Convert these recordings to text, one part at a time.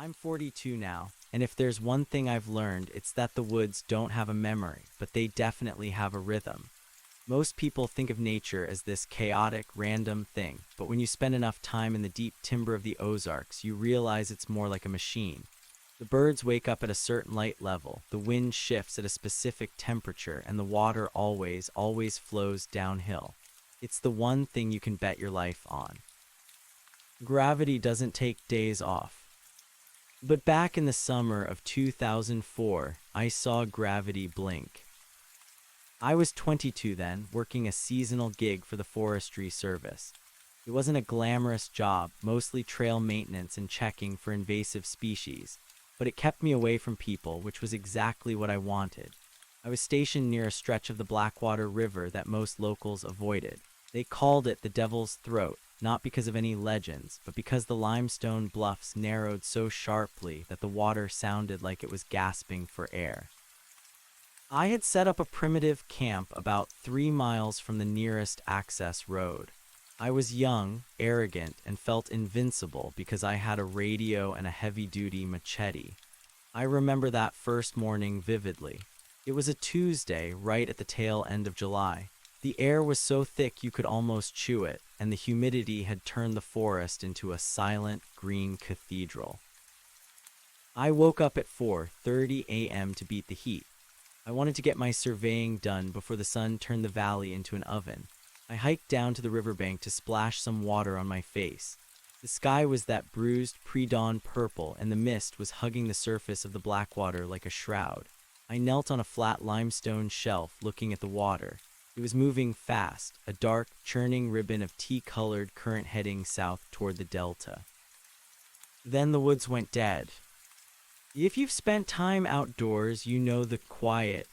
I'm 42 now, and if there's one thing I've learned, it's that the woods don't have a memory, but they definitely have a rhythm. Most people think of nature as this chaotic, random thing, but when you spend enough time in the deep timber of the Ozarks, you realize it's more like a machine. The birds wake up at a certain light level, the wind shifts at a specific temperature, and the water always flows downhill. It's the one thing you can bet your life on. Gravity doesn't take days off. But back in the summer of 2004, I saw gravity blink. I was 22 then, working a seasonal gig for the Forestry Service. It wasn't a glamorous job, mostly trail maintenance and checking for invasive species, but it kept me away from people, which was exactly what I wanted. I was stationed near a stretch of the Blackwater River that most locals avoided. They called it the Devil's Throat, not because of any legends, but because the limestone bluffs narrowed so sharply that the water sounded like it was gasping for air. I had set up a primitive camp about 3 miles from the nearest access road. I was young, arrogant, and felt invincible because I had a radio and a heavy-duty machete. I remember that first morning vividly. It was a Tuesday, right at the tail end of July. The air was so thick you could almost chew it, and the humidity had turned the forest into a silent, green cathedral. I woke up at 4:30 a.m. to beat the heat. I wanted to get my surveying done before the sun turned the valley into an oven. I hiked down to the riverbank to splash some water on my face. The sky was that bruised, pre-dawn purple, and the mist was hugging the surface of the Blackwater like a shroud. I knelt on a flat limestone shelf looking at the water. It was moving fast, a dark, churning ribbon of tea-colored current heading south toward the delta. Then the woods went dead. If you've spent time outdoors, you know the quiet.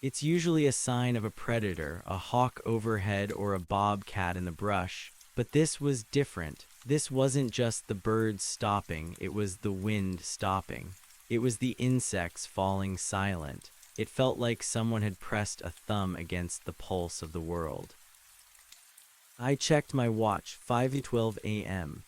It's usually a sign of a predator, a hawk overhead or a bobcat in the brush. But this was different. This wasn't just the birds stopping, it was the wind stopping. It was the insects falling silent. It felt like someone had pressed a thumb against the pulse of the world. I checked my watch, 5:12 a.m.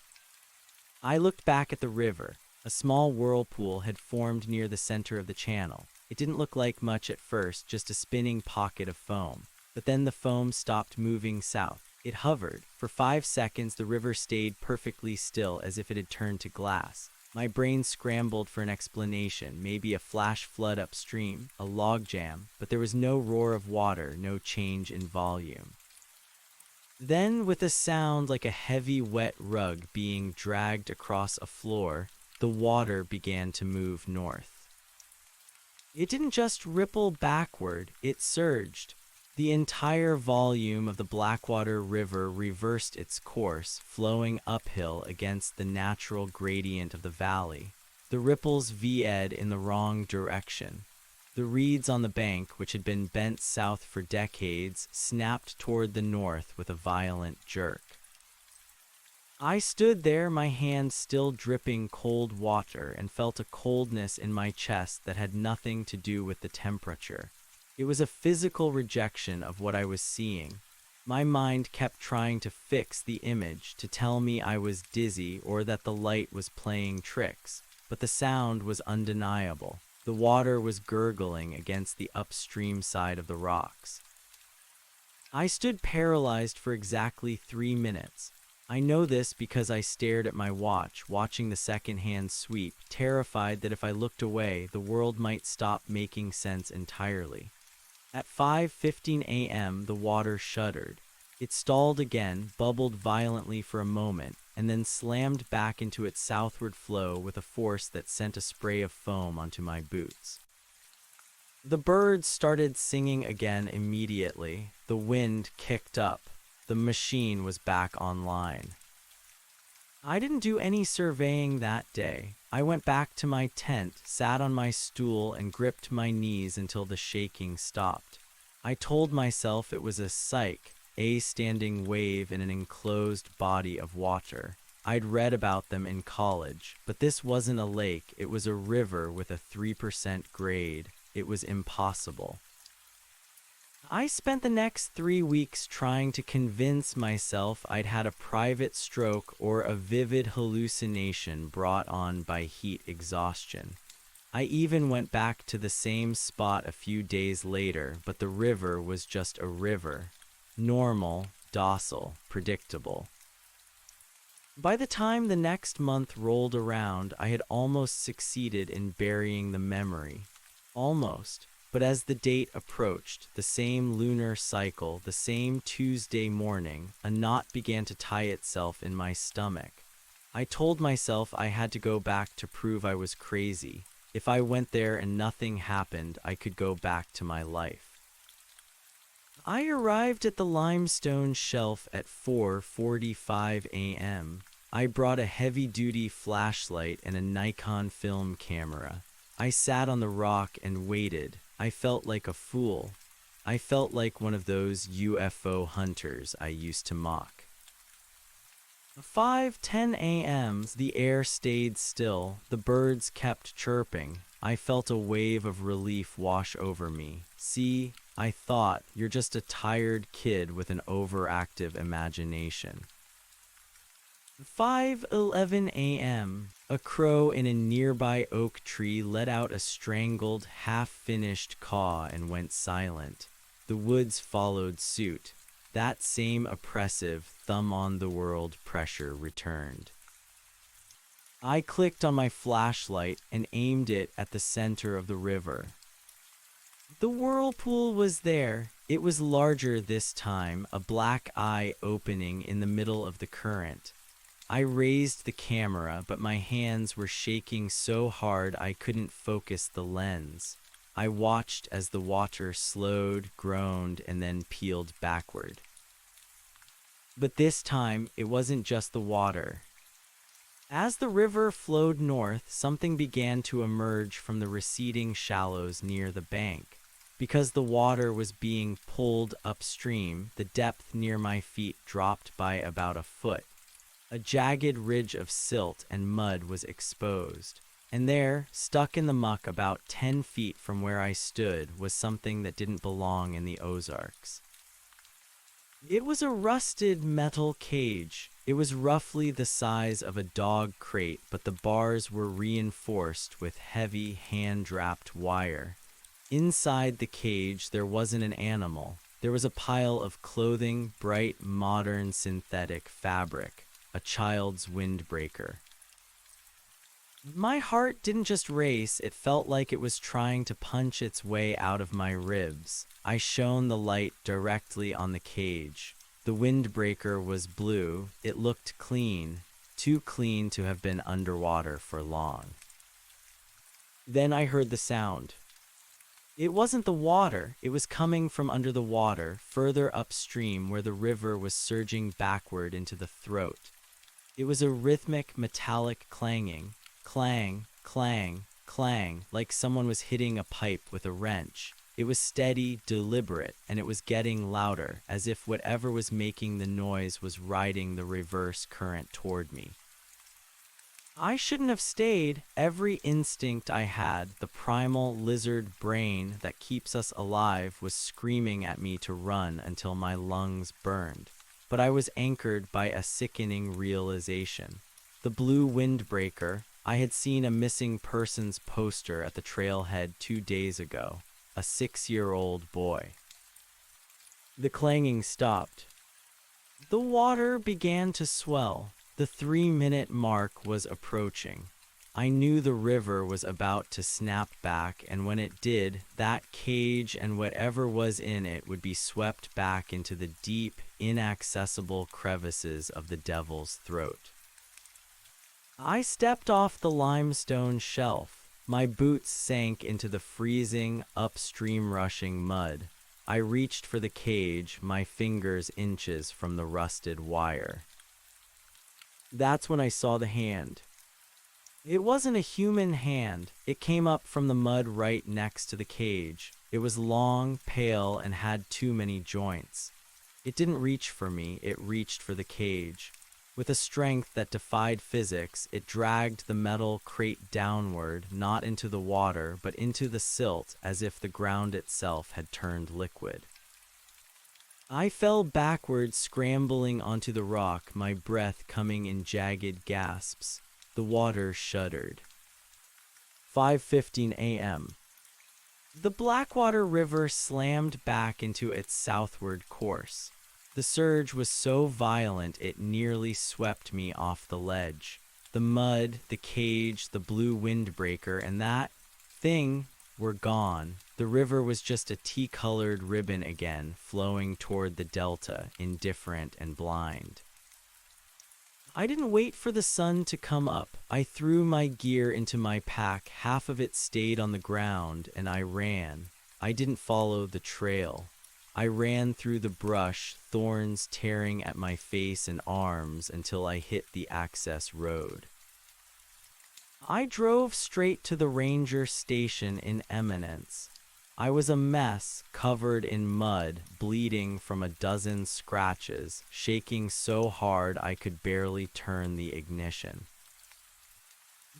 I looked back at the river. A small whirlpool had formed near the center of the channel. It didn't look like much at first, just a spinning pocket of foam. But then the foam stopped moving south. It hovered. For 5 seconds, the river stayed perfectly still, as if it had turned to glass. My brain scrambled for an explanation, maybe a flash flood upstream, a logjam, but there was no roar of water, no change in volume. Then, with a sound like a heavy, wet rug being dragged across a floor, the water began to move north. It didn't just ripple backward, it surged. The entire volume of the Blackwater River reversed its course, flowing uphill against the natural gradient of the valley. The ripples veered in the wrong direction. The reeds on the bank, which had been bent south for decades, snapped toward the north with a violent jerk. I stood there, my hand still dripping cold water, and felt a coldness in my chest that had nothing to do with the temperature. It was a physical rejection of what I was seeing. My mind kept trying to fix the image, to tell me I was dizzy or that the light was playing tricks, but the sound was undeniable. The water was gurgling against the upstream side of the rocks. I stood paralyzed for exactly 3 minutes. I know this because I stared at my watch, watching the second-hand sweep, terrified that if I looked away, the world might stop making sense entirely. At 5:15 a.m., the water shuddered. It stalled again, bubbled violently for a moment, and then slammed back into its southward flow with a force that sent a spray of foam onto my boots. The birds started singing again immediately. The wind kicked up. The machine was back online. I didn't do any surveying that day. I went back to my tent, sat on my stool, and gripped my knees until the shaking stopped. I told myself it was a standing wave in an enclosed body of water. I'd read about them in college, but this wasn't a lake, it was a river with a 3% grade. It was impossible. I spent the next 3 weeks trying to convince myself I'd had a private stroke or a vivid hallucination brought on by heat exhaustion. I even went back to the same spot a few days later, but the river was just a river. Normal, docile, predictable. By the time the next month rolled around, I had almost succeeded in burying the memory. Almost. But as the date approached, the same lunar cycle, the same Tuesday morning, a knot began to tie itself in my stomach. I told myself I had to go back to prove I was crazy. If I went there and nothing happened, I could go back to my life. I arrived at the limestone shelf at 4:45 a.m. I brought a heavy-duty flashlight and a Nikon film camera. I sat on the rock and waited. I felt like a fool. I felt like one of those UFO hunters I used to mock. 5:10 a.m. The air stayed still. The birds kept chirping. I felt a wave of relief wash over me. See, I thought, you're just a tired kid with an overactive imagination. 5:11 a.m. A crow in a nearby oak tree let out a strangled, half-finished caw and went silent. The woods followed suit. That same oppressive, thumb-on-the-world pressure returned. I clicked on my flashlight and aimed it at the center of the river. The whirlpool was there. It was larger this time, a black eye opening in the middle of the current. I raised the camera, but my hands were shaking so hard I couldn't focus the lens. I watched as the water slowed, groaned, and then peeled backward. But this time, it wasn't just the water. As the river flowed north, something began to emerge from the receding shallows near the bank. Because the water was being pulled upstream, the depth near my feet dropped by about a foot. A jagged ridge of silt and mud was exposed. And there, stuck in the muck about 10 feet from where I stood, was something that didn't belong in the Ozarks. It was a rusted metal cage. It was roughly the size of a dog crate, but the bars were reinforced with heavy, hand-wrapped wire. Inside the cage, there wasn't an animal. There was a pile of clothing, bright, modern synthetic fabric, a child's windbreaker. My heart didn't just race, it felt like it was trying to punch its way out of my ribs. I shone the light directly on the cage. The windbreaker was blue. It looked clean, too clean to have been underwater for long. Then I heard the sound. It wasn't the water. It was coming from under the water, further upstream where the river was surging backward into the throat. It was a rhythmic, metallic clanging. Clang, clang, clang, like someone was hitting a pipe with a wrench. It was steady, deliberate, and it was getting louder, as if whatever was making the noise was riding the reverse current toward me. I shouldn't have stayed. Every instinct I had, the primal lizard brain that keeps us alive, was screaming at me to run until my lungs burned. But I was anchored by a sickening realization. The blue windbreaker. I had seen a missing persons poster at the trailhead 2 days ago. A 6-year-old boy. The clanging stopped. The water began to swell. The 3-minute mark was approaching. I knew the river was about to snap back, and when it did, that cage and whatever was in it would be swept back into the deep, inaccessible crevices of the devil's throat. I stepped off the limestone shelf. My boots sank into the freezing, upstream rushing mud. I reached for the cage, my fingers inches from the rusted wire. That's when I saw the hand. It wasn't a human hand. It came up from the mud right next to the cage. It was long, pale, and had too many joints. It didn't reach for me, it reached for the cage. With a strength that defied physics, it dragged the metal crate downward, not into the water, but into the silt, as if the ground itself had turned liquid. I fell backward, scrambling onto the rock, my breath coming in jagged gasps. The water shuddered. 5:15 a.m. The Blackwater River slammed back into its southward course. The surge was so violent it nearly swept me off the ledge. The mud, the cage, the blue windbreaker, and that thing were gone. The river was just a tea-colored ribbon again, flowing toward the delta, indifferent and blind. I didn't wait for the sun to come up. I threw my gear into my pack, half of it stayed on the ground, and I ran. I didn't follow the trail. I ran through the brush, thorns tearing at my face and arms until I hit the access road. I drove straight to the ranger station in Eminence. I was a mess, covered in mud, bleeding from a dozen scratches, shaking so hard I could barely turn the ignition.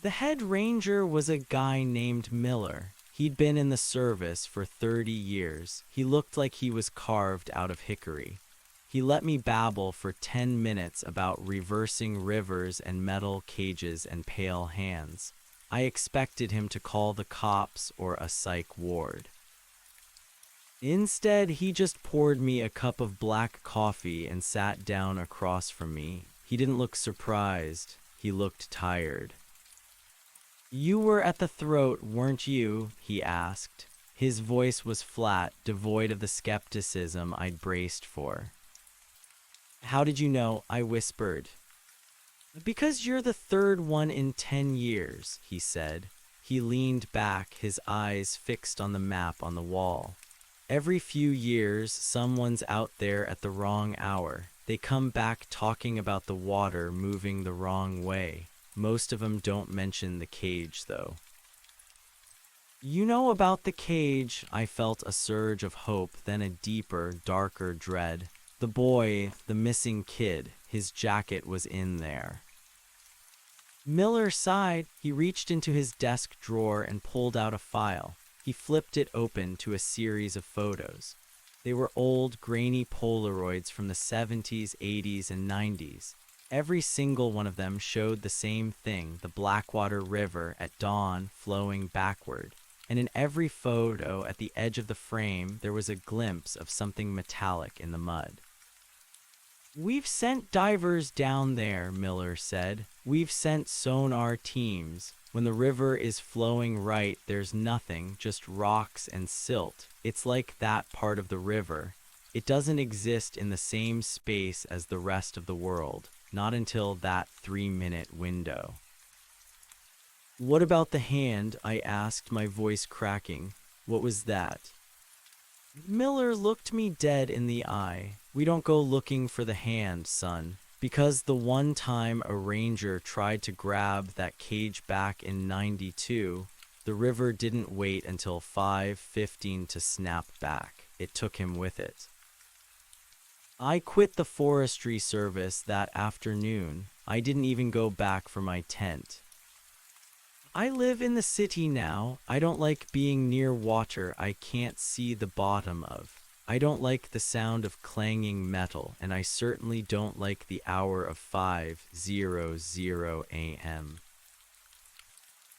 The head ranger was a guy named Miller. He'd been in the service for 30 years. He looked like he was carved out of hickory. He let me babble for 10 minutes about reversing rivers and metal cages and pale hands. I expected him to call the cops or a psych ward. Instead, he just poured me a cup of black coffee and sat down across from me. He didn't look surprised. He looked tired. "You were at the throat, weren't you?" he asked. His voice was flat, devoid of the skepticism I'd braced for. "How did you know?" I whispered. "Because you're the third one in 10 years, he said. He leaned back, his eyes fixed on the map on the wall. "Every few years, someone's out there at the wrong hour. They come back talking about the water moving the wrong way. Most of them don't mention the cage, though." "You know about the cage." I felt a surge of hope, then a deeper, darker dread. The boy, the missing kid, his jacket was in there. Miller sighed. He reached into his desk drawer and pulled out a file. He flipped it open to a series of photos. They were old, grainy Polaroids from the 70s, 80s, and 90s. Every single one of them showed the same thing, the Blackwater River at dawn flowing backward. And in every photo, at the edge of the frame, there was a glimpse of something metallic in the mud. "We've sent divers down there," Miller said. "We've sent sonar teams. When the river is flowing right, there's nothing, just rocks and silt. It's like that part of the river. It doesn't exist in the same space as the rest of the world, not until that 3-minute window." "What about the hand?" I asked, my voice cracking. "What was that?" Miller looked me dead in the eye. "We don't go looking for the hand, son. Because the one time a ranger tried to grab that cage back in 92, the river didn't wait until 5:15 to snap back. It took him with it." I quit the forestry service that afternoon. I didn't even go back for my tent. I live in the city now. I don't like being near water I can't see the bottom of. I don't like the sound of clanging metal, and I certainly don't like the hour of 5:00 a.m.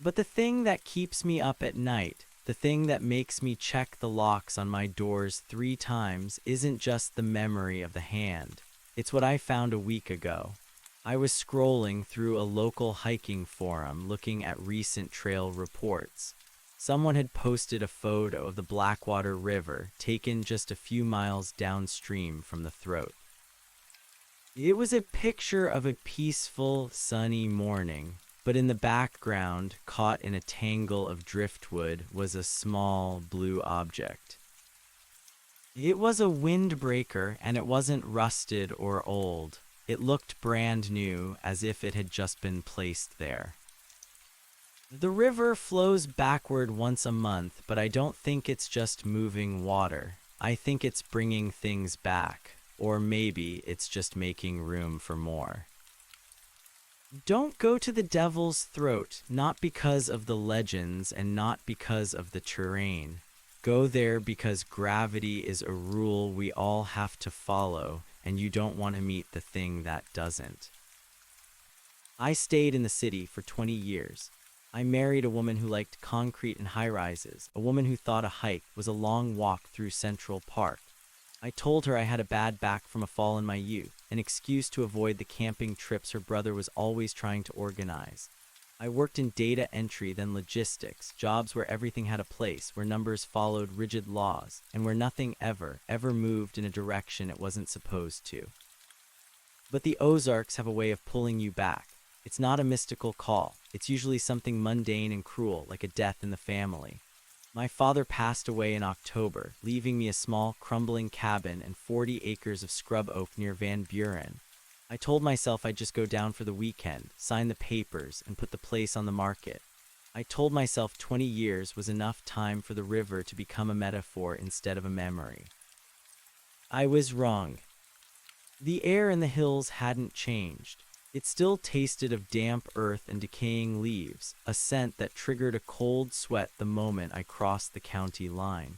But the thing that keeps me up at night, the thing that makes me check the locks on my doors 3 times, isn't just the memory of the hand. It's what I found a week ago. I was scrolling through a local hiking forum looking at recent trail reports. Someone had posted a photo of the Blackwater River, taken just a few miles downstream from the throat. It was a picture of a peaceful, sunny morning, but in the background, caught in a tangle of driftwood, was a small, blue object. It was a windbreaker, and it wasn't rusted or old. It looked brand new, as if it had just been placed there. The river flows backward once a month, but I don't think it's just moving water. I think it's bringing things back, or maybe it's just making room for more. Don't go to the Devil's Throat, not because of the legends and not because of the terrain. Go there because gravity is a rule we all have to follow, and you don't want to meet the thing that doesn't. I stayed in the city for 20 years. I married a woman who liked concrete and high-rises, a woman who thought a hike was a long walk through Central Park. I told her I had a bad back from a fall in my youth, an excuse to avoid the camping trips her brother was always trying to organize. I worked in data entry, then logistics, jobs where everything had a place, where numbers followed rigid laws, and where nothing ever moved in a direction it wasn't supposed to. But the Ozarks have a way of pulling you back. It's not a mystical call. It's usually something mundane and cruel, like a death in the family. My father passed away in October, leaving me a small, crumbling cabin and 40 acres of scrub oak near Van Buren. I told myself I'd just go down for the weekend, sign the papers, and put the place on the market. I told myself 20 years was enough time for the river to become a metaphor instead of a memory. I was wrong. The air in the hills hadn't changed. It still tasted of damp earth and decaying leaves, a scent that triggered a cold sweat the moment I crossed the county line.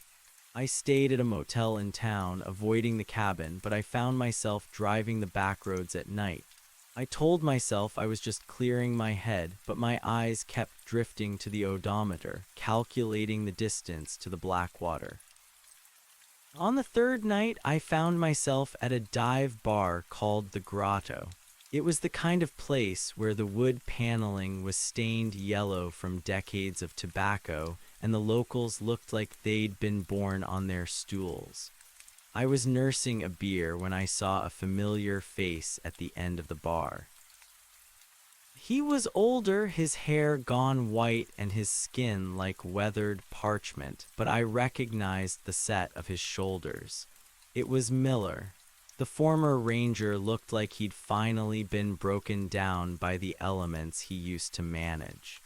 I stayed at a motel in town, avoiding the cabin, but I found myself driving the back roads at night. I told myself I was just clearing my head, but my eyes kept drifting to the odometer, calculating the distance to the Blackwater. On the third night, I found myself at a dive bar called the Grotto. It was the kind of place where the wood paneling was stained yellow from decades of tobacco, and the locals looked like they'd been born on their stools. I was nursing a beer when I saw a familiar face at the end of the bar. He was older, his hair gone white and his skin like weathered parchment, but I recognized the set of his shoulders. It was Miller. The former ranger looked like he'd finally been broken down by the elements he used to manage.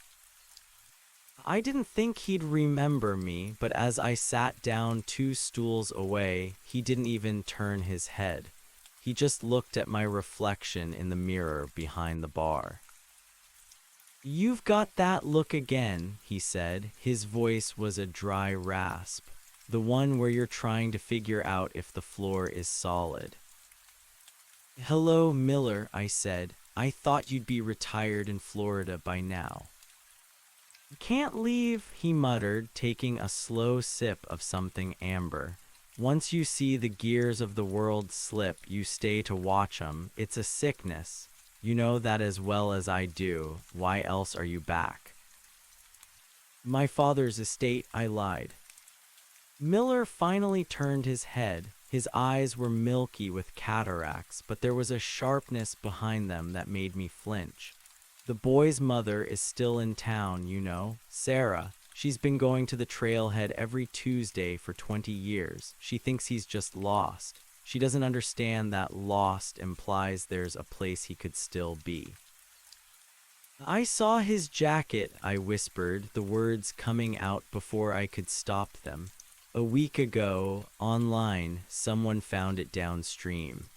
I didn't think he'd remember me, but as I sat down 2 stools away, he didn't even turn his head. He just looked at my reflection in the mirror behind the bar. "You've got that look again," he said. His voice was a dry rasp. The one where you're trying to figure out if the floor is solid. "Hello, Miller," I said. "I thought you'd be retired in Florida by now." "Can't leave," he muttered, taking a slow sip of something amber. "Once you see the gears of the world slip, you stay to watch 'em. It's a sickness. You know that as well as I do. Why else are you back?" "My father's estate," I lied. Miller finally turned his head. His eyes were milky with cataracts, but there was a sharpness behind them that made me flinch. "The boy's mother is still in town, you know, Sarah. She's been going to the trailhead every Tuesday for 20 years. She thinks he's just lost. She doesn't understand that lost implies there's a place he could still be." "I saw his jacket," I whispered, the words coming out before I could stop them. "A week ago, online, someone found it downstream."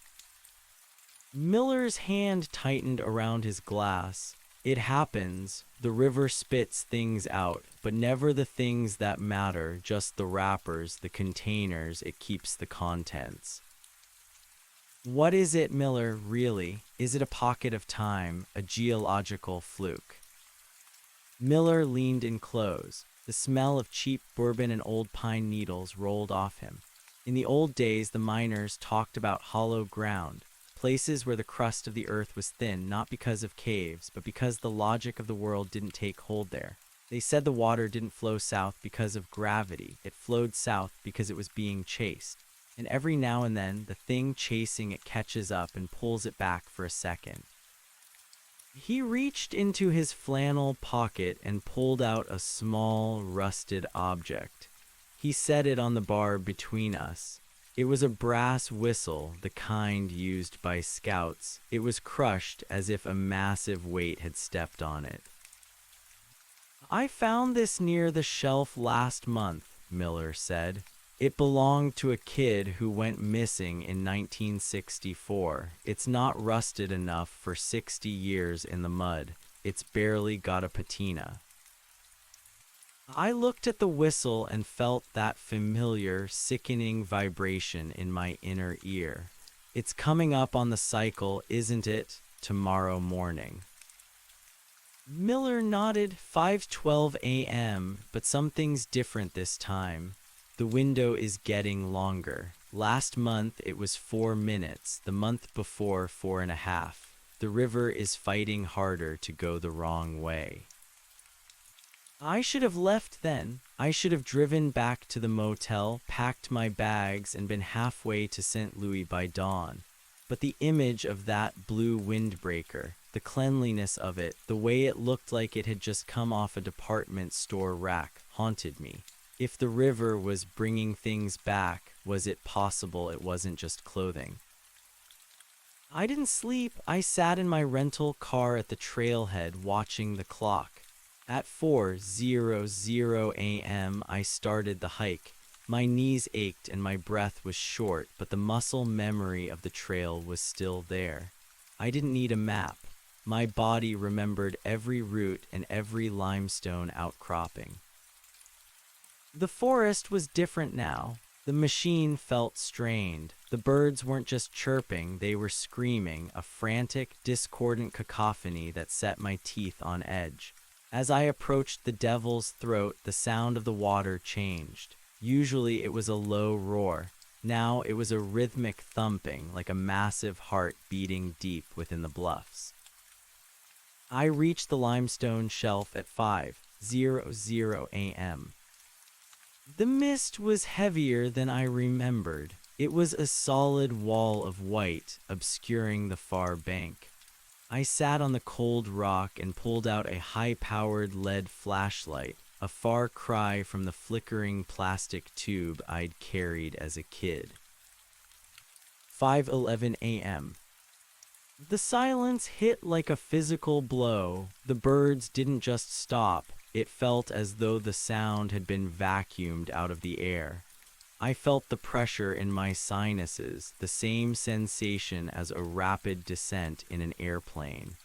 Miller's hand tightened around his glass. "It happens. The river spits things out, but never the things that matter, just the wrappers, the containers, it keeps the contents." "What is it, Miller, really? Is it a pocket of time, a geological fluke?" Miller leaned in close. The smell of cheap bourbon and old pine needles rolled off him. In the old days, the miners talked about hollow ground, places where the crust of the earth was thin, not because of caves, but because the logic of the world didn't take hold there. They said the water didn't flow south because of gravity. It flowed south because it was being chased. And every now and then, the thing chasing it catches up and pulls it back for a second. He reached into his flannel pocket and pulled out a small, rusted object. He set it on the bar between us. It was a brass whistle, the kind used by scouts. It was crushed as if a massive weight had stepped on it. "I found this near the shelf last month," Miller said. "It belonged to a kid who went missing in 1964. It's not rusted enough for 60 years in the mud. It's barely got a patina." I looked at the whistle and felt that familiar, sickening vibration in my inner ear. It's coming up on the cycle, isn't it? Tomorrow morning. Miller nodded. 5:12 a.m., but something's different this time. The window is getting longer. Last month it was 4 minutes, the month before 4.5. The river is fighting harder to go the wrong way. I should have left then. I should have driven back to the motel, packed my bags, and been halfway to St. Louis by dawn. But the image of that blue windbreaker, the cleanliness of it, the way it looked like it had just come off a department store rack, haunted me. If the river was bringing things back, was it possible it wasn't just clothing? I didn't sleep. I sat in my rental car at the trailhead watching the clock. At 4:00 a.m., I started the hike. My knees ached and my breath was short, but the muscle memory of the trail was still there. I didn't need a map. My body remembered every route and every limestone outcropping. The forest was different now. The machine felt strained. The birds weren't just chirping, they were screaming, a frantic, discordant cacophony that set my teeth on edge. As I approached the devil's throat, the sound of the water changed. Usually it was a low roar. Now it was a rhythmic thumping, like a massive heart beating deep within the bluffs. I reached the limestone shelf at 5:00 a.m. The mist was heavier than I remembered. It was a solid wall of white, obscuring the far bank. I sat on the cold rock and pulled out a high-powered LED flashlight, a far cry from the flickering plastic tube I'd carried as a kid. 5:11 a.m. The silence hit like a physical blow. The birds didn't just stop. It felt as though the sound had been vacuumed out of the air. I felt the pressure in my sinuses, the same sensation as a rapid descent in an airplane.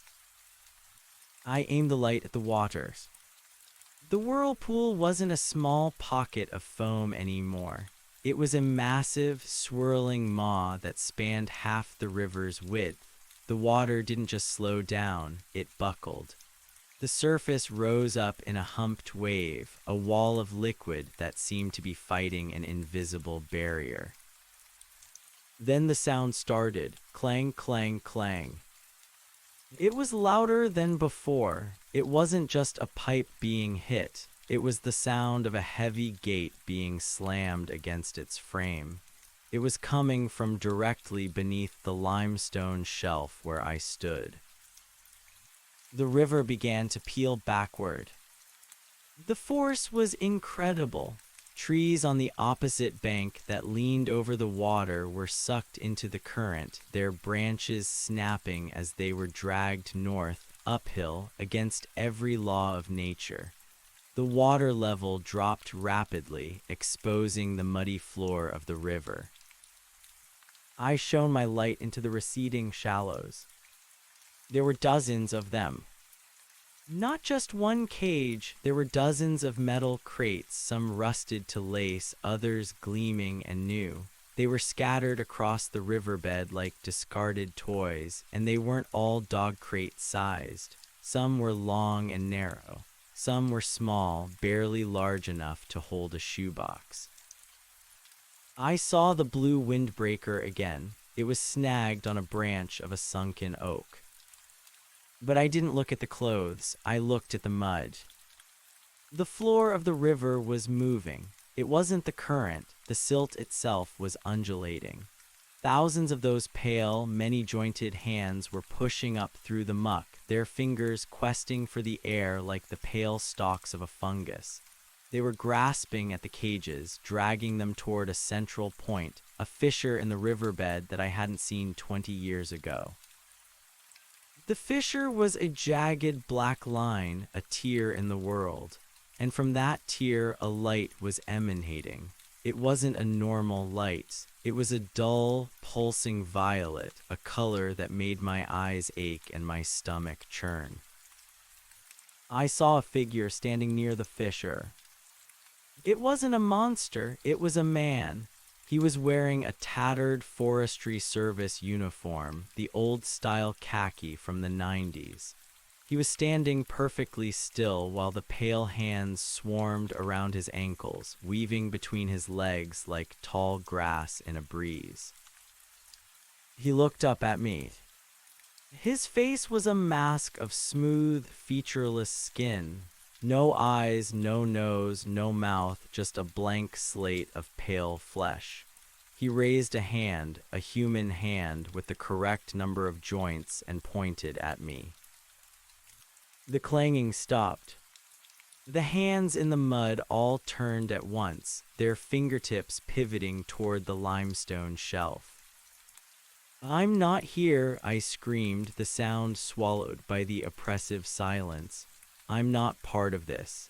I aimed the light at the waters. The whirlpool wasn't a small pocket of foam anymore. It was a massive, swirling maw that spanned half the river's width. The water didn't just slow down, it buckled. The surface rose up in a humped wave, a wall of liquid that seemed to be fighting an invisible barrier. Then the sound started, clang, clang, clang. It was louder than before. It wasn't just a pipe being hit. It was the sound of a heavy gate being slammed against its frame. It was coming from directly beneath the limestone shelf where I stood. The river began to peel backward. The force was incredible. Trees on the opposite bank that leaned over the water were sucked into the current, their branches snapping as they were dragged north, uphill, against every law of nature. The water level dropped rapidly, exposing the muddy floor of the river. I shone my light into the receding shallows. There were dozens of them. Not just one cage, there were dozens of metal crates, some rusted to lace, others gleaming and new. They were scattered across the riverbed like discarded toys, and they weren't all dog crate sized. Some were long and narrow. Some were small, barely large enough to hold a shoebox. I saw the blue windbreaker again. It was snagged on a branch of a sunken oak. But I didn't look at the clothes, I looked at the mud. The floor of the river was moving. It wasn't the current, the silt itself was undulating. Thousands of those pale, many-jointed hands were pushing up through the muck, their fingers questing for the air like the pale stalks of a fungus. They were grasping at the cages, dragging them toward a central point, a fissure in the riverbed that I hadn't seen 20 years ago. The fissure was a jagged black line, a tear in the world, and from that tear a light was emanating. It wasn't a normal light. It was a dull, pulsing violet, a color that made my eyes ache and my stomach churn. I saw a figure standing near the fissure. It wasn't a monster, it was a man. He was wearing a tattered Forestry Service uniform, the old-style khaki from the 90s. He was standing perfectly still while the pale hands swarmed around his ankles, weaving between his legs like tall grass in a breeze. He looked up at me. His face was a mask of smooth, featureless skin. No eyes, no nose, no mouth, just a blank slate of pale flesh. He raised a hand, a human hand, with the correct number of joints and pointed at me. The clanging stopped. The hands in the mud all turned at once, their fingertips pivoting toward the limestone shelf. "I'm not here," I screamed, the sound swallowed by the oppressive silence. "I'm not part of this."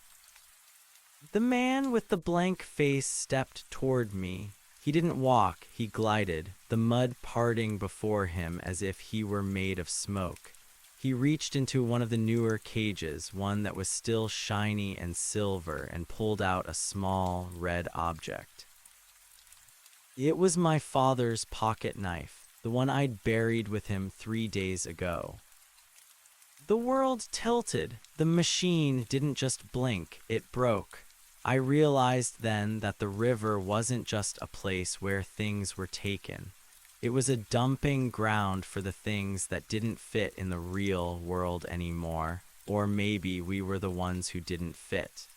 The man with the blank face stepped toward me. He didn't walk, he glided, the mud parting before him as if he were made of smoke. He reached into one of the newer cages, one that was still shiny and silver, and pulled out a small, red object. It was my father's pocket knife, the one I'd buried with him 3 days ago. The world tilted. The machine didn't just blink, it broke. I realized then that the river wasn't just a place where things were taken. It was a dumping ground for the things that didn't fit in the real world anymore, or maybe we were the ones who didn't fit.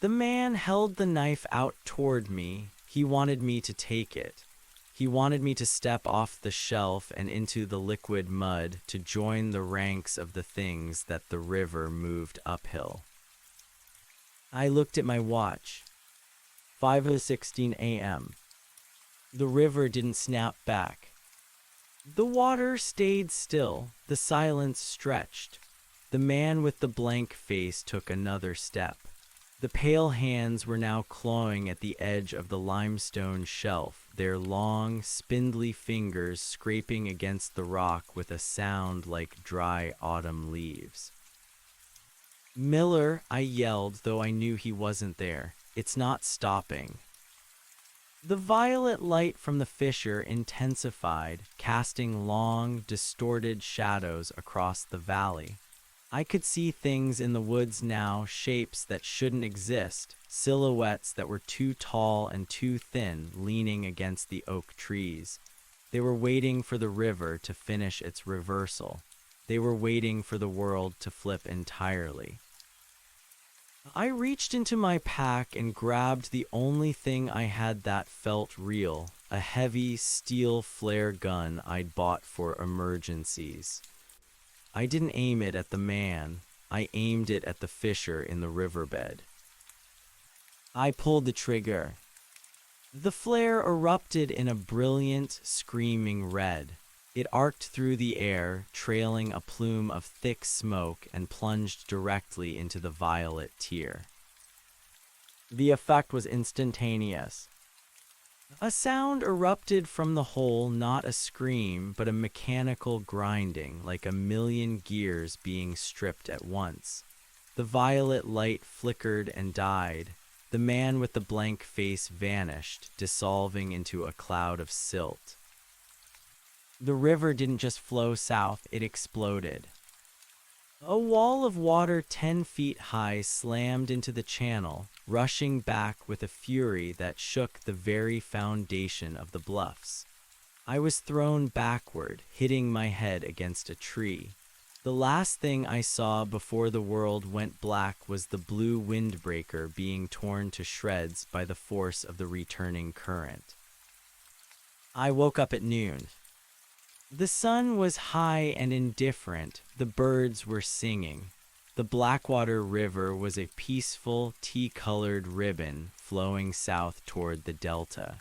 The man held the knife out toward me. He wanted me to take it. He wanted me to step off the shelf and into the liquid mud to join the ranks of the things that the river moved uphill. I looked at my watch. 5:16 a.m. The river didn't snap back. The water stayed still. The silence stretched. The man with the blank face took another step. The pale hands were now clawing at the edge of the limestone shelf, their long, spindly fingers scraping against the rock with a sound like dry autumn leaves. "Miller," I yelled, though I knew he wasn't there. "It's not stopping." The violet light from the fissure intensified, casting long, distorted shadows across the valley. I could see things in the woods now, shapes that shouldn't exist, silhouettes that were too tall and too thin, leaning against the oak trees. They were waiting for the river to finish its reversal. They were waiting for the world to flip entirely. I reached into my pack and grabbed the only thing I had that felt real, a heavy steel flare gun I'd bought for emergencies. I didn't aim it at the man, I aimed it at the fissure in the riverbed. I pulled the trigger. The flare erupted in a brilliant, screaming red. It arced through the air, trailing a plume of thick smoke, and plunged directly into the violet tear. The effect was instantaneous. A sound erupted from the hole, not a scream, but a mechanical grinding, like a million gears being stripped at once. The violet light flickered and died. The man with the blank face vanished, dissolving into a cloud of silt. The river didn't just flow south, it exploded. A wall of water 10 feet high slammed into the channel, rushing back with a fury that shook the very foundation of the bluffs. I was thrown backward, hitting my head against a tree. The last thing I saw before the world went black was the blue windbreaker being torn to shreds by the force of the returning current. I woke up at noon. The sun was high and indifferent. The birds were singing. The Blackwater River was a peaceful, tea-colored ribbon flowing south toward the delta.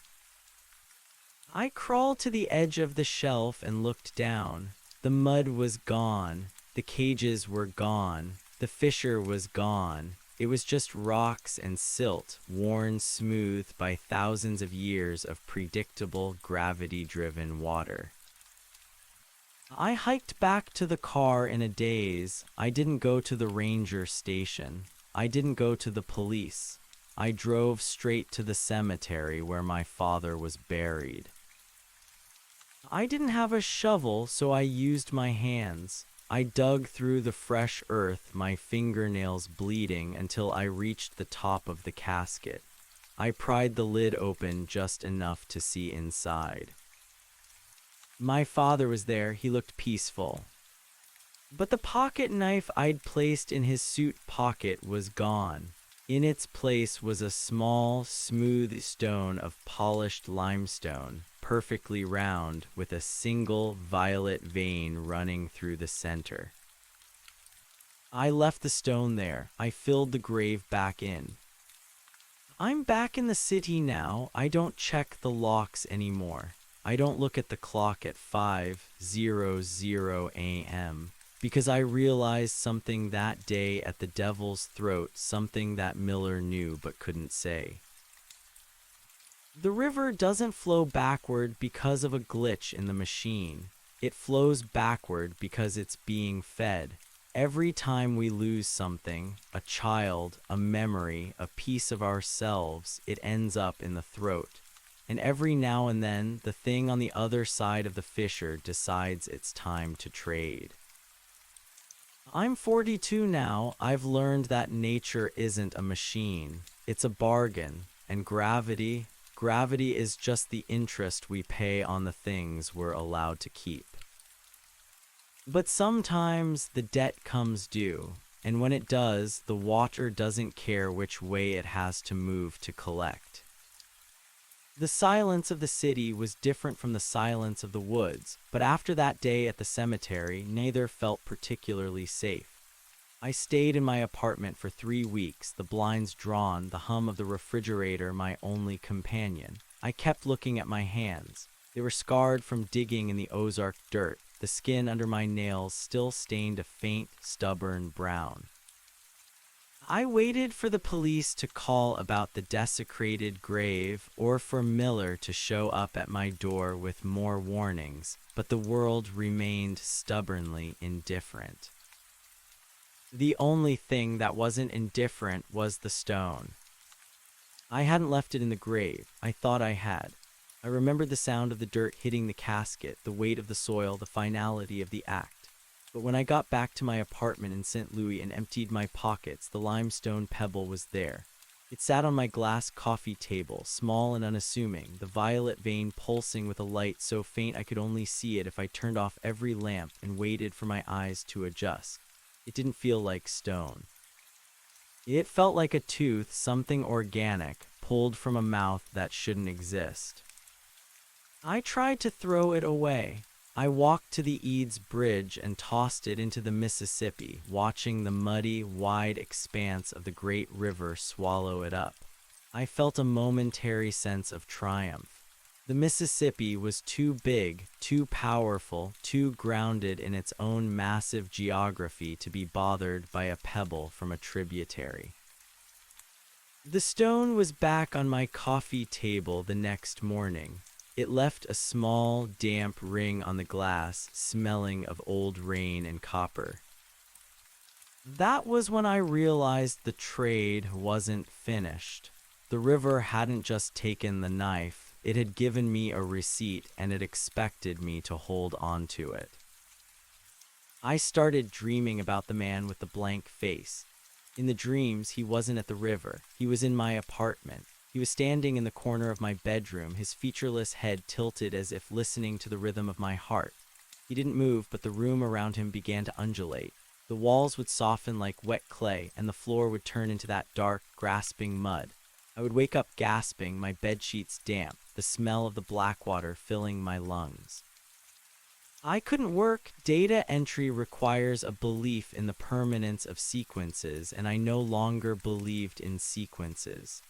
I crawled to the edge of the shelf and looked down. The mud was gone. The cages were gone. The fissure was gone. It was just rocks and silt, worn smooth by thousands of years of predictable, gravity-driven water. I hiked back to the car in a daze. I didn't go to the ranger station. I didn't go to the police. I drove straight to the cemetery where my father was buried. I didn't have a shovel, so I used my hands. I dug through the fresh earth, my fingernails bleeding, until I reached the top of the casket. I pried the lid open just enough to see inside. My father was there. He looked peaceful. But the pocket knife I'd placed in his suit pocket was gone. In its place was a small, smooth stone of polished limestone, perfectly round, with a single violet vein running through the center. I left the stone there. I filled the grave back in. I'm back in the city now. I don't check the locks anymore. I don't look at the clock at 5:00 a.m. because I realized something that day at the Devil's Throat, something that Miller knew but couldn't say. The river doesn't flow backward because of a glitch in the machine. It flows backward because it's being fed. Every time we lose something, a child, a memory, a piece of ourselves, it ends up in the throat. And every now and then, the thing on the other side of the fissure decides it's time to trade. I'm 42 now. I've learned that nature isn't a machine. It's a bargain. And gravity is just the interest we pay on the things we're allowed to keep. But sometimes the debt comes due, and when it does, the water doesn't care which way it has to move to collect. The silence of the city was different from the silence of the woods, but after that day at the cemetery, neither felt particularly safe. I stayed in my apartment for 3 weeks, the blinds drawn, the hum of the refrigerator my only companion. I kept looking at my hands. They were scarred from digging in the Ozark dirt. The skin under my nails still stained a faint, stubborn brown. I waited for the police to call about the desecrated grave or for Miller to show up at my door with more warnings, but the world remained stubbornly indifferent. The only thing that wasn't indifferent was the stone. I hadn't left it in the grave. I thought I had. I remembered the sound of the dirt hitting the casket, the weight of the soil, the finality of the act. But when I got back to my apartment in St. Louis and emptied my pockets, the limestone pebble was there. It sat on my glass coffee table, small and unassuming, the violet vein pulsing with a light so faint I could only see it if I turned off every lamp and waited for my eyes to adjust. It didn't feel like stone. It felt like a tooth, something organic, pulled from a mouth that shouldn't exist. I tried to throw it away. I walked to the Eads Bridge and tossed it into the Mississippi, watching the muddy, wide expanse of the great river swallow it up. I felt a momentary sense of triumph. The Mississippi was too big, too powerful, too grounded in its own massive geography to be bothered by a pebble from a tributary. The stone was back on my coffee table the next morning. It left a small, damp ring on the glass, smelling of old rain and copper. That was when I realized the trade wasn't finished. The river hadn't just taken the knife, it had given me a receipt and it expected me to hold on to it. I started dreaming about the man with the blank face. In the dreams, he wasn't at the river, he was in my apartment. He was standing in the corner of my bedroom, his featureless head tilted as if listening to the rhythm of my heart. He didn't move, but the room around him began to undulate. The walls would soften like wet clay, and the floor would turn into that dark, grasping mud. I would wake up gasping, my bedsheets damp, the smell of the black water filling my lungs. I couldn't work. Data entry requires a belief in the permanence of sequences, and I no longer believed in sequences.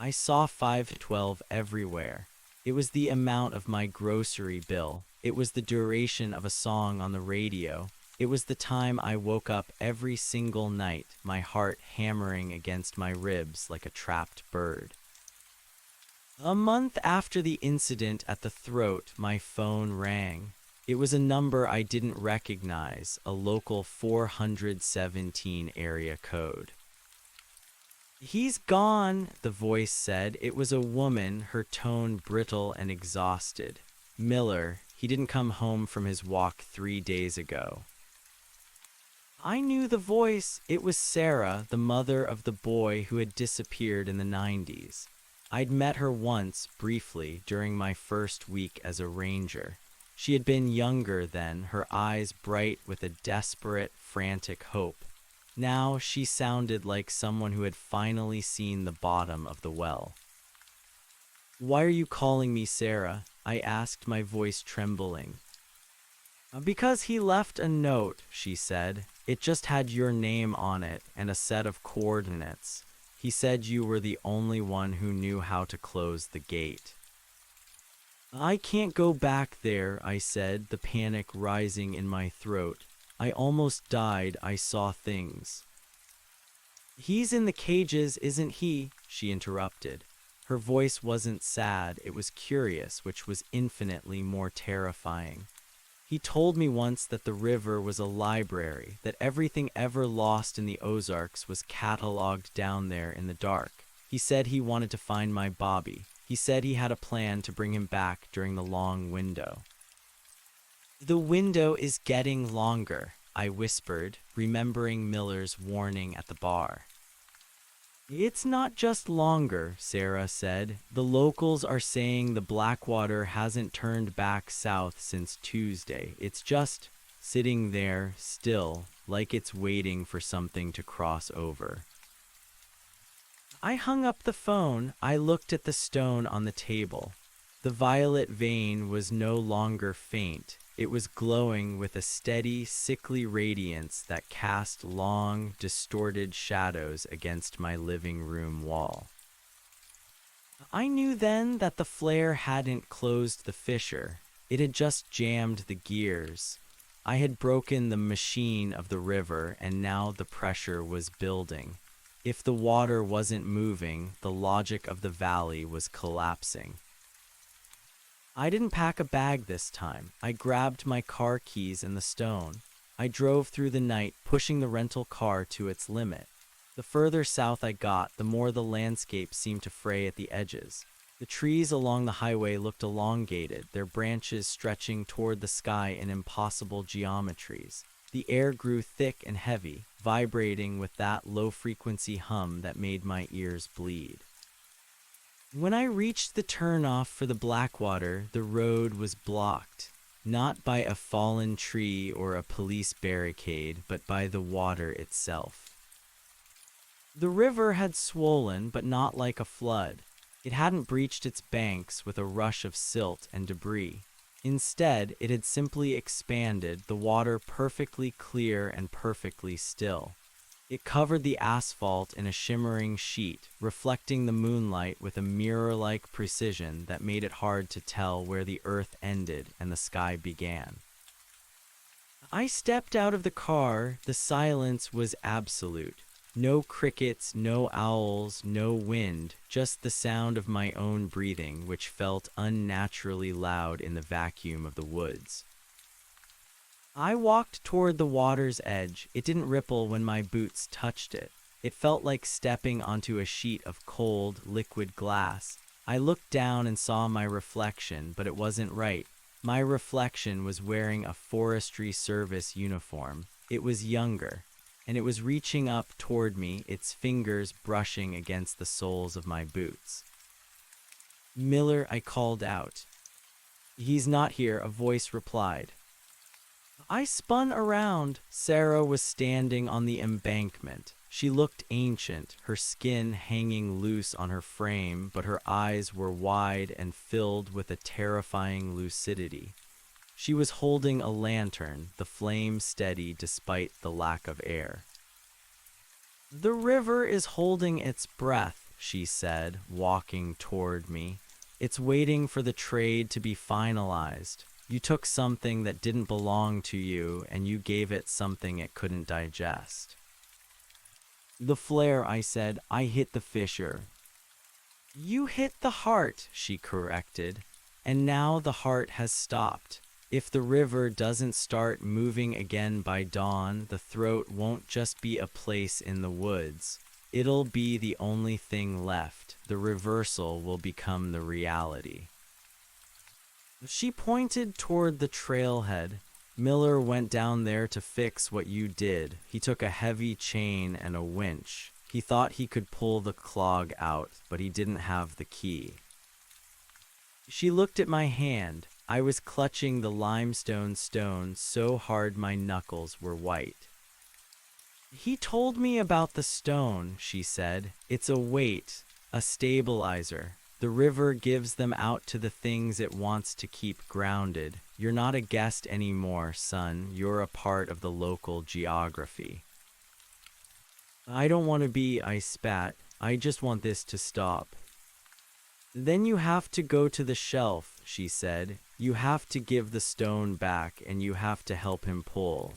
I saw 512 everywhere. It was the amount of my grocery bill. It was the duration of a song on the radio. It was the time I woke up every single night, my heart hammering against my ribs like a trapped bird. A month after the incident at the throat, my phone rang. It was a number I didn't recognize, a local 417 area code. He's gone, the voice said. It was a woman, her tone brittle and exhausted. Miller, he didn't come home from his walk 3 days ago. I knew the voice. It was Sarah, the mother of the boy who had disappeared in the 90s. I'd met her once, briefly, during my first week as a ranger. She had been younger then, her eyes bright with a desperate, frantic hope. Now she sounded like someone who had finally seen the bottom of the well. "Why are you calling me Sarah?" I asked, my voice trembling. "Because he left a note," she said. "It just had your name on it and a set of coordinates. He said you were the only one who knew how to close the gate." "I can't go back there," I said, the panic rising in my throat. I almost died. I saw things. "He's in the cages, isn't he?" she interrupted. Her voice wasn't sad, it was curious, which was infinitely more terrifying. "He told me once that the river was a library, that everything ever lost in the Ozarks was catalogued down there in the dark. He said he wanted to find my Bobby. He said he had a plan to bring him back during the long window." "The window is getting longer," I whispered, remembering Miller's warning at the bar. "It's not just longer," Sarah said. "The locals are saying the Blackwater hasn't turned back south since Tuesday. It's just sitting there, still, like it's waiting for something to cross over." I hung up the phone. I looked at the stone on the table. The violet vein was no longer faint. It was glowing with a steady, sickly radiance that cast long, distorted shadows against my living room wall. I knew then that the flare hadn't closed the fissure. It had just jammed the gears. I had broken the machine of the river, and now the pressure was building. If the water wasn't moving, the logic of the valley was collapsing. I didn't pack a bag this time. I grabbed my car keys and the stone. I drove through the night, pushing the rental car to its limit. The further south I got, the more the landscape seemed to fray at the edges. The trees along the highway looked elongated, their branches stretching toward the sky in impossible geometries. The air grew thick and heavy, vibrating with that low-frequency hum that made my ears bleed. When I reached the turnoff for the Blackwater, the road was blocked, not by a fallen tree or a police barricade, but by the water itself. The river had swollen, but not like a flood. It hadn't breached its banks with a rush of silt and debris. Instead, it had simply expanded, the water perfectly clear and perfectly still. It covered the asphalt in a shimmering sheet, reflecting the moonlight with a mirror-like precision that made it hard to tell where the earth ended and the sky began. I stepped out of the car. The silence was absolute. No crickets, no owls, no wind, just the sound of my own breathing, which felt unnaturally loud in the vacuum of the woods. I walked toward the water's edge. It didn't ripple when my boots touched it. It felt like stepping onto a sheet of cold, liquid glass. I looked down and saw my reflection, but it wasn't right. My reflection was wearing a Forestry Service uniform. It was younger, and it was reaching up toward me, its fingers brushing against the soles of my boots. "Miller," I called out. "He's not here," a voice replied. I spun around. Sarah was standing on the embankment. She looked ancient, her skin hanging loose on her frame, but her eyes were wide and filled with a terrifying lucidity. She was holding a lantern, the flame steady despite the lack of air. "The river is holding its breath," she said, walking toward me. "It's waiting for the trade to be finalized. You took something that didn't belong to you, and you gave it something it couldn't digest." "The flare," I said. "I hit the fissure." "You hit the heart," she corrected. "And now the heart has stopped. If the river doesn't start moving again by dawn, the throat won't just be a place in the woods. It'll be the only thing left. The reversal will become the reality. She pointed toward the trailhead. Miller went down there to fix what you did. He took a heavy chain and a winch. He thought he could pull the clog out, but he didn't have the key. She looked at my hand. I was clutching the limestone stone so hard my knuckles were white. He told me about the stone, she said. It's a weight, a stabilizer. The river gives them out to the things it wants to keep grounded. You're not a guest anymore, son. You're a part of the local geography. I don't want to be, I spat. I just want this to stop. Then you have to go to the shelf, she said. You have to give the stone back, and you have to help him pull.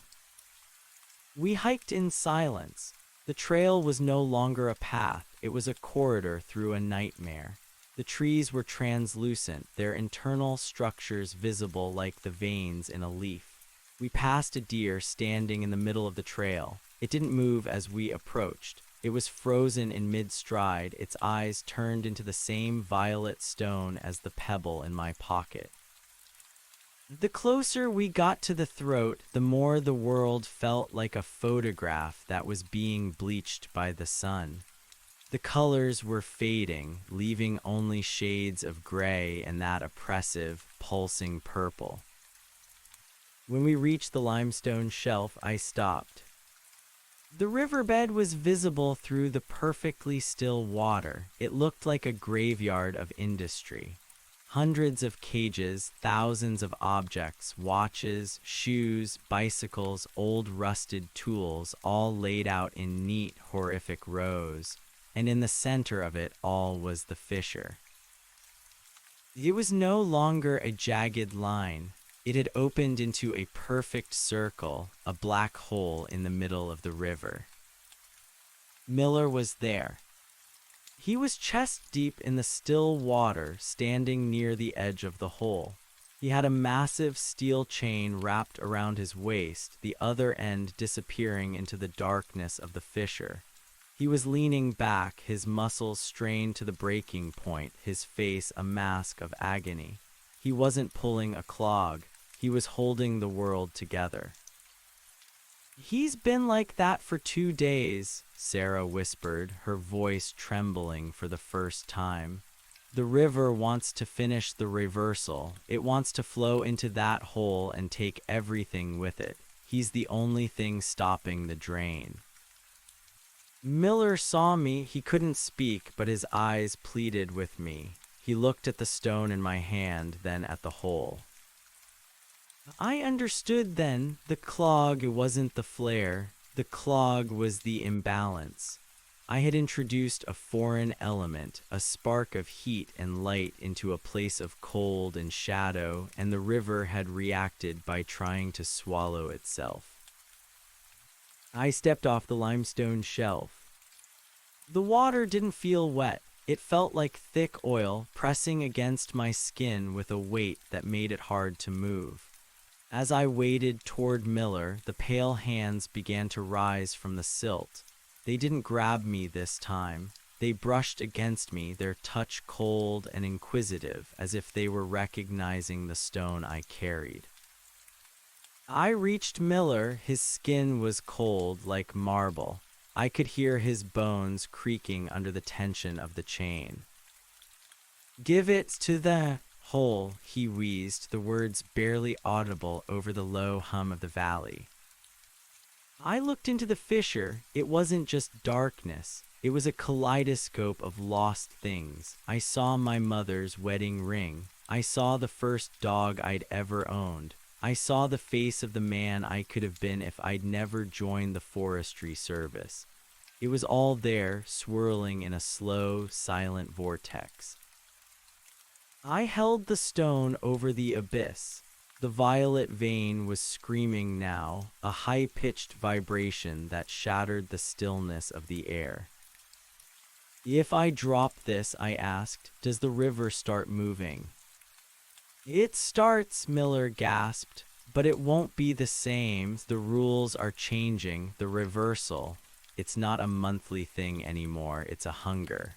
We hiked in silence. The trail was no longer a path. It was a corridor through a nightmare. The trees were translucent, their internal structures visible like the veins in a leaf. We passed a deer standing in the middle of the trail. It didn't move as we approached. It was frozen in mid-stride, its eyes turned into the same violet stone as the pebble in my pocket. The closer we got to the throat, the more the world felt like a photograph that was being bleached by the sun. The colors were fading, leaving only shades of gray and that oppressive, pulsing purple. When we reached the limestone shelf, I stopped. The riverbed was visible through the perfectly still water. It looked like a graveyard of industry. Hundreds of cages, thousands of objects, watches, shoes, bicycles, old rusted tools, all laid out in neat, horrific rows. And in the center of it all was the fissure. It was no longer a jagged line. It had opened into a perfect circle, a black hole in the middle of the river. Miller was there. He was chest deep in the still water, standing near the edge of the hole. He had a massive steel chain wrapped around his waist, the other end disappearing into the darkness of the fissure. He was leaning back, his muscles strained to the breaking point, his face a mask of agony. He wasn't pulling a clog. He was holding the world together. "He's been like that for 2 days," Sarah whispered, her voice trembling for the first time. "The river wants to finish the reversal. It wants to flow into that hole and take everything with it. He's the only thing stopping the drain." Miller saw me. He couldn't speak, but his eyes pleaded with me. He looked at the stone in my hand, then at the hole. I understood then. The clog wasn't the flare. The clog was the imbalance. I had introduced a foreign element, a spark of heat and light into a place of cold and shadow, and the river had reacted by trying to swallow itself. I stepped off the limestone shelf. The water didn't feel wet. It felt like thick oil pressing against my skin with a weight that made it hard to move. As I waded toward Miller, the pale hands began to rise from the silt. They didn't grab me this time. They brushed against me, their touch cold and inquisitive, as if they were recognizing the stone I carried. I reached Miller. His skin was cold like marble. I could hear his bones creaking under the tension of the chain. "Give it to the hole," he wheezed, the words barely audible over the low hum of the valley. I looked into the fissure. It wasn't just darkness. It was a kaleidoscope of lost things. I saw my mother's wedding ring. I saw the first dog I'd ever owned. I saw the face of the man I could have been if I'd never joined the forestry service. It was all there, swirling in a slow, silent vortex. I held the stone over the abyss. The violet vein was screaming now, a high-pitched vibration that shattered the stillness of the air. "If I drop this," I asked, "does the river start moving?" "It starts," Miller gasped, "but it won't be the same. The rules are changing. The reversal. It's not a monthly thing anymore, it's a hunger.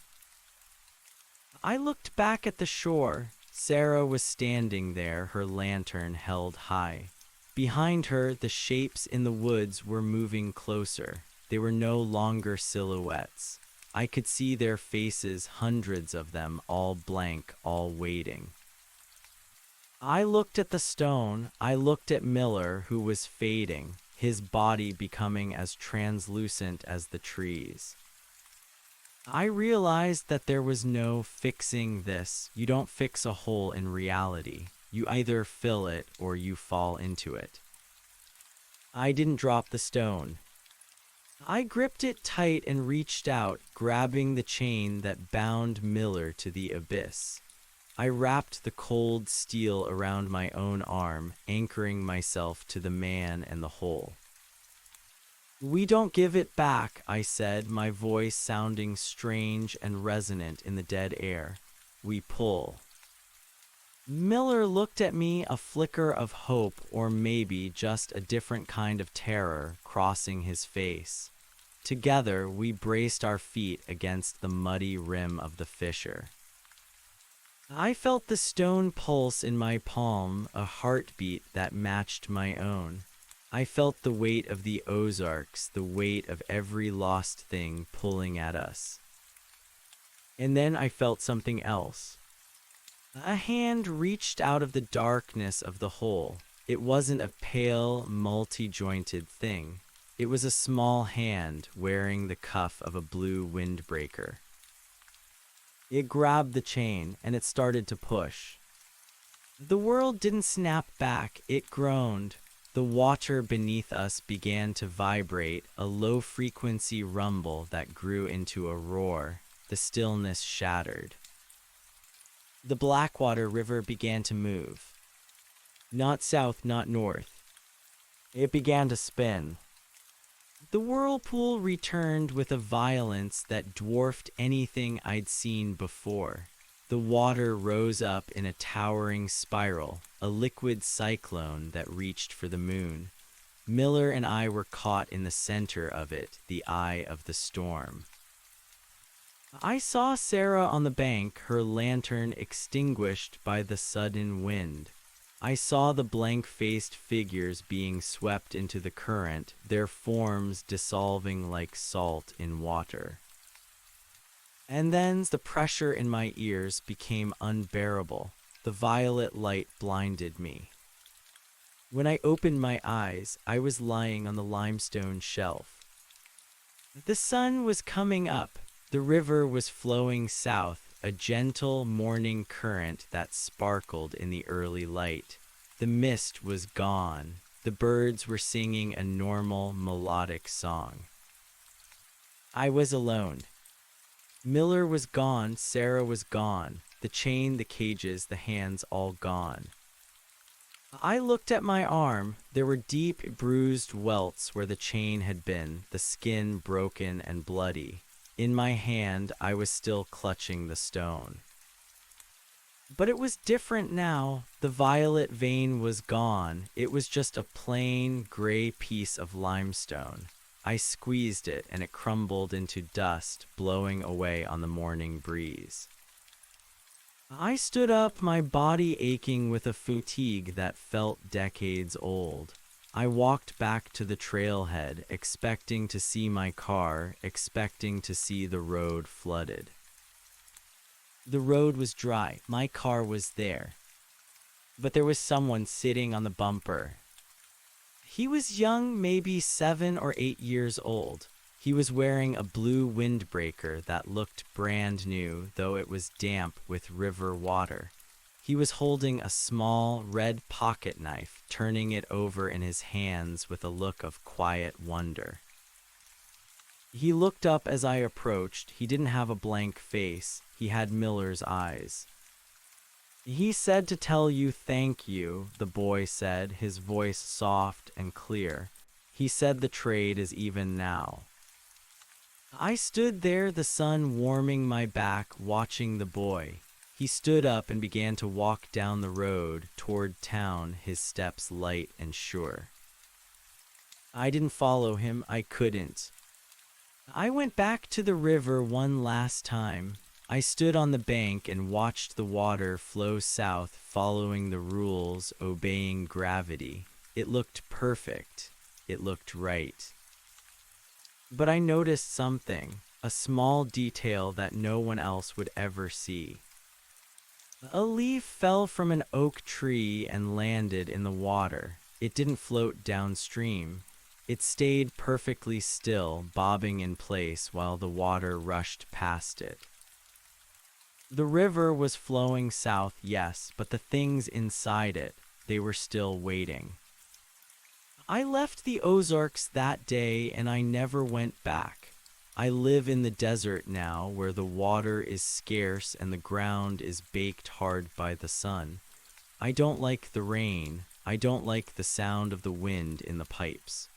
I looked back at the shore. Sarah was standing there, her lantern held high. Behind her, the shapes in the woods were moving closer. They were no longer silhouettes. I could see their faces, hundreds of them, all blank, all waiting. I looked at the stone. I looked at Miller, who was fading, his body becoming as translucent as the trees. I realized that there was no fixing this. You don't fix a hole in reality. You either fill it or you fall into it. I didn't drop the stone. I gripped it tight and reached out, grabbing the chain that bound Miller to the abyss. I wrapped the cold steel around my own arm, anchoring myself to the man and the hole. "We don't give it back," I said, my voice sounding strange and resonant in the dead air. "We pull." Miller looked at me, a flicker of hope, or maybe just a different kind of terror, crossing his face. Together, we braced our feet against the muddy rim of the fissure. I felt the stone pulse in my palm, a heartbeat that matched my own. I felt the weight of the Ozarks, the weight of every lost thing pulling at us. And then I felt something else. A hand reached out of the darkness of the hole. It wasn't a pale, multi-jointed thing. It was a small hand wearing the cuff of a blue windbreaker. It grabbed the chain, and it started to push. The world didn't snap back, it groaned. The water beneath us began to vibrate, a low-frequency rumble that grew into a roar. The stillness shattered. The Blackwater River began to move. Not south, not north. It began to spin. The whirlpool returned with a violence that dwarfed anything I'd seen before. The water rose up in a towering spiral, a liquid cyclone that reached for the moon. Miller and I were caught in the center of it, the eye of the storm. I saw Sarah on the bank, her lantern extinguished by the sudden wind. I saw the blank-faced figures being swept into the current, their forms dissolving like salt in water. And then the pressure in my ears became unbearable. The violet light blinded me. When I opened my eyes, I was lying on the limestone shelf. The sun was coming up. The river was flowing south, a gentle morning current that sparkled in the early light. The mist was gone. The birds were singing a normal, melodic song. I was alone. Miller was gone, Sarah was gone, the chain, the cages, the hands all gone. I looked at my arm. There were deep, bruised welts where the chain had been, the skin broken and bloody. In my hand, I was still clutching the stone. But it was different now. The violet vein was gone. It was just a plain, gray piece of limestone. I squeezed it, and it crumbled into dust, blowing away on the morning breeze. I stood up, my body aching with a fatigue that felt decades old. I walked back to the trailhead, expecting to see my car, expecting to see the road flooded. The road was dry. My car was there. But there was someone sitting on the bumper. He was young, maybe 7 or 8 years old. He was wearing a blue windbreaker that looked brand new, though it was damp with river water. He was holding a small, red pocket knife, turning it over in his hands with a look of quiet wonder. He looked up as I approached. He didn't have a blank face. He had Miller's eyes. "He said to tell you thank you," the boy said, his voice soft and clear. "He said the trade is even now." I stood there, the sun warming my back, watching the boy. He stood up and began to walk down the road toward town, his steps light and sure. I didn't follow him. I couldn't. I went back to the river one last time. I stood on the bank and watched the water flow south, following the rules, obeying gravity. It looked perfect. It looked right. But I noticed something, a small detail that no one else would ever see. A leaf fell from an oak tree and landed in the water. It didn't float downstream. It stayed perfectly still, bobbing in place while the water rushed past it. The river was flowing south, yes, but the things inside it, they were still waiting. I left the Ozarks that day and I never went back. I live in the desert now, where the water is scarce and the ground is baked hard by the sun. I don't like the rain. I don't like the sound of the wind in the pipes.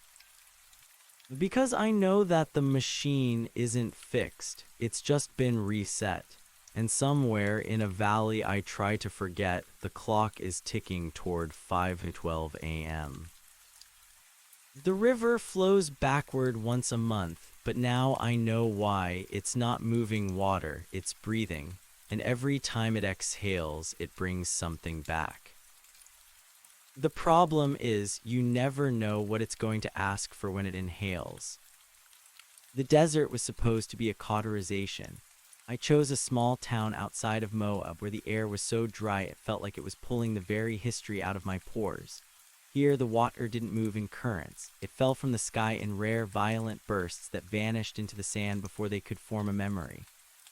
Because I know that the machine isn't fixed, it's just been reset. And somewhere in a valley I try to forget, the clock is ticking toward 5:12 a.m. The river flows backward once a month, but now I know why. It's not moving water, it's breathing, and every time it exhales, it brings something back. The problem is, you never know what it's going to ask for when it inhales. The desert was supposed to be a cauterization. I chose a small town outside of Moab where the air was so dry it felt like it was pulling the very history out of my pores. Here, the water didn't move in currents. It fell from the sky in rare, violent bursts that vanished into the sand before they could form a memory.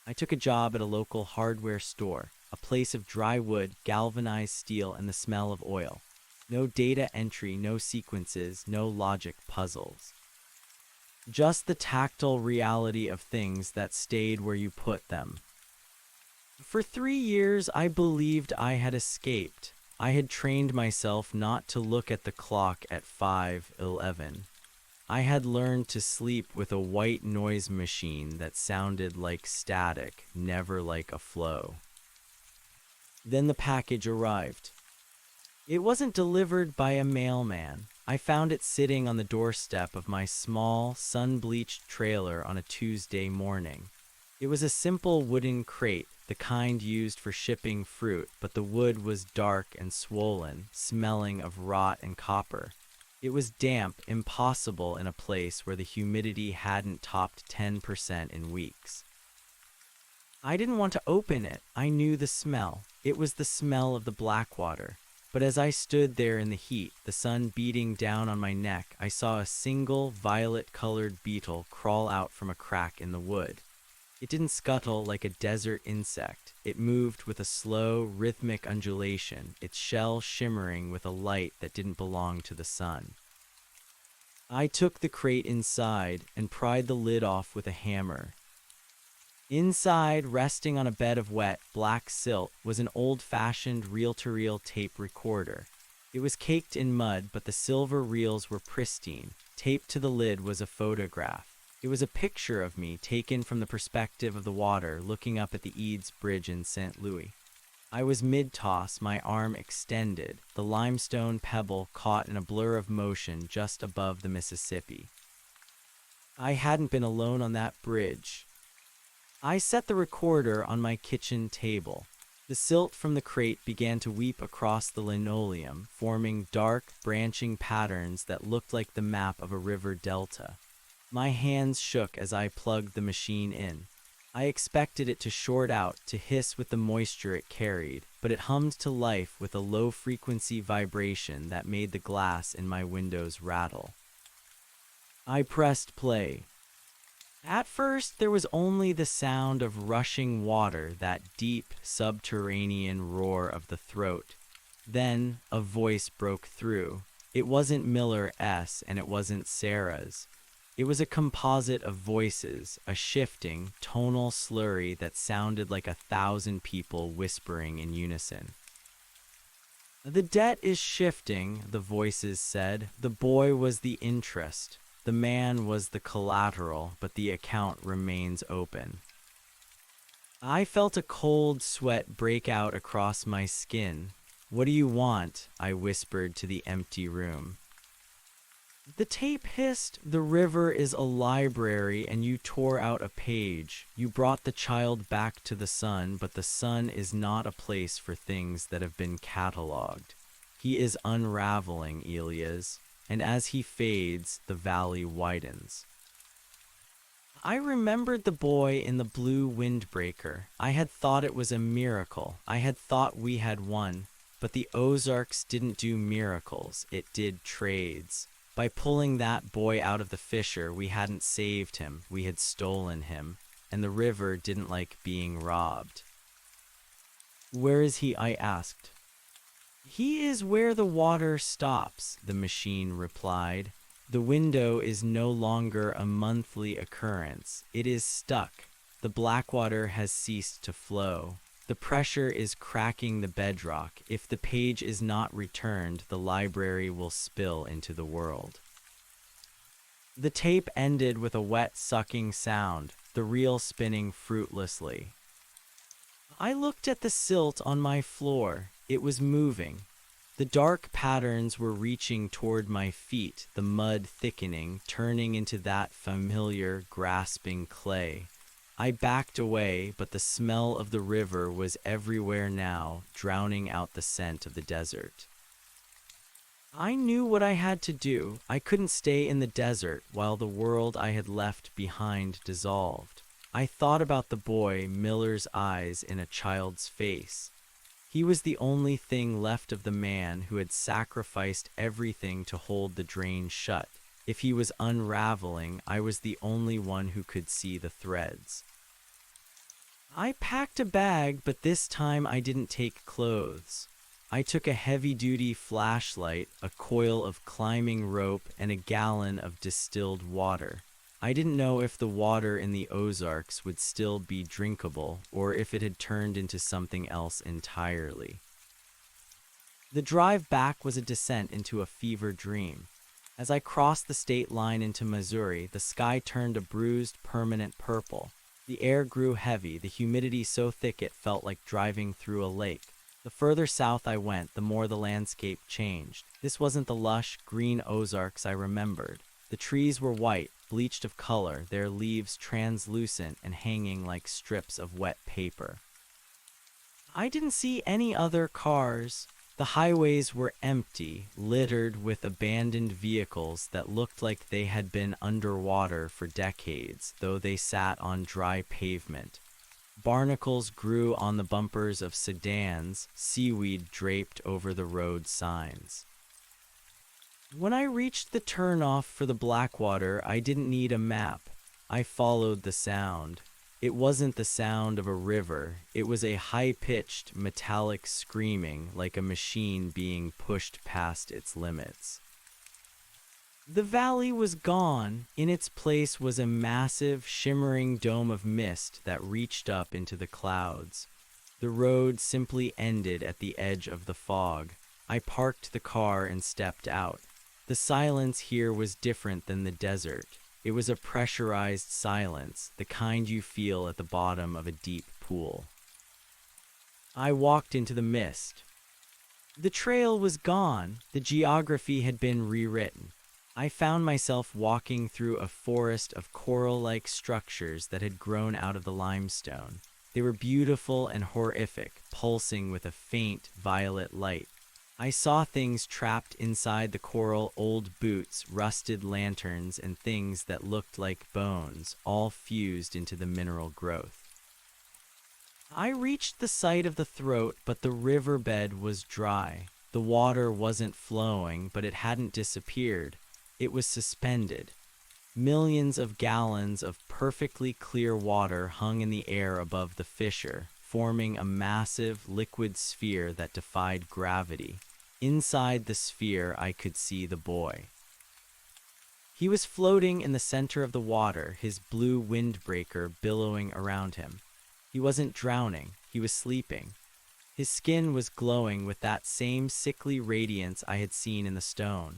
I took a job at a local hardware store, a place of dry wood, galvanized steel, and the smell of oil. No data entry, no sequences, no logic puzzles. Just the tactile reality of things that stayed where you put them. For 3 years, I believed I had escaped. I had trained myself not to look at the clock at 5:11. I had learned to sleep with a white noise machine that sounded like static, never like a flow. Then the package arrived. It wasn't delivered by a mailman. I found it sitting on the doorstep of my small, sun-bleached trailer on a Tuesday morning. It was a simple wooden crate, the kind used for shipping fruit, but the wood was dark and swollen, smelling of rot and copper. It was damp, impossible in a place where the humidity hadn't topped 10% in weeks. I didn't want to open it. I knew the smell. It was the smell of the Blackwater. But as I stood there in the heat, the sun beating down on my neck, I saw a single violet-colored beetle crawl out from a crack in the wood. It didn't scuttle like a desert insect. It moved with a slow, rhythmic undulation, its shell shimmering with a light that didn't belong to the sun. I took the crate inside and pried the lid off with a hammer. Inside, resting on a bed of wet, black silt, was an old-fashioned reel-to-reel tape recorder. It was caked in mud, but the silver reels were pristine. Taped to the lid was a photograph. It was a picture of me taken from the perspective of the water, looking up at the Eads Bridge in St. Louis. I was mid-toss, my arm extended, the limestone pebble caught in a blur of motion just above the Mississippi. I hadn't been alone on that bridge. I set the recorder on my kitchen table. The silt from the crate began to weep across the linoleum, forming dark, branching patterns that looked like the map of a river delta. My hands shook as I plugged the machine in. I expected it to short out, to hiss with the moisture it carried, but it hummed to life with a low-frequency vibration that made the glass in my windows rattle. I pressed play. At first, there was only the sound of rushing water, that deep, subterranean roar of the throat. Then, a voice broke through. It wasn't Miller S. and it wasn't Sarah's. It was a composite of voices, a shifting, tonal slurry that sounded like 1,000 people whispering in unison. "The debt is shifting," the voices said. "The boy was the interest. The man was the collateral, but the account remains open." I felt a cold sweat break out across my skin. "What do you want?" I whispered to the empty room. The tape hissed, "The river is a library, and you tore out a page. You brought the child back to the sun, but the sun is not a place for things that have been catalogued. He is unraveling, Elias, and as he fades, the valley widens." I remembered the boy in the blue windbreaker. I had thought it was a miracle. I had thought we had won. But the Ozarks didn't do miracles, it did trades. By pulling that boy out of the fissure, we hadn't saved him, we had stolen him, and the river didn't like being robbed. "Where is he?" I asked. "He is where the water stops," the machine replied. "The window is no longer a monthly occurrence. It is stuck. The Blackwater has ceased to flow. The pressure is cracking the bedrock. If the page is not returned, the library will spill into the world." The tape ended with a wet sucking sound, the reel spinning fruitlessly. I looked at the silt on my floor. It was moving. The dark patterns were reaching toward my feet, the mud thickening, turning into that familiar, grasping clay. I backed away, but the smell of the river was everywhere now, drowning out the scent of the desert. I knew what I had to do. I couldn't stay in the desert while the world I had left behind dissolved. I thought about the boy, Miller's eyes in a child's face. He was the only thing left of the man who had sacrificed everything to hold the drain shut. If he was unraveling, I was the only one who could see the threads. I packed a bag, but this time I didn't take clothes. I took a heavy-duty flashlight, a coil of climbing rope, and a gallon of distilled water. I didn't know if the water in the Ozarks would still be drinkable, or if it had turned into something else entirely. The drive back was a descent into a fever dream. As I crossed the state line into Missouri, the sky turned a bruised, permanent purple. The air grew heavy, the humidity so thick it felt like driving through a lake. The further south I went, the more the landscape changed. This wasn't the lush, green Ozarks I remembered. The trees were white, bleached of color, their leaves translucent and hanging like strips of wet paper. I didn't see any other cars. The highways were empty, littered with abandoned vehicles that looked like they had been underwater for decades, though they sat on dry pavement. Barnacles grew on the bumpers of sedans, seaweed draped over the road signs. When I reached the turnoff for the Blackwater, I didn't need a map. I followed the sound. It wasn't the sound of a river. It was a high-pitched, metallic screaming, like a machine being pushed past its limits. The valley was gone. In its place was a massive, shimmering dome of mist that reached up into the clouds. The road simply ended at the edge of the fog. I parked the car and stepped out. The silence here was different than the desert. It was a pressurized silence, the kind you feel at the bottom of a deep pool. I walked into the mist. The trail was gone. The geography had been rewritten. I found myself walking through a forest of coral-like structures that had grown out of the limestone. They were beautiful and horrific, pulsing with a faint violet light. I saw things trapped inside the coral, old boots, rusted lanterns, and things that looked like bones, all fused into the mineral growth. I reached the site of the throat, but the riverbed was dry. The water wasn't flowing, but it hadn't disappeared. It was suspended. Millions of gallons of perfectly clear water hung in the air above the fissure, forming a massive, liquid sphere that defied gravity. Inside the sphere, I could see the boy. He was floating in the center of the water, his blue windbreaker billowing around him. He wasn't drowning, he was sleeping. His skin was glowing with that same sickly radiance I had seen in the stone.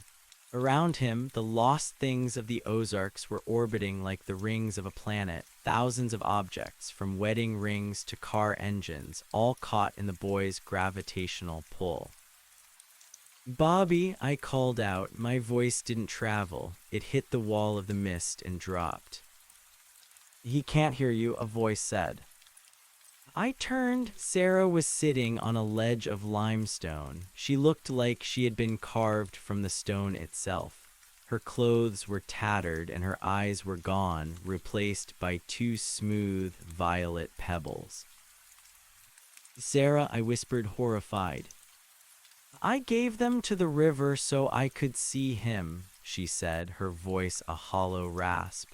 Around him, the lost things of the Ozarks were orbiting like the rings of a planet, thousands of objects, from wedding rings to car engines, all caught in the boy's gravitational pull. Bobby, I called out. My voice didn't travel. It hit the wall of the mist and dropped. He can't hear you, a voice said. I turned. Sarah was sitting on a ledge of limestone. She looked like she had been carved from the stone itself. Her clothes were tattered and her eyes were gone, replaced by two smooth, violet pebbles. Sarah, I whispered, horrified. I gave them to the river so I could see him, she said, her voice a hollow rasp.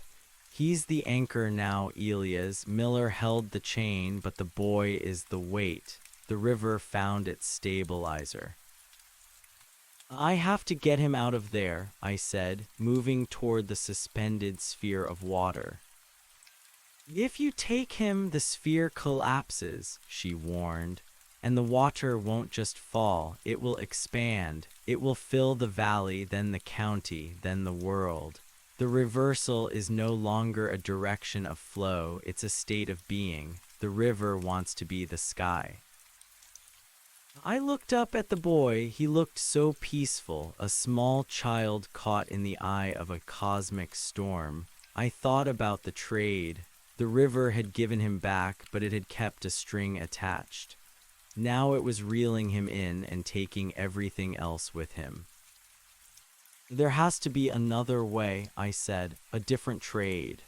He's the anchor now, Elias. Miller held the chain, but the boy is the weight. The river found its stabilizer. I have to get him out of there, I said, moving toward the suspended sphere of water. If you take him, the sphere collapses, she warned, and the water won't just fall, it will expand. It will fill the valley, then the county, then the world. The reversal is no longer a direction of flow, it's a state of being. The river wants to be the sky. I looked up at the boy. He looked so peaceful, a small child caught in the eye of a cosmic storm. I thought about the trade. The river had given him back, but it had kept a string attached. Now it was reeling him in and taking everything else with him. There has to be another way, I said, a different trade.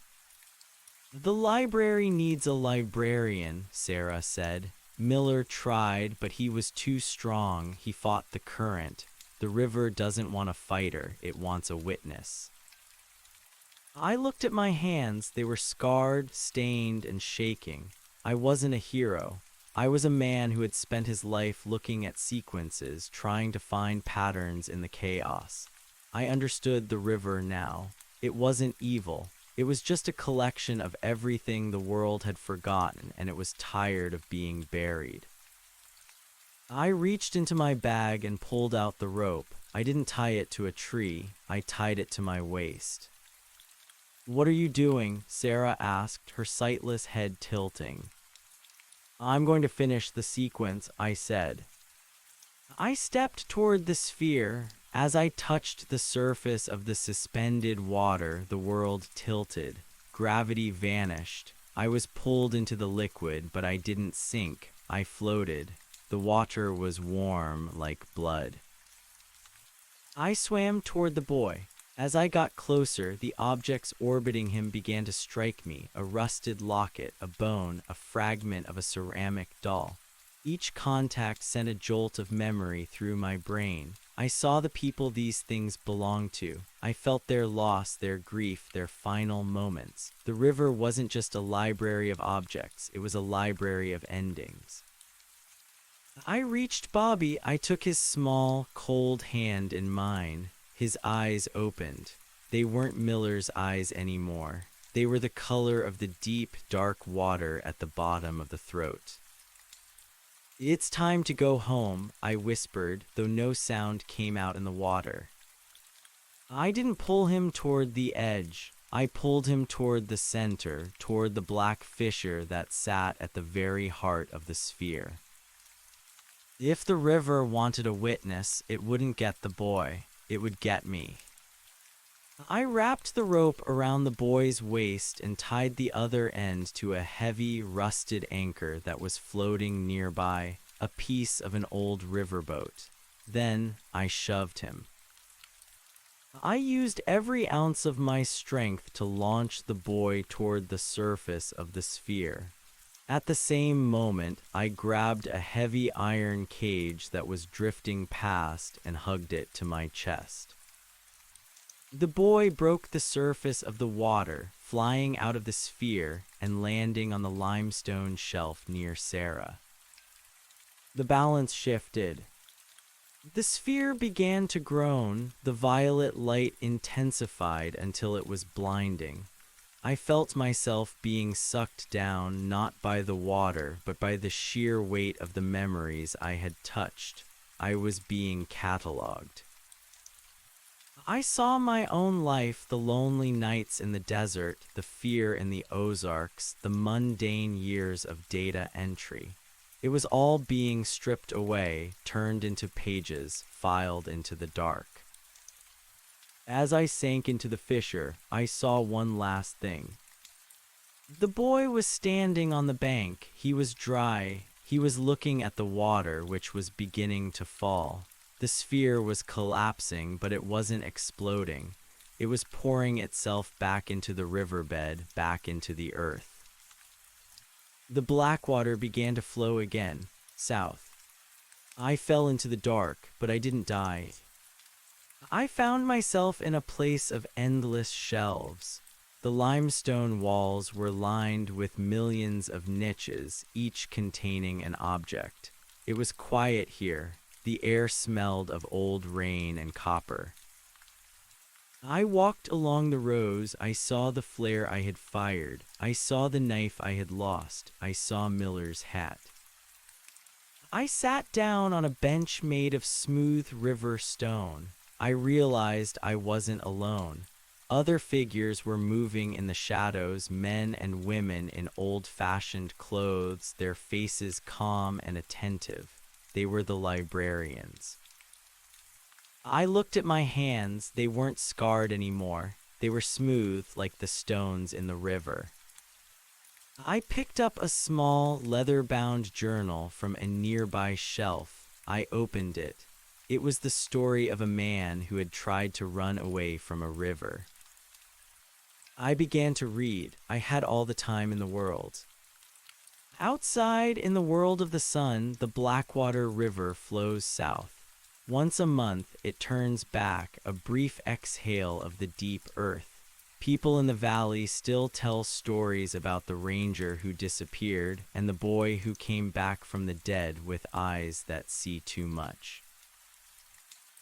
The library needs a librarian, Sarah said. Miller tried, but he was too strong. He fought the current. The river doesn't want a fighter, it wants a witness. I looked at my hands. They were scarred, stained, and shaking. I wasn't a hero. I was a man who had spent his life looking at sequences, trying to find patterns in the chaos. I understood the river now. It wasn't evil. It was just a collection of everything the world had forgotten, and it was tired of being buried. I reached into my bag and pulled out the rope. I didn't tie it to a tree. I tied it to my waist. What are you doing? Sarah asked, her sightless head tilting. I'm going to finish the sequence, I said. I stepped toward the sphere. As I touched the surface of the suspended water, the world tilted. Gravity vanished. I was pulled into the liquid, but I didn't sink. I floated. The water was warm like blood. I swam toward the boy. As I got closer, the objects orbiting him began to strike me. A rusted locket, a bone, a fragment of a ceramic doll. Each contact sent a jolt of memory through my brain. I saw the people these things belonged to. I felt their loss, their grief, their final moments. The river wasn't just a library of objects, it was a library of endings. I reached Bobby. I took his small, cold hand in mine. His eyes opened. They weren't Miller's eyes anymore. They were the color of the deep, dark water at the bottom of the throat. It's time to go home, I whispered, though no sound came out in the water. I didn't pull him toward the edge. I pulled him toward the center, toward the black fissure that sat at the very heart of the sphere. If the river wanted a witness, it wouldn't get the boy. It would get me. I wrapped the rope around the boy's waist and tied the other end to a heavy, rusted anchor that was floating nearby, a piece of an old riverboat. Then I shoved him. I used every ounce of my strength to launch the boy toward the surface of the sphere. At the same moment, I grabbed a heavy iron cage that was drifting past and hugged it to my chest. The boy broke the surface of the water, flying out of the sphere and landing on the limestone shelf near Sarah. The balance shifted. The sphere began to groan. The violet light intensified until it was blinding. I felt myself being sucked down not by the water, but by the sheer weight of the memories I had touched. I was being catalogued. I saw my own life, the lonely nights in the desert, the fear in the Ozarks, the mundane years of data entry. It was all being stripped away, turned into pages, filed into the dark. As I sank into the fissure, I saw one last thing. The boy was standing on the bank. He was dry. He was looking at the water, which was beginning to fall. The sphere was collapsing, but it wasn't exploding. It was pouring itself back into the riverbed, back into the earth. The black water began to flow again, south. I fell into the dark, but I didn't die. I found myself in a place of endless shelves. The limestone walls were lined with millions of niches, each containing an object. It was quiet here. The air smelled of old rain and copper. I walked along the rows. I saw the flare I had fired. I saw the knife I had lost. I saw Miller's hat. I sat down on a bench made of smooth river stone. I realized I wasn't alone. Other figures were moving in the shadows, men and women in old-fashioned clothes, their faces calm and attentive. They were the librarians. I looked at my hands. They weren't scarred anymore. They were smooth like the stones in the river. I picked up a small, leather-bound journal from a nearby shelf. I opened it. It was the story of a man who had tried to run away from a river. I began to read. I had all the time in the world. Outside, in the world of the sun, the Blackwater River flows south. Once a month, it turns back, a brief exhale of the deep earth. People in the valley still tell stories about the ranger who disappeared and the boy who came back from the dead with eyes that see too much.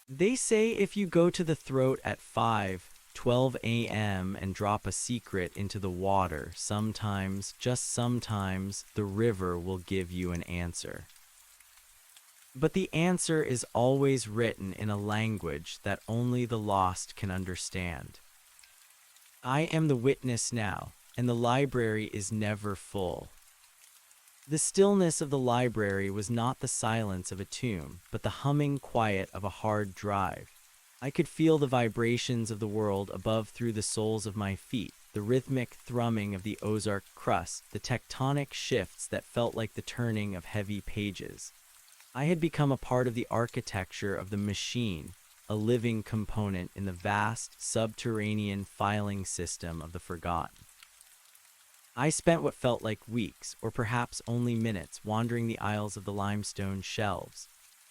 They say if you go to the throat at 5:12 a.m. and drop a secret into the water, sometimes, just sometimes, the river will give you an answer. But the answer is always written in a language that only the lost can understand. I am the witness now, and the library is never full. The stillness of the library was not the silence of a tomb, but the humming quiet of a hard drive. I could feel the vibrations of the world above through the soles of my feet, the rhythmic thrumming of the Ozark crust, the tectonic shifts that felt like the turning of heavy pages. I had become a part of the architecture of the machine, a living component in the vast, subterranean filing system of the forgotten. I spent what felt like weeks, or perhaps only minutes, wandering the aisles of the limestone shelves.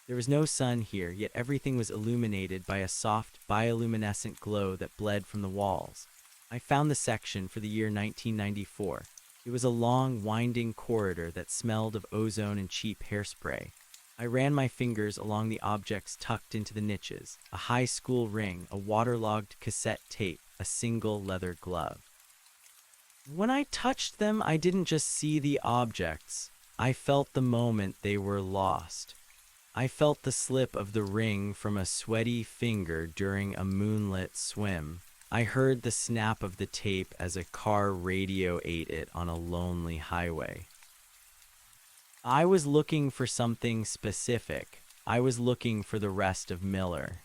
There was no sun here, yet everything was illuminated by a soft, bioluminescent glow that bled from the walls. I found the section for the year 1994. It was a long, winding corridor that smelled of ozone and cheap hairspray. I ran my fingers along the objects tucked into the niches: a high school ring, a waterlogged cassette tape, a single leather glove. When I touched them, I didn't just see the objects. I felt the moment they were lost. I felt the slip of the ring from a sweaty finger during a moonlit swim. I heard the snap of the tape as a car radio ate it on a lonely highway. I was looking for something specific. I was looking for the rest of Miller.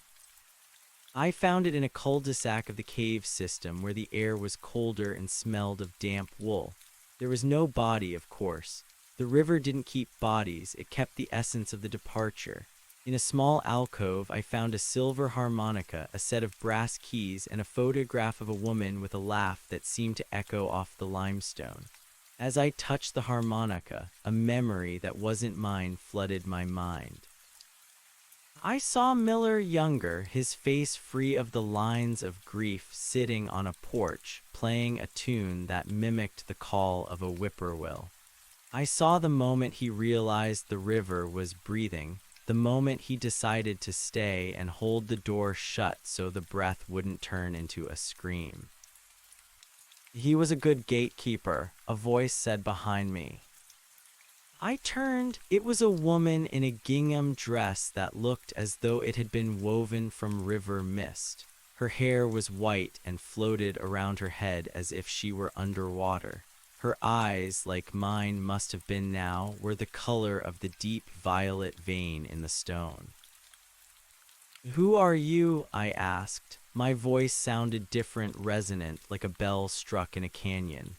I found it in a cul-de-sac of the cave system where the air was colder and smelled of damp wool. There was no body, of course. The river didn't keep bodies, it kept the essence of the departure. In a small alcove, I found a silver harmonica, a set of brass keys, and a photograph of a woman with a laugh that seemed to echo off the limestone. As I touched the harmonica, a memory that wasn't mine flooded my mind. I saw Miller younger, his face free of the lines of grief, sitting on a porch, playing a tune that mimicked the call of a whippoorwill. I saw the moment he realized the river was breathing, the moment he decided to stay and hold the door shut so the breath wouldn't turn into a scream. He was a good gatekeeper, a voice said behind me. I turned. It was a woman in a gingham dress that looked as though it had been woven from river mist. Her hair was white and floated around her head as if she were underwater. Her eyes, like mine must have been now, were the color of the deep violet vein in the stone. "Who are you?" I asked. My voice sounded different, resonant, like a bell struck in a canyon.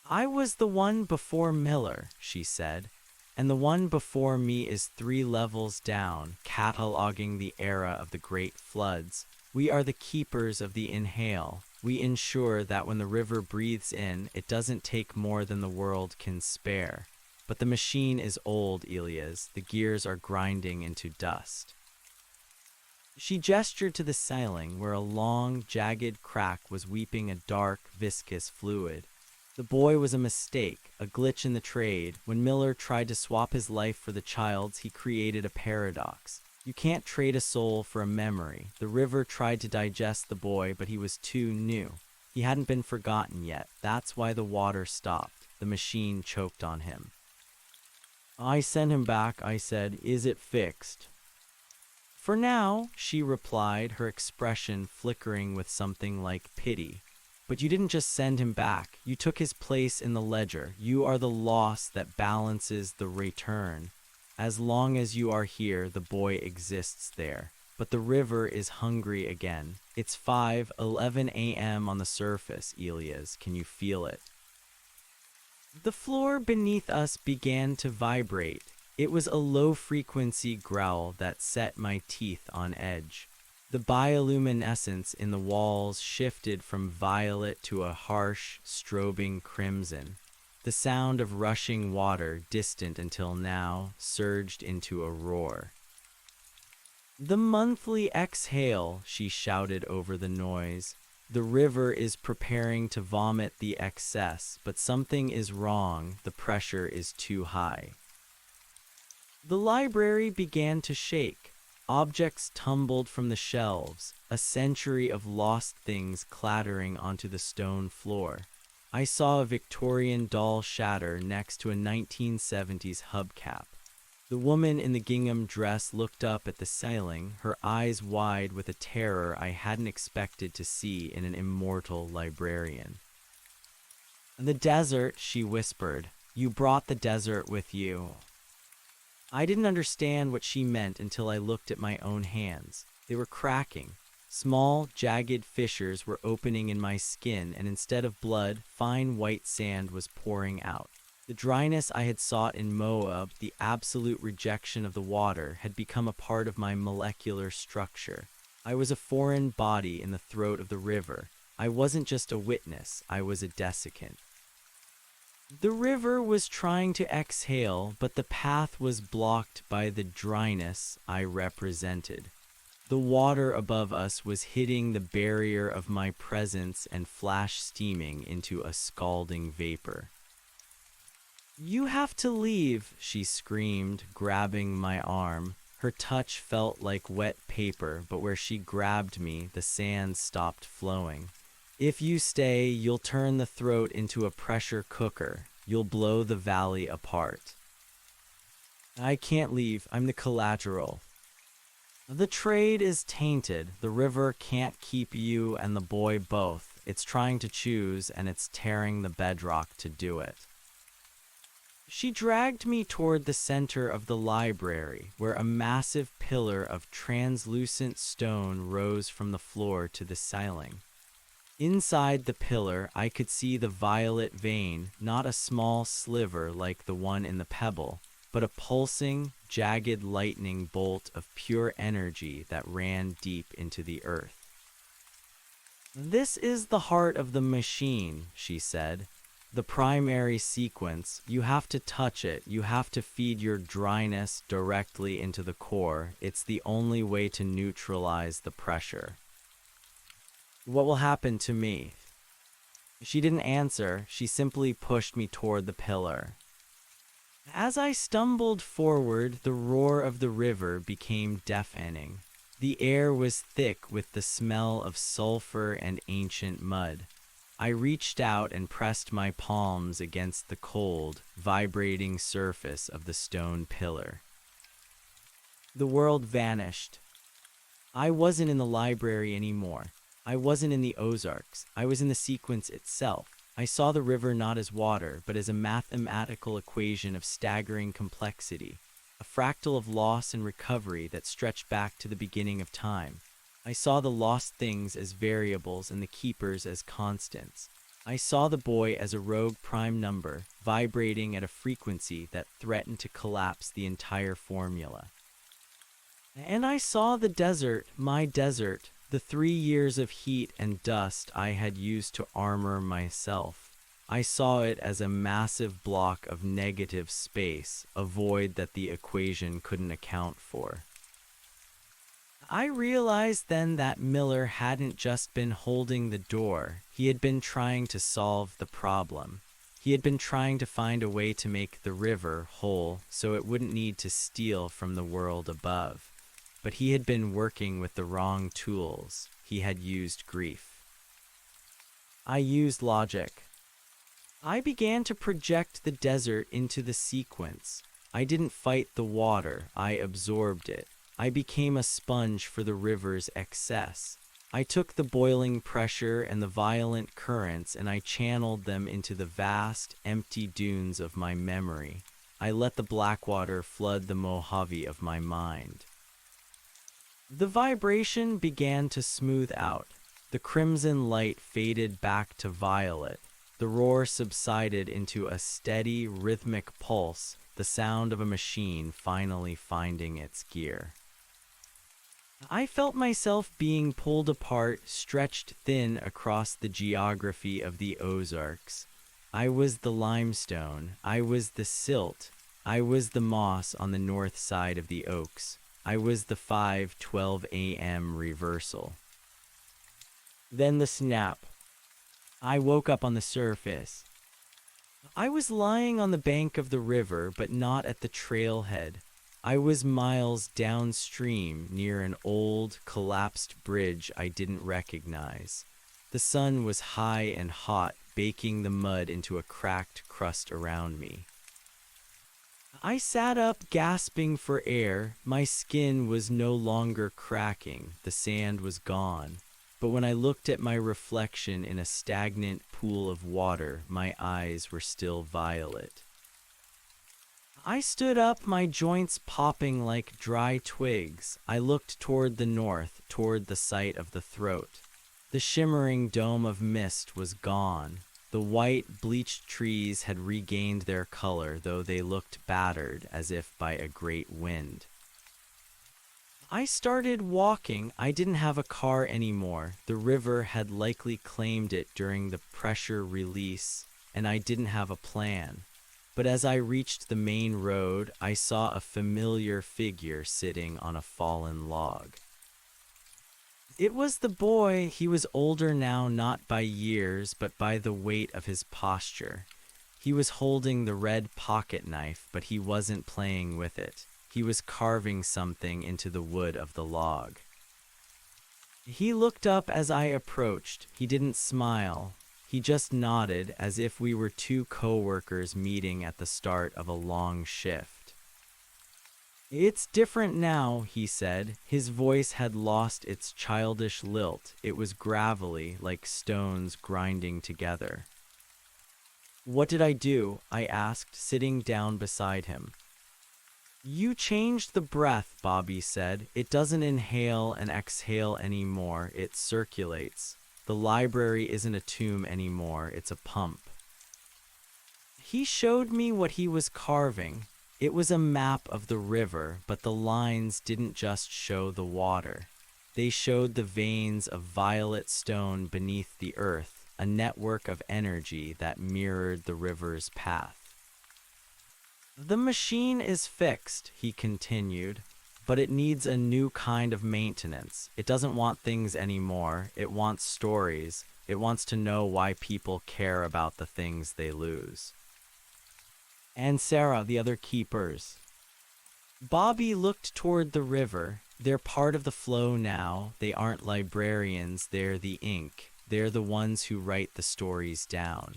"I was the one before Miller," she said, "and the one before me is 3 levels down, cataloging the era of the great floods. We are the keepers of the inhale. We ensure that when the river breathes in, it doesn't take more than the world can spare. But the machine is old, Elias. The gears are grinding into dust." She gestured to the ceiling, where a long, jagged crack was weeping a dark, viscous fluid. The boy was a mistake, a glitch in the trade. When Miller tried to swap his life for the child's, he created a paradox. You can't trade a soul for a memory. The river tried to digest the boy, but he was too new. He hadn't been forgotten yet. That's why the water stopped. The machine choked on him. "I sent him back," I said. "Is it fixed?" "For now," she replied, her expression flickering with something like pity. "But you didn't just send him back. You took his place in the ledger. You are the loss that balances the return. As long as you are here, the boy exists there. But the river is hungry again. It's 5:11 a.m. on the surface, Elias. Can you feel it?" The floor beneath us began to vibrate. It was a low-frequency growl that set my teeth on edge. The bioluminescence in the walls shifted from violet to a harsh, strobing crimson. The sound of rushing water, distant until now, surged into a roar. "The monthly exhale," she shouted over the noise. "The river is preparing to vomit the excess, but something is wrong. The pressure is too high." The library began to shake. Objects tumbled from the shelves, a century of lost things clattering onto the stone floor. I saw a Victorian doll shatter next to a 1970s hubcap. The woman in the gingham dress looked up at the ceiling, her eyes wide with a terror I hadn't expected to see in an immortal librarian. "The desert," she whispered. "You brought the desert with you." I didn't understand what she meant until I looked at my own hands. They were cracking. Small, jagged fissures were opening in my skin, and instead of blood, fine white sand was pouring out. The dryness I had sought in Moab, the absolute rejection of the water, had become a part of my molecular structure. I was a foreign body in the throat of the river. I wasn't just a witness, I was a desiccant. The river was trying to exhale, but the path was blocked by the dryness I represented. The water above us was hitting the barrier of my presence and flash steaming into a scalding vapor. "You have to leave," she screamed, grabbing my arm. Her touch felt like wet paper, but where she grabbed me, the sand stopped flowing. "If you stay, you'll turn the throat into a pressure cooker. You'll blow the valley apart." "I can't leave. I'm the collateral." "The trade is tainted. The river can't keep you and the boy both. It's trying to choose, and it's tearing the bedrock to do it." She dragged me toward the center of the library, where a massive pillar of translucent stone rose from the floor to the ceiling. Inside the pillar, I could see the violet vein, not a small sliver like the one in the pebble, but a pulsing, jagged lightning bolt of pure energy that ran deep into the earth. "This is the heart of the machine," she said. "The primary sequence. You have to touch it. You have to feed your dryness directly into the core. It's the only way to neutralize the pressure." "What will happen to me?" She didn't answer. She simply pushed me toward the pillar. As I stumbled forward, the roar of the river became deafening. The air was thick with the smell of sulfur and ancient mud. I reached out and pressed my palms against the cold, vibrating surface of the stone pillar. The world vanished. I wasn't in the library anymore. I wasn't in the Ozarks. I was in the sequence itself. I saw the river not as water, but as a mathematical equation of staggering complexity, a fractal of loss and recovery that stretched back to the beginning of time. I saw the lost things as variables and the keepers as constants. I saw the boy as a rogue prime number, vibrating at a frequency that threatened to collapse the entire formula. And I saw the desert, my desert, the 3 years of heat and dust I had used to armor myself. I saw it as a massive block of negative space, a void that the equation couldn't account for. I realized then that Miller hadn't just been holding the door, he had been trying to solve the problem. He had been trying to find a way to make the river whole so it wouldn't need to steal from the world above. But he had been working with the wrong tools. He had used grief. I used logic. I began to project the desert into the sequence. I didn't fight the water, I absorbed it. I became a sponge for the river's excess. I took the boiling pressure and the violent currents and I channeled them into the vast, empty dunes of my memory. I let the black water flood the Mojave of my mind. The vibration began to smooth out. The crimson light faded back to violet. The roar subsided into a steady, rhythmic pulse, the sound of a machine finally finding its gear. I felt myself being pulled apart, stretched thin across the geography of the Ozarks. I was the limestone, I was the silt, I was the moss on the north side of the Oaks. I was the 5:12 a.m. reversal. Then the snap. I woke up on the surface. I was lying on the bank of the river, but not at the trailhead. I was miles downstream near an old, collapsed bridge I didn't recognize. The sun was high and hot, baking the mud into a cracked crust around me. I sat up, gasping for air. My skin was no longer cracking. The sand was gone. But when I looked at my reflection in a stagnant pool of water, my eyes were still violet. I stood up, my joints popping like dry twigs. I looked toward the north, toward the site of the throat. The shimmering dome of mist was gone. The white, bleached trees had regained their color, though they looked battered, as if by a great wind. I started walking. I didn't have a car anymore. The river had likely claimed it during the pressure release, and I didn't have a plan. But as I reached the main road, I saw a familiar figure sitting on a fallen log. It was the boy. He was older now, not by years, but by the weight of his posture. He was holding the red pocket knife, but he wasn't playing with it. He was carving something into the wood of the log. He looked up as I approached. He didn't smile. He just nodded, as if we were two co-workers meeting at the start of a long shift. "It's different now," he said. His voice had lost its childish lilt. It was gravelly, like stones grinding together. "What did I do?" I asked, sitting down beside him. "You changed the breath," Bobby said. "It doesn't inhale and exhale anymore, it circulates. The library isn't a tomb anymore, it's a pump." He showed me what he was carving. It was a map of the river, but the lines didn't just show the water. They showed the veins of violet stone beneath the earth, a network of energy that mirrored the river's path. "The machine is fixed," he continued, "but it needs a new kind of maintenance. It doesn't want things anymore. It wants stories. It wants to know why people care about the things they lose." "And Sarah, the other keepers?" Bobby looked toward the river. "They're part of the flow now. They aren't librarians, they're the ink. They're the ones who write the stories down."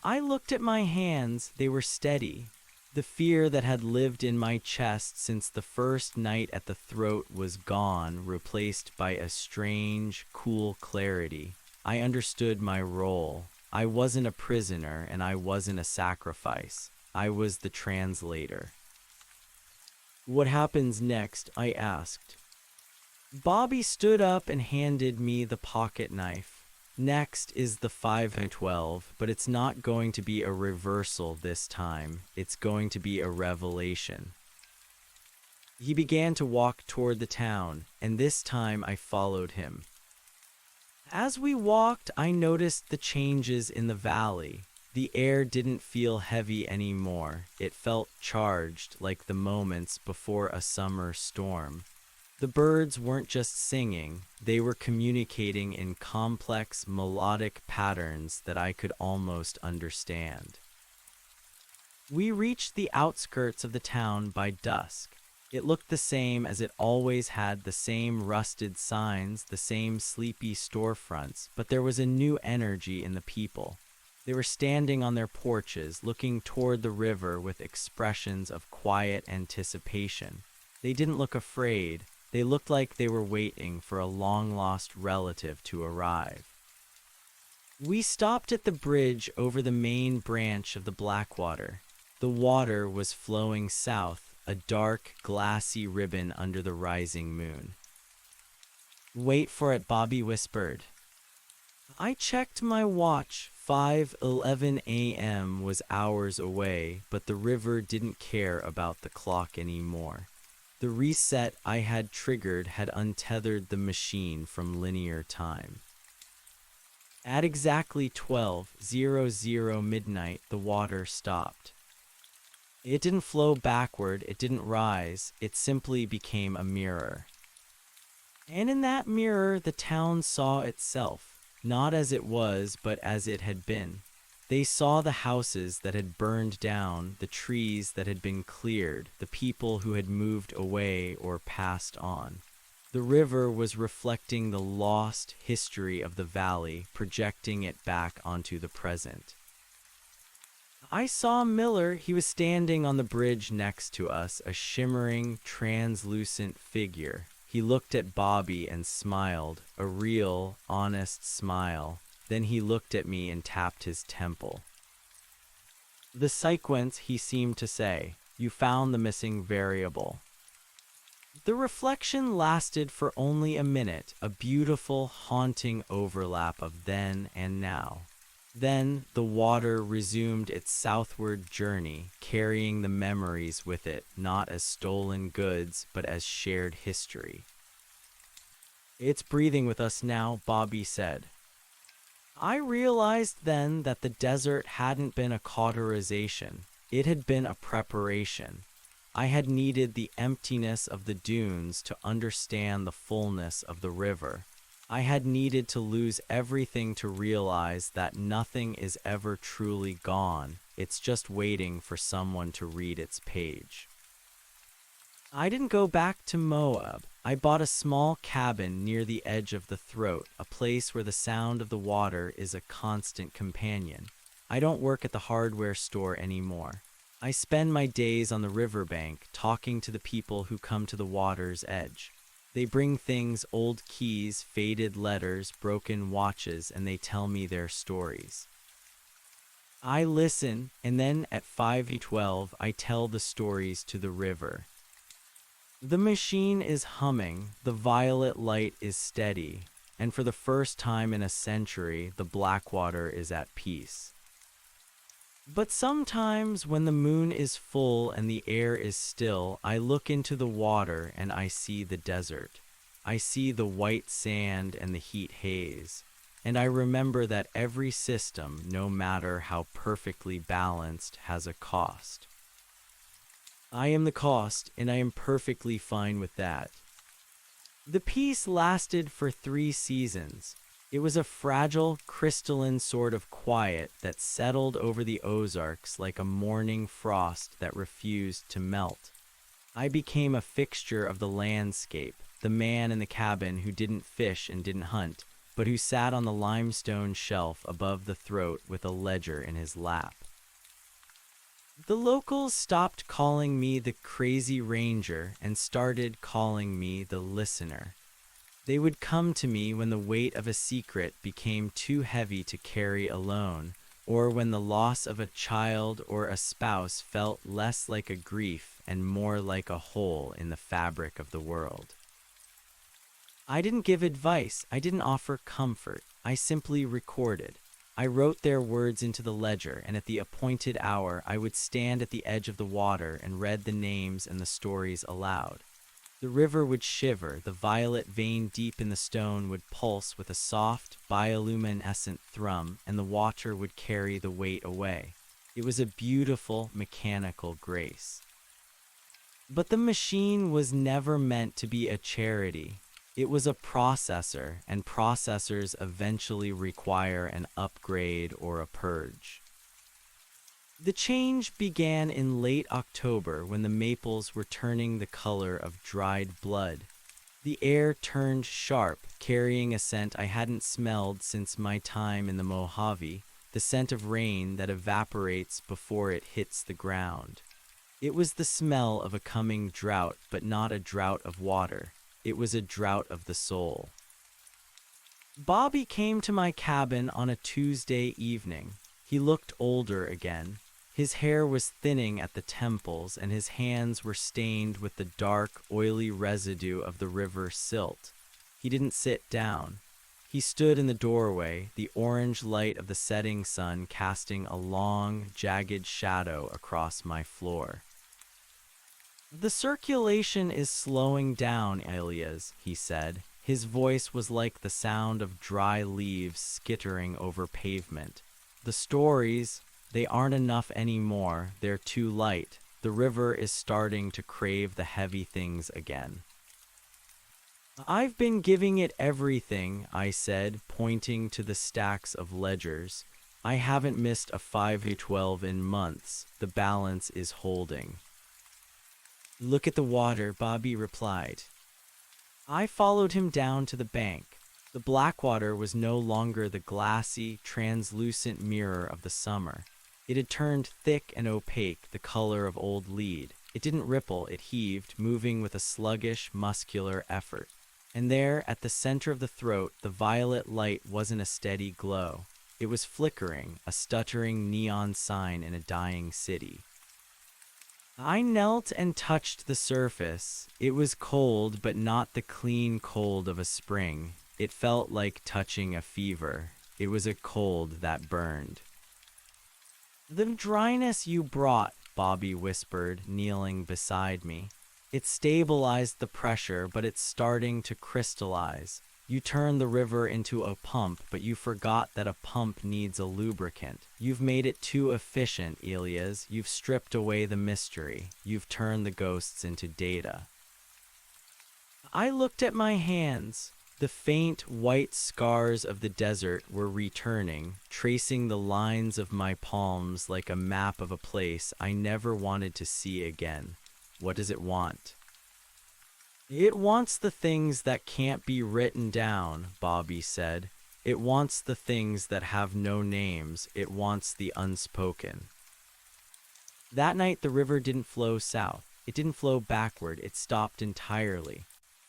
I looked at my hands. They were steady. The fear that had lived in my chest since the first night at the throat was gone, replaced by a strange, cool clarity. I understood my role. I wasn't a prisoner and I wasn't a sacrifice. I was the translator. What happens next? I asked. Bobby stood up and handed me the pocket knife. Next is the 5 and 12, but it's not going to be a reversal this time. It's going to be a revelation. He began to walk toward the town, and this time I followed him. As we walked, I noticed the changes in the valley. The air didn't feel heavy anymore. It felt charged, like the moments before a summer storm. The birds weren't just singing, they were communicating in complex, melodic patterns that I could almost understand. We reached the outskirts of the town by dusk. It looked the same as it always had, the same rusted signs, the same sleepy storefronts, but there was a new energy in the people. They were standing on their porches, looking toward the river with expressions of quiet anticipation. They didn't look afraid. They looked like they were waiting for a long-lost relative to arrive. We stopped at the bridge over the main branch of the Blackwater. The water was flowing south, a dark, glassy ribbon under the rising moon. "Wait for it," Bobby whispered. I checked my watch. 5:11 a.m. was hours away, but the river didn't care about the clock anymore. The reset I had triggered had untethered the machine from linear time. At exactly 12:00 midnight, the water stopped. It didn't flow backward, it didn't rise, it simply became a mirror. And in that mirror, the town saw itself, not as it was, but as it had been. They saw the houses that had burned down, the trees that had been cleared, the people who had moved away or passed on. The river was reflecting the lost history of the valley, projecting it back onto the present. I saw Miller. He was standing on the bridge next to us, a shimmering, translucent figure. He looked at Bobby and smiled, a real, honest smile. Then he looked at me and tapped his temple. "The sequence," he seemed to say. "You found the missing variable." The reflection lasted for only a minute, a beautiful, haunting overlap of then and now. Then the water resumed its southward journey, carrying the memories with it, not as stolen goods, but as shared history. "It's breathing with us now," Bobby said. I realized then that the desert hadn't been a cauterization. It had been a preparation. I had needed the emptiness of the dunes to understand the fullness of the river. I had needed to lose everything to realize that nothing is ever truly gone. It's just waiting for someone to read its page. I didn't go back to Moab. I bought a small cabin near the edge of the throat, a place where the sound of the water is a constant companion. I don't work at the hardware store anymore. I spend my days on the riverbank, talking to the people who come to the water's edge. They bring things, old keys, faded letters, broken watches, and they tell me their stories. I listen, and then at 5:12, I tell the stories to the river. The machine is humming, the violet light is steady, and for the first time in a century, the Blackwater is at peace. But sometimes when the moon is full and the air is still, I look into the water and I see the desert. I see the white sand and the heat haze. And I remember that every system, no matter how perfectly balanced, has a cost. I am the cost, and I am perfectly fine with that. The peace lasted for 3 seasons. It was a fragile, crystalline sort of quiet that settled over the Ozarks like a morning frost that refused to melt. I became a fixture of the landscape, the man in the cabin who didn't fish and didn't hunt, but who sat on the limestone shelf above the throat with a ledger in his lap. The locals stopped calling me the crazy ranger and started calling me the listener. They would come to me when the weight of a secret became too heavy to carry alone, or when the loss of a child or a spouse felt less like a grief and more like a hole in the fabric of the world. I didn't give advice, I didn't offer comfort, I simply recorded. I wrote their words into the ledger, and at the appointed hour I would stand at the edge of the water and read the names and the stories aloud. The river would shiver, the violet vein deep in the stone would pulse with a soft, bioluminescent thrum, and the water would carry the weight away. It was a beautiful, mechanical grace. But the machine was never meant to be a charity. It was a processor, and processors eventually require an upgrade or a purge. The change began in late October when the maples were turning the color of dried blood. The air turned sharp, carrying a scent I hadn't smelled since my time in the Mojave, the scent of rain that evaporates before it hits the ground. It was the smell of a coming drought, but not a drought of water. It was a drought of the soul. Bobby came to my cabin on a Tuesday evening. He looked older again. His hair was thinning at the temples, and his hands were stained with the dark, oily residue of the river silt. He didn't sit down. He stood in the doorway, the orange light of the setting sun casting a long, jagged shadow across my floor. "The circulation is slowing down, Elias," he said. His voice was like the sound of dry leaves skittering over pavement. "The stories, they aren't enough anymore. They're too light. The river is starting to crave the heavy things again." "I've been giving it everything," I said, pointing to the stacks of ledgers. "I haven't missed a 5/12 in months. The balance is holding." "Look at the water," Bobby replied. I followed him down to the bank. The black water was no longer the glassy, translucent mirror of the summer. It had turned thick and opaque, the color of old lead. It didn't ripple, it heaved, moving with a sluggish, muscular effort. And there, at the center of the throat, the violet light wasn't a steady glow. It was flickering, a stuttering neon sign in a dying city. I knelt and touched the surface. It was cold, but not the clean cold of a spring. It felt like touching a fever. It was a cold that burned. "The dryness you brought," Bobby whispered, kneeling beside me. "It stabilized the pressure, but it's starting to crystallize. You turned the river into a pump, but you forgot that a pump needs a lubricant. You've made it too efficient, Elias. You've stripped away the mystery. You've turned the ghosts into data." I looked at my hands. The faint, white scars of the desert were returning, tracing the lines of my palms like a map of a place I never wanted to see again. What does it want? "It wants the things that can't be written down," Bobby said. "It wants the things that have no names. It wants the unspoken." That night the river didn't flow south. It didn't flow backward. It stopped entirely.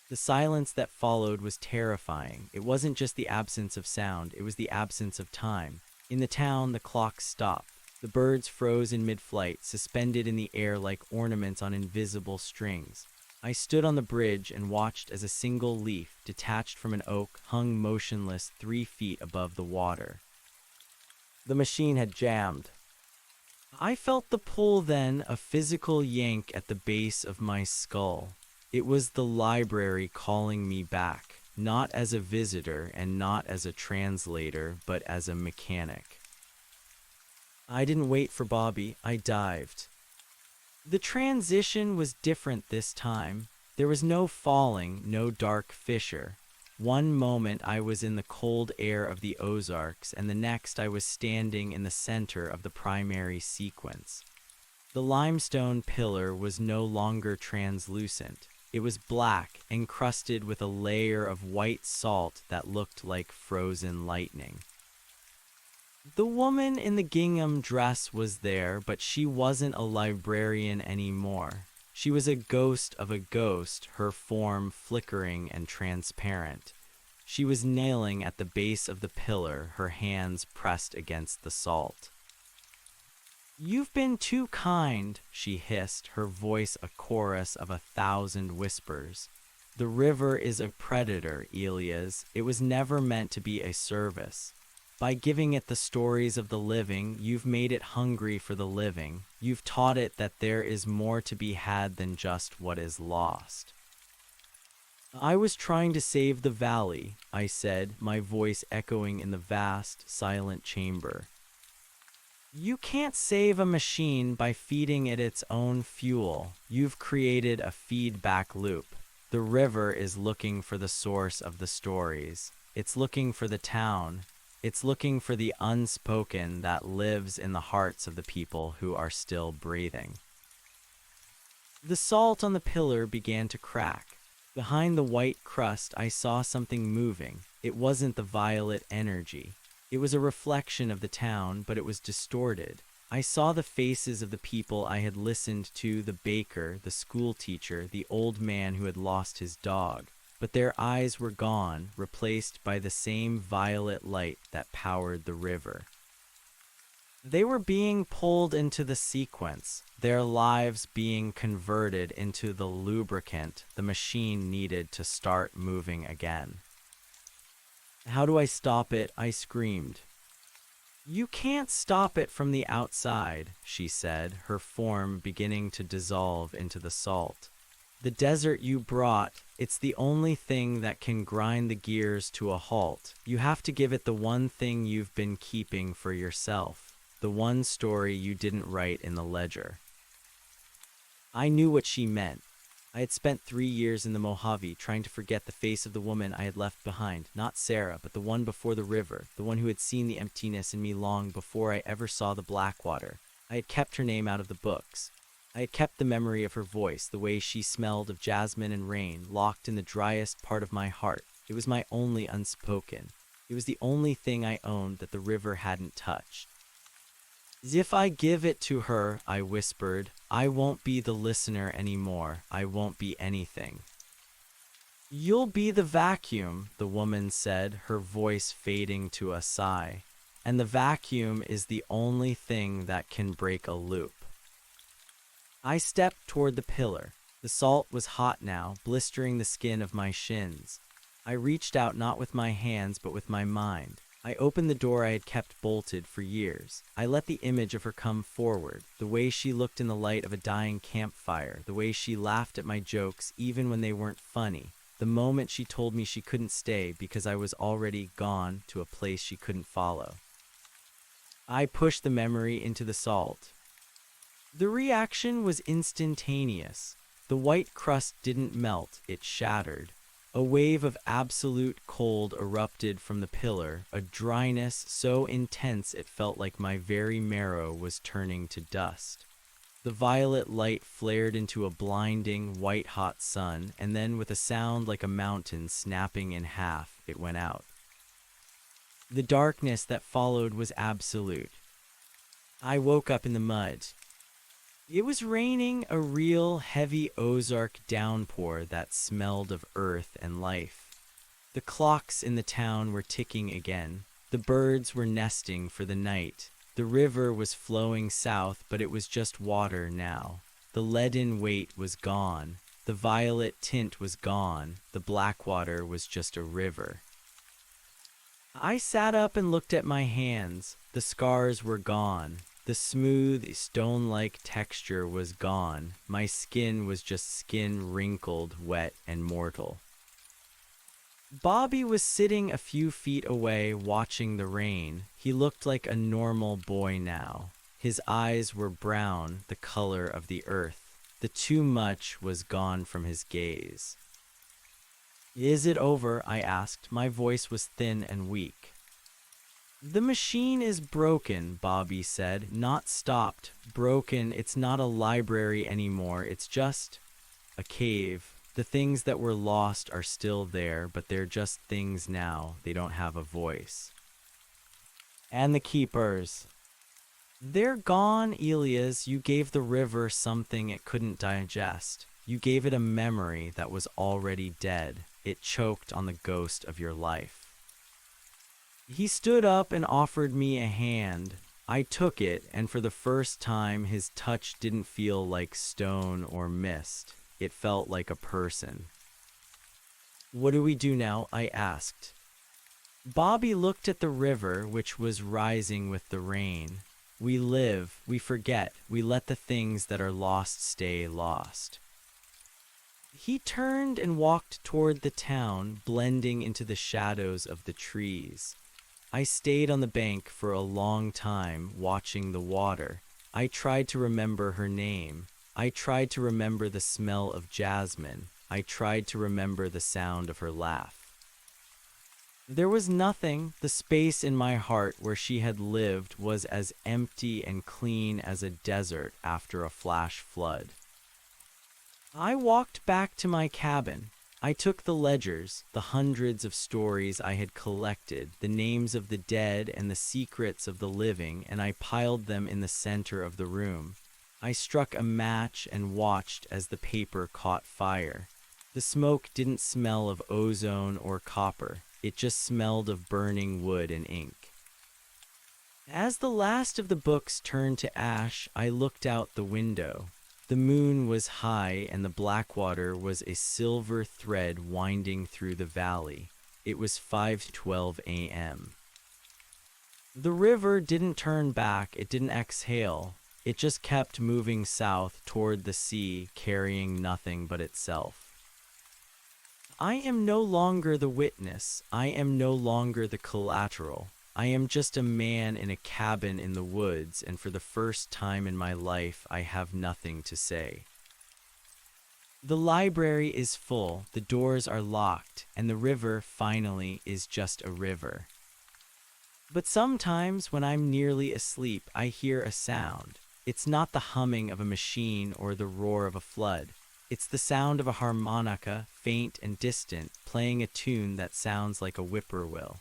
The silence that followed was terrifying. It wasn't just the absence of sound, it was the absence of time. In the town, the clock stopped. The birds froze in mid-flight, suspended in the air like ornaments on invisible strings. I stood on the bridge and watched as a single leaf, detached from an oak, hung motionless 3 feet above the water. The machine had jammed. I felt the pull then, a physical yank at the base of my skull. It was the library calling me back, not as a visitor and not as a translator, but as a mechanic. I didn't wait for Bobby, I dived. The transition was different this time. There was no falling, no dark fissure. One moment I was in the cold air of the Ozarks, and the next I was standing in the center of the primary sequence. The limestone pillar was no longer translucent. It was black, encrusted with a layer of white salt that looked like frozen lightning. The woman in the gingham dress was there, but she wasn't a librarian anymore. She was a ghost of a ghost, her form flickering and transparent. She was kneeling at the base of the pillar, her hands pressed against the salt. "You've been too kind," she hissed, her voice a chorus of 1,000 whispers. "The river is a predator, Elias. It was never meant to be a service. By giving it the stories of the living, you've made it hungry for the living. You've taught it that there is more to be had than just what is lost." "I was trying to save the valley," I said, my voice echoing in the vast, silent chamber. "You can't save a machine by feeding it its own fuel. You've created a feedback loop. The river is looking for the source of the stories. It's looking for the town. It's looking for the unspoken that lives in the hearts of the people who are still breathing." The salt on the pillar began to crack. Behind the white crust, I saw something moving. It wasn't the violet energy. It was a reflection of the town, but it was distorted. I saw the faces of the people I had listened to, the baker, the school teacher, the old man who had lost his dog. But their eyes were gone, replaced by the same violet light that powered the river. They were being pulled into the sequence, their lives being converted into the lubricant the machine needed to start moving again. "How do I stop it?" I screamed. "You can't stop it from the outside," she said, her form beginning to dissolve into the salt. "The desert you brought, it's the only thing that can grind the gears to a halt. You have to give it the one thing you've been keeping for yourself, the one story you didn't write in the ledger." I knew what she meant. I had spent 3 years in the Mojave trying to forget the face of the woman I had left behind, not Sarah, but the one before the river, the one who had seen the emptiness in me long before I ever saw the Blackwater. I had kept her name out of the books. I had kept the memory of her voice, the way she smelled of jasmine and rain, locked in the driest part of my heart. It was my only unspoken. It was the only thing I owned that the river hadn't touched. "If I give it to her," I whispered, "I won't be the listener anymore. I won't be anything." "You'll be the vacuum," the woman said, her voice fading to a sigh. "And the vacuum is the only thing that can break a loop." I stepped toward the pillar. The salt was hot now, blistering the skin of my shins. I reached out not with my hands but with my mind. I opened the door I had kept bolted for years. I let the image of her come forward, the way she looked in the light of a dying campfire, the way she laughed at my jokes even when they weren't funny, the moment she told me she couldn't stay because I was already gone to a place she couldn't follow. I pushed the memory into the salt. The reaction was instantaneous. The white crust didn't melt, it shattered. A wave of absolute cold erupted from the pillar, a dryness so intense it felt like my very marrow was turning to dust. The violet light flared into a blinding, white-hot sun, and then with a sound like a mountain snapping in half, it went out. The darkness that followed was absolute. I woke up in the mud. It was raining, a real heavy Ozark downpour that smelled of earth and life. The clocks in the town were ticking again. The birds were nesting for the night. The river was flowing south, but it was just water now. The leaden weight was gone. The violet tint was gone. The Blackwater was just a river. I sat up and looked at my hands. The scars were gone. The smooth, stone-like texture was gone. My skin was just skin wrinkled, wet, and mortal. Bobby was sitting a few feet away watching the rain. He looked like a normal boy now. His eyes were brown, the color of the earth. The too much was gone from his gaze. "Is it over?" I asked. My voice was thin and weak. "The machine is broken," Bobby said. "Not stopped. Broken. It's not a library anymore. It's just a cave. The things that were lost are still there, but they're just things now. They don't have a voice." "And the keepers?" They're gone, Elias. You gave the river something it couldn't digest. You gave it a memory that was already dead. It choked on the ghost of your life. He stood up and offered me a hand. I took it, and for the first time, his touch didn't feel like stone or mist. It felt like a person. What do we do now? I asked. Bobby looked at the river, which was rising with the rain. We live, we forget, we let the things that are lost stay lost. He turned and walked toward the town, blending into the shadows of the trees. I stayed on the bank for a long time, watching the water. I tried to remember her name. I tried to remember the smell of jasmine. I tried to remember the sound of her laugh. There was nothing. The space in my heart where she had lived was as empty and clean as a desert after a flash flood. I walked back to my cabin. I took the ledgers, the hundreds of stories I had collected, the names of the dead and the secrets of the living, and I piled them in the center of the room. I struck a match and watched as the paper caught fire. The smoke didn't smell of ozone or copper. It just smelled of burning wood and ink. As the last of the books turned to ash, I looked out the window. The moon was high and the Blackwater was a silver thread winding through the valley. It was 5:12 a.m. The river didn't turn back, it didn't exhale. It just kept moving south toward the sea, carrying nothing but itself. I am no longer the witness. I am no longer the collateral. I am just a man in a cabin in the woods, and for the first time in my life, I have nothing to say. The library is full, the doors are locked, and the river, finally, is just a river. But sometimes, when I'm nearly asleep, I hear a sound. It's not the humming of a machine or the roar of a flood. It's the sound of a harmonica, faint and distant, playing a tune that sounds like a whippoorwill.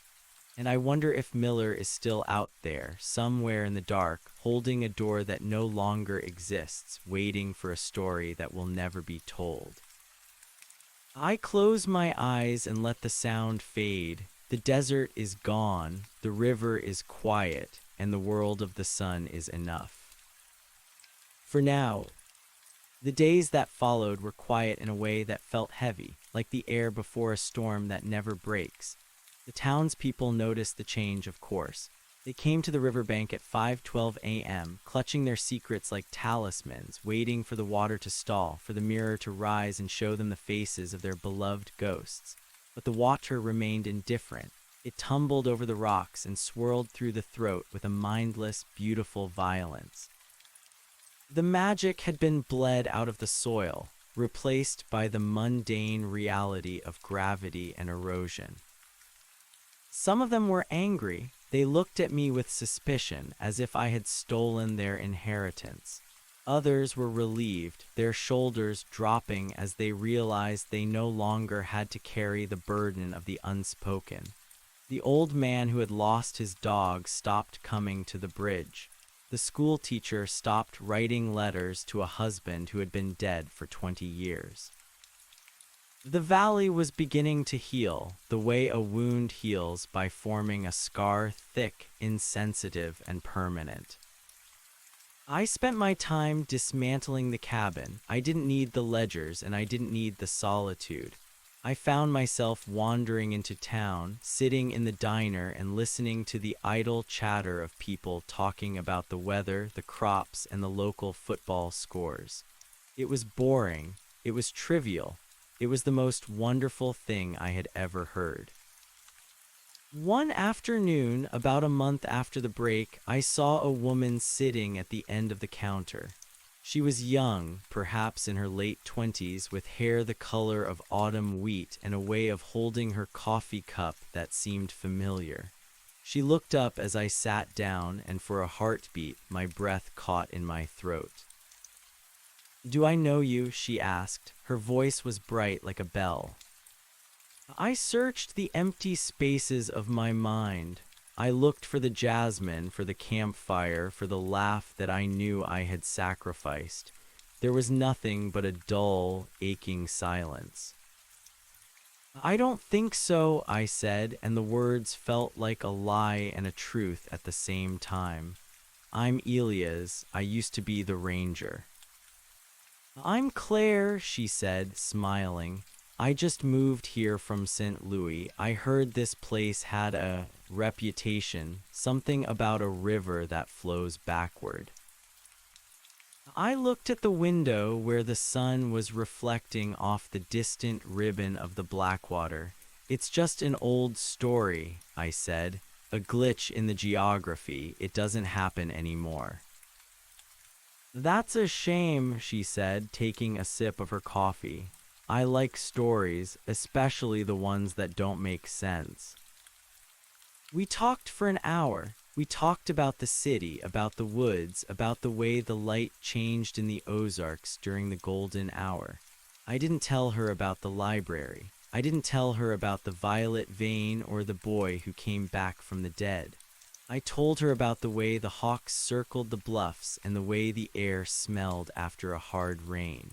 And I wonder if Miller is still out there, somewhere in the dark, holding a door that no longer exists, waiting for a story that will never be told. I close my eyes and let the sound fade. The desert is gone, the river is quiet, and the world of the sun is enough. For now, the days that followed were quiet in a way that felt heavy, like the air before a storm that never breaks. The townspeople noticed the change, of course. They came to the riverbank at 5:12 a.m., clutching their secrets like talismans, waiting for the water to stall, for the mirror to rise and show them the faces of their beloved ghosts. But the water remained indifferent. It tumbled over the rocks and swirled through the throat with a mindless, beautiful violence. The magic had been bled out of the soil, replaced by the mundane reality of gravity and erosion. Some of them were angry. They looked at me with suspicion, as if I had stolen their inheritance. Others were relieved, their shoulders dropping as they realized they no longer had to carry the burden of the unspoken. The old man who had lost his dog stopped coming to the bridge. The school teacher stopped writing letters to a husband who had been dead for 20 years. The valley was beginning to heal, the way a wound heals by forming a scar thick, insensitive, and permanent. I spent my time dismantling the cabin. I didn't need the ledgers, and I didn't need the solitude. I found myself wandering into town, sitting in the diner and listening to the idle chatter of people talking about the weather, the crops, and the local football scores. It was boring. It was trivial. It was the most wonderful thing I had ever heard. One afternoon, about a month after the break, I saw a woman sitting at the end of the counter. She was young, perhaps in her late 20s, with hair the color of autumn wheat and a way of holding her coffee cup that seemed familiar. She looked up as I sat down, and for a heartbeat, my breath caught in my throat. "Do I know you?" she asked. Her voice was bright like a bell. I searched the empty spaces of my mind. I looked for the jasmine, for the campfire, for the laugh that I knew I had sacrificed. There was nothing but a dull, aching silence. I don't think so, I said, and the words felt like a lie and a truth at the same time. I'm Elias. I used to be the ranger. I'm Claire, she said, smiling. I just moved here from St. Louis. I heard this place had a reputation, something about a river that flows backward. I looked at the window where the sun was reflecting off the distant ribbon of the Blackwater. It's just an old story, I said. A glitch in the geography. It doesn't happen anymore. That's a shame, she said, taking a sip of her coffee. I like stories, especially the ones that don't make sense. We talked for an hour. We talked about the city, about the woods, about the way the light changed in the Ozarks during the golden hour. I didn't tell her about the library. I didn't tell her about the violet vein or the boy who came back from the dead. I told her about the way the hawks circled the bluffs and the way the air smelled after a hard rain.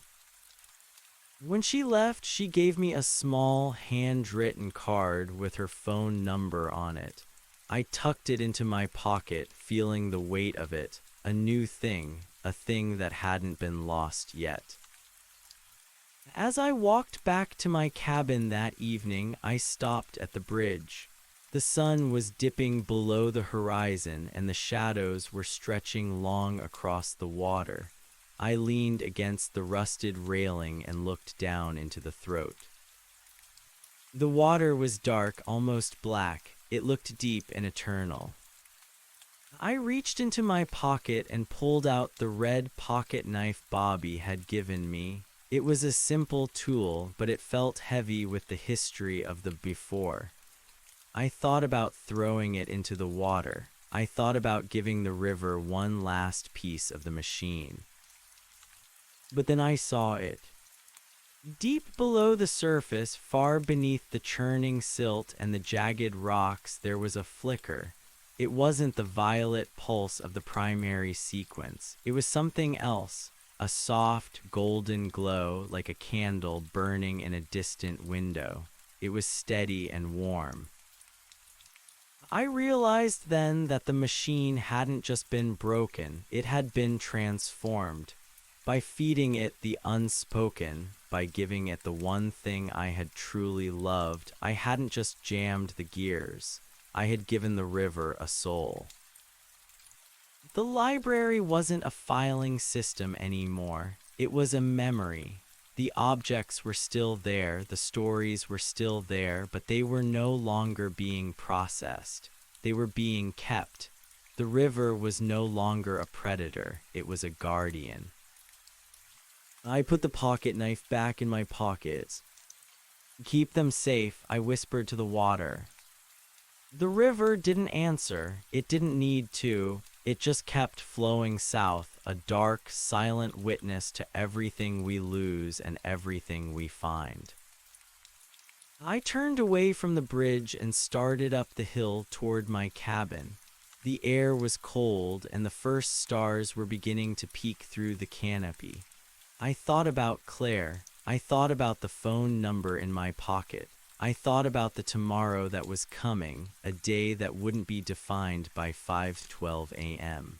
When she left, she gave me a small, handwritten card with her phone number on it. I tucked it into my pocket, feeling the weight of it, a new thing, a thing that hadn't been lost yet. As I walked back to my cabin that evening, I stopped at the bridge. The sun was dipping below the horizon and the shadows were stretching long across the water. I leaned against the rusted railing and looked down into the throat. The water was dark, almost black. It looked deep and eternal. I reached into my pocket and pulled out the red pocket knife Bobby had given me. It was a simple tool, but it felt heavy with the history of the before. I thought about throwing it into the water. I thought about giving the river one last piece of the machine. But then I saw it. Deep below the surface, far beneath the churning silt and the jagged rocks, there was a flicker. It wasn't the violet pulse of the primary sequence. It was something else, a soft, golden glow like a candle burning in a distant window. It was steady and warm. I realized then that the machine hadn't just been broken, it had been transformed. By feeding it the unspoken, by giving it the one thing I had truly loved, I hadn't just jammed the gears. I had given the river a soul. The library wasn't a filing system anymore. It was a memory. The objects were still there, the stories were still there, but they were no longer being processed. They were being kept. The river was no longer a predator. It was a guardian. I put the pocket knife back in my pockets. Keep them safe, I whispered to the water. The river didn't answer. It didn't need to. It just kept flowing south, a dark, silent witness to everything we lose and everything we find. I turned away from the bridge and started up the hill toward my cabin. The air was cold and the first stars were beginning to peek through the canopy. I thought about Claire. I thought about the phone number in my pocket. I thought about the tomorrow that was coming, a day that wouldn't be defined by 5:12 a.m.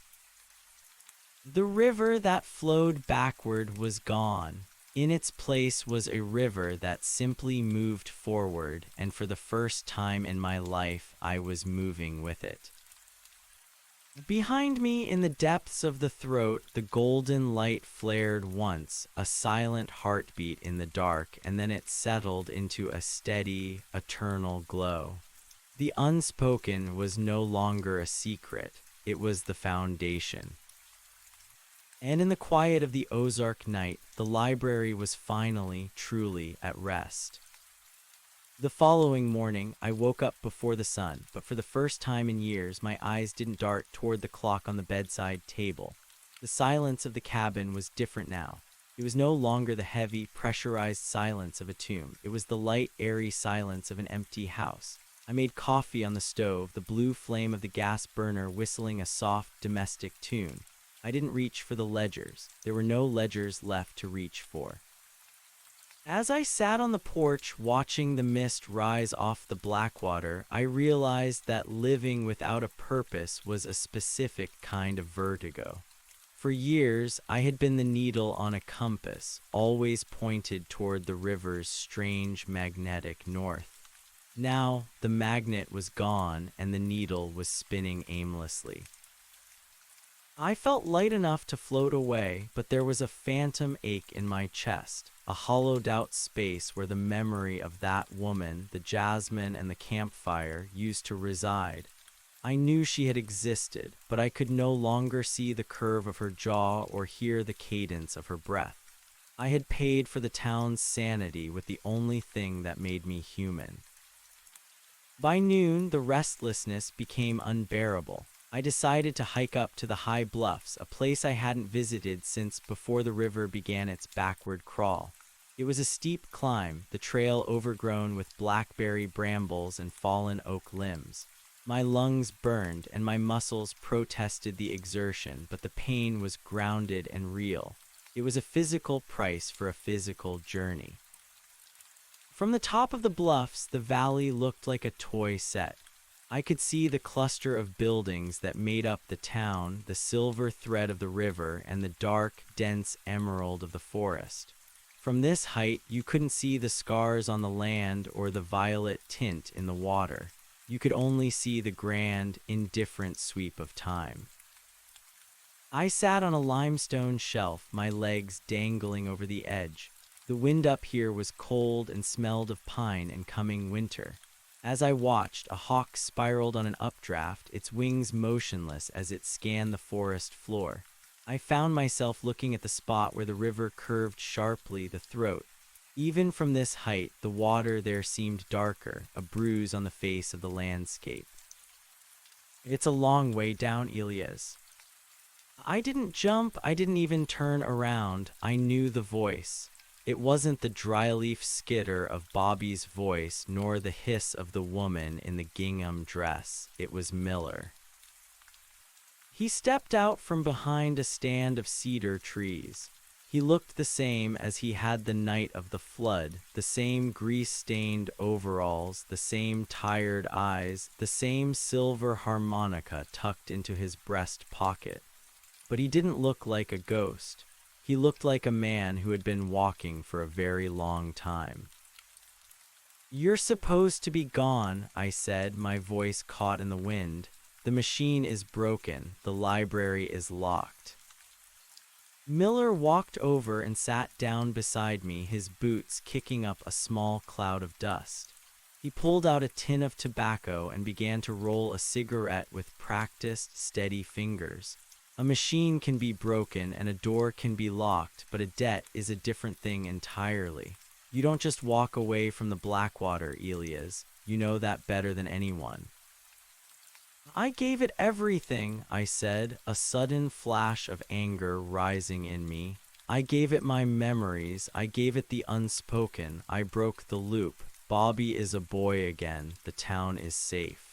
The river that flowed backward was gone. In its place was a river that simply moved forward, and for the first time in my life, I was moving with it. Behind me, in the depths of the throat, the golden light flared once, a silent heartbeat in the dark, and then it settled into a steady, eternal glow. The unspoken was no longer a secret, it was the foundation. And in the quiet of the Ozark night, the library was finally, truly at rest. The following morning, I woke up before the sun, but for the first time in years, my eyes didn't dart toward the clock on the bedside table. The silence of the cabin was different now. It was no longer the heavy, pressurized silence of a tomb. It was the light, airy silence of an empty house. I made coffee on the stove, the blue flame of the gas burner whistling a soft domestic tune. I didn't reach for the ledgers. There were no ledgers left to reach for. As I sat on the porch watching the mist rise off the Blackwater, I realized that living without a purpose was a specific kind of vertigo. For years, I had been the needle on a compass, always pointed toward the river's strange magnetic north. Now, the magnet was gone and the needle was spinning aimlessly. I felt light enough to float away, but there was a phantom ache in my chest, a hollowed-out space where the memory of that woman, the jasmine and the campfire, used to reside. I knew she had existed, but I could no longer see the curve of her jaw or hear the cadence of her breath. I had paid for the town's sanity with the only thing that made me human. By noon, the restlessness became unbearable. I decided to hike up to the high bluffs, a place I hadn't visited since before the river began its backward crawl. It was a steep climb, the trail overgrown with blackberry brambles and fallen oak limbs. My lungs burned and my muscles protested the exertion, but the pain was grounded and real. It was a physical price for a physical journey. From the top of the bluffs, the valley looked like a toy set. I could see the cluster of buildings that made up the town, the silver thread of the river, and the dark, dense emerald of the forest. From this height, you couldn't see the scars on the land or the violet tint in the water. You could only see the grand, indifferent sweep of time. I sat on a limestone shelf, my legs dangling over the edge. The wind up here was cold and smelled of pine and coming winter. As I watched, a hawk spiraled on an updraft, its wings motionless as it scanned the forest floor. I found myself looking at the spot where the river curved sharply, the throat. Even from this height, the water there seemed darker, a bruise on the face of the landscape. "It's a long way down, Elias." I didn't jump, I didn't even turn around. I knew the voice. It wasn't the dry-leaf skitter of Bobby's voice, nor the hiss of the woman in the gingham dress. It was Miller. He stepped out from behind a stand of cedar trees. He looked the same as he had the night of the flood, the same grease-stained overalls, the same tired eyes, the same silver harmonica tucked into his breast pocket. But he didn't look like a ghost. He looked like a man who had been walking for a very long time. "You're supposed to be gone," I said, my voice caught in the wind. "The machine is broken. The library is locked." Miller walked over and sat down beside me, his boots kicking up a small cloud of dust. He pulled out a tin of tobacco and began to roll a cigarette with practiced, steady fingers. A machine can be broken and a door can be locked, but a debt is a different thing entirely. You don't just walk away from the Blackwater, Elias. You know that better than anyone. "I gave it everything," I said, a sudden flash of anger rising in me. "I gave it my memories. I gave it the unspoken. I broke the loop. Bobby is a boy again. The town is safe."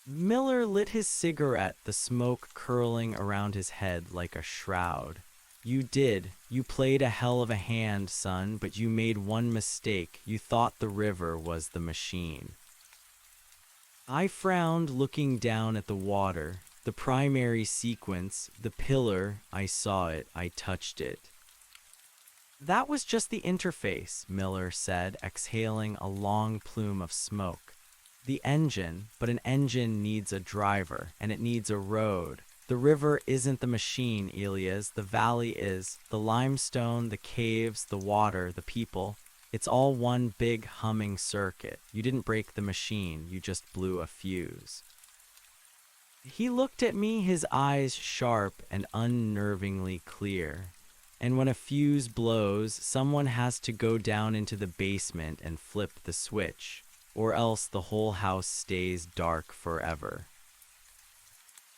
Miller lit his cigarette, the smoke curling around his head like a shroud. "You did. You played a hell of a hand, son, but you made one mistake. You thought the river was the machine." I frowned, looking down at the water. The primary sequence, the pillar, I saw it, I touched it. "That was just the interface," Miller said, exhaling a long plume of smoke. "The engine, but an engine needs a driver, and it needs a road. The river isn't the machine, Elias. The valley is. The limestone, the caves, the water, the people. It's all one big humming circuit. You didn't break the machine, you just blew a fuse." He looked at me, his eyes sharp and unnervingly clear. "And when a fuse blows, someone has to go down into the basement and flip the switch, or else the whole house stays dark forever."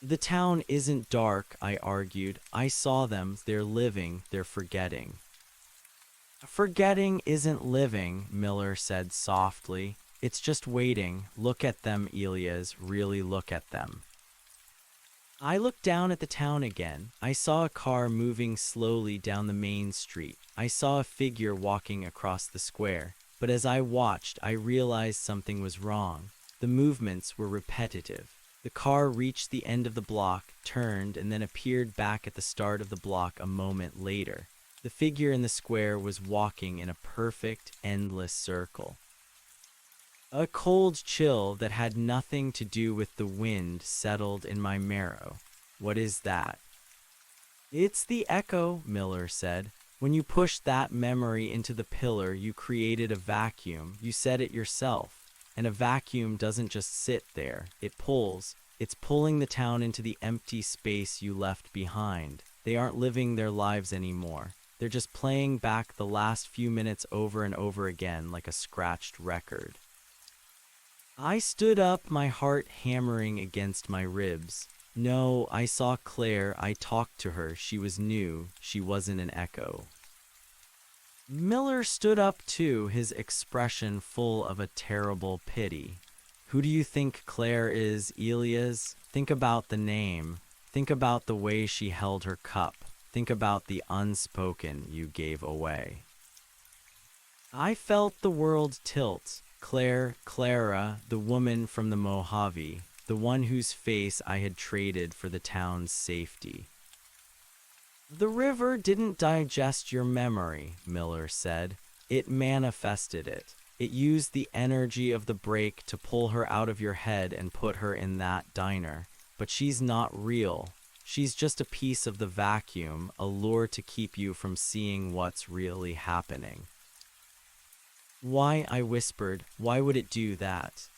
"The town isn't dark," I argued. "I saw them. They're living. They're forgetting." "Forgetting isn't living," Miller said softly. It's just waiting. Look at them, Elias. Really look at them. I looked down at the town again. I saw a car moving slowly down the main street. I saw a figure walking across the square. But as I watched, I realized something was wrong. The movements were repetitive. The car reached the end of the block, turned, and then appeared back at the start of the block a moment later. The figure in the square was walking in a perfect, endless circle. A cold chill that had nothing to do with the wind settled in my marrow. What is that? It's the echo, Miller said. When you pushed that memory into the pillar, you created a vacuum. You said it yourself. And a vacuum doesn't just sit there. It pulls. It's pulling the town into the empty space you left behind. They aren't living their lives anymore. They're just playing back the last few minutes over and over again like a scratched record. I stood up, my heart hammering against my ribs. No, I saw Claire. I talked to her. She was new. She wasn't an echo. Miller stood up too, his expression full of a terrible pity. Who do you think Claire is, Elias? Think about the name. Think about the way she held her cup. Think about the unspoken you gave away. I felt the world tilt. Claire, Clara, the woman from the Mojave, the one whose face I had traded for the town's safety. The river didn't digest your memory, Miller said. It manifested it. It used the energy of the break to pull her out of your head and put her in that diner. But she's not real. She's just a piece of the vacuum, a lure to keep you from seeing what's really happening. Why, I whispered, why would it do that?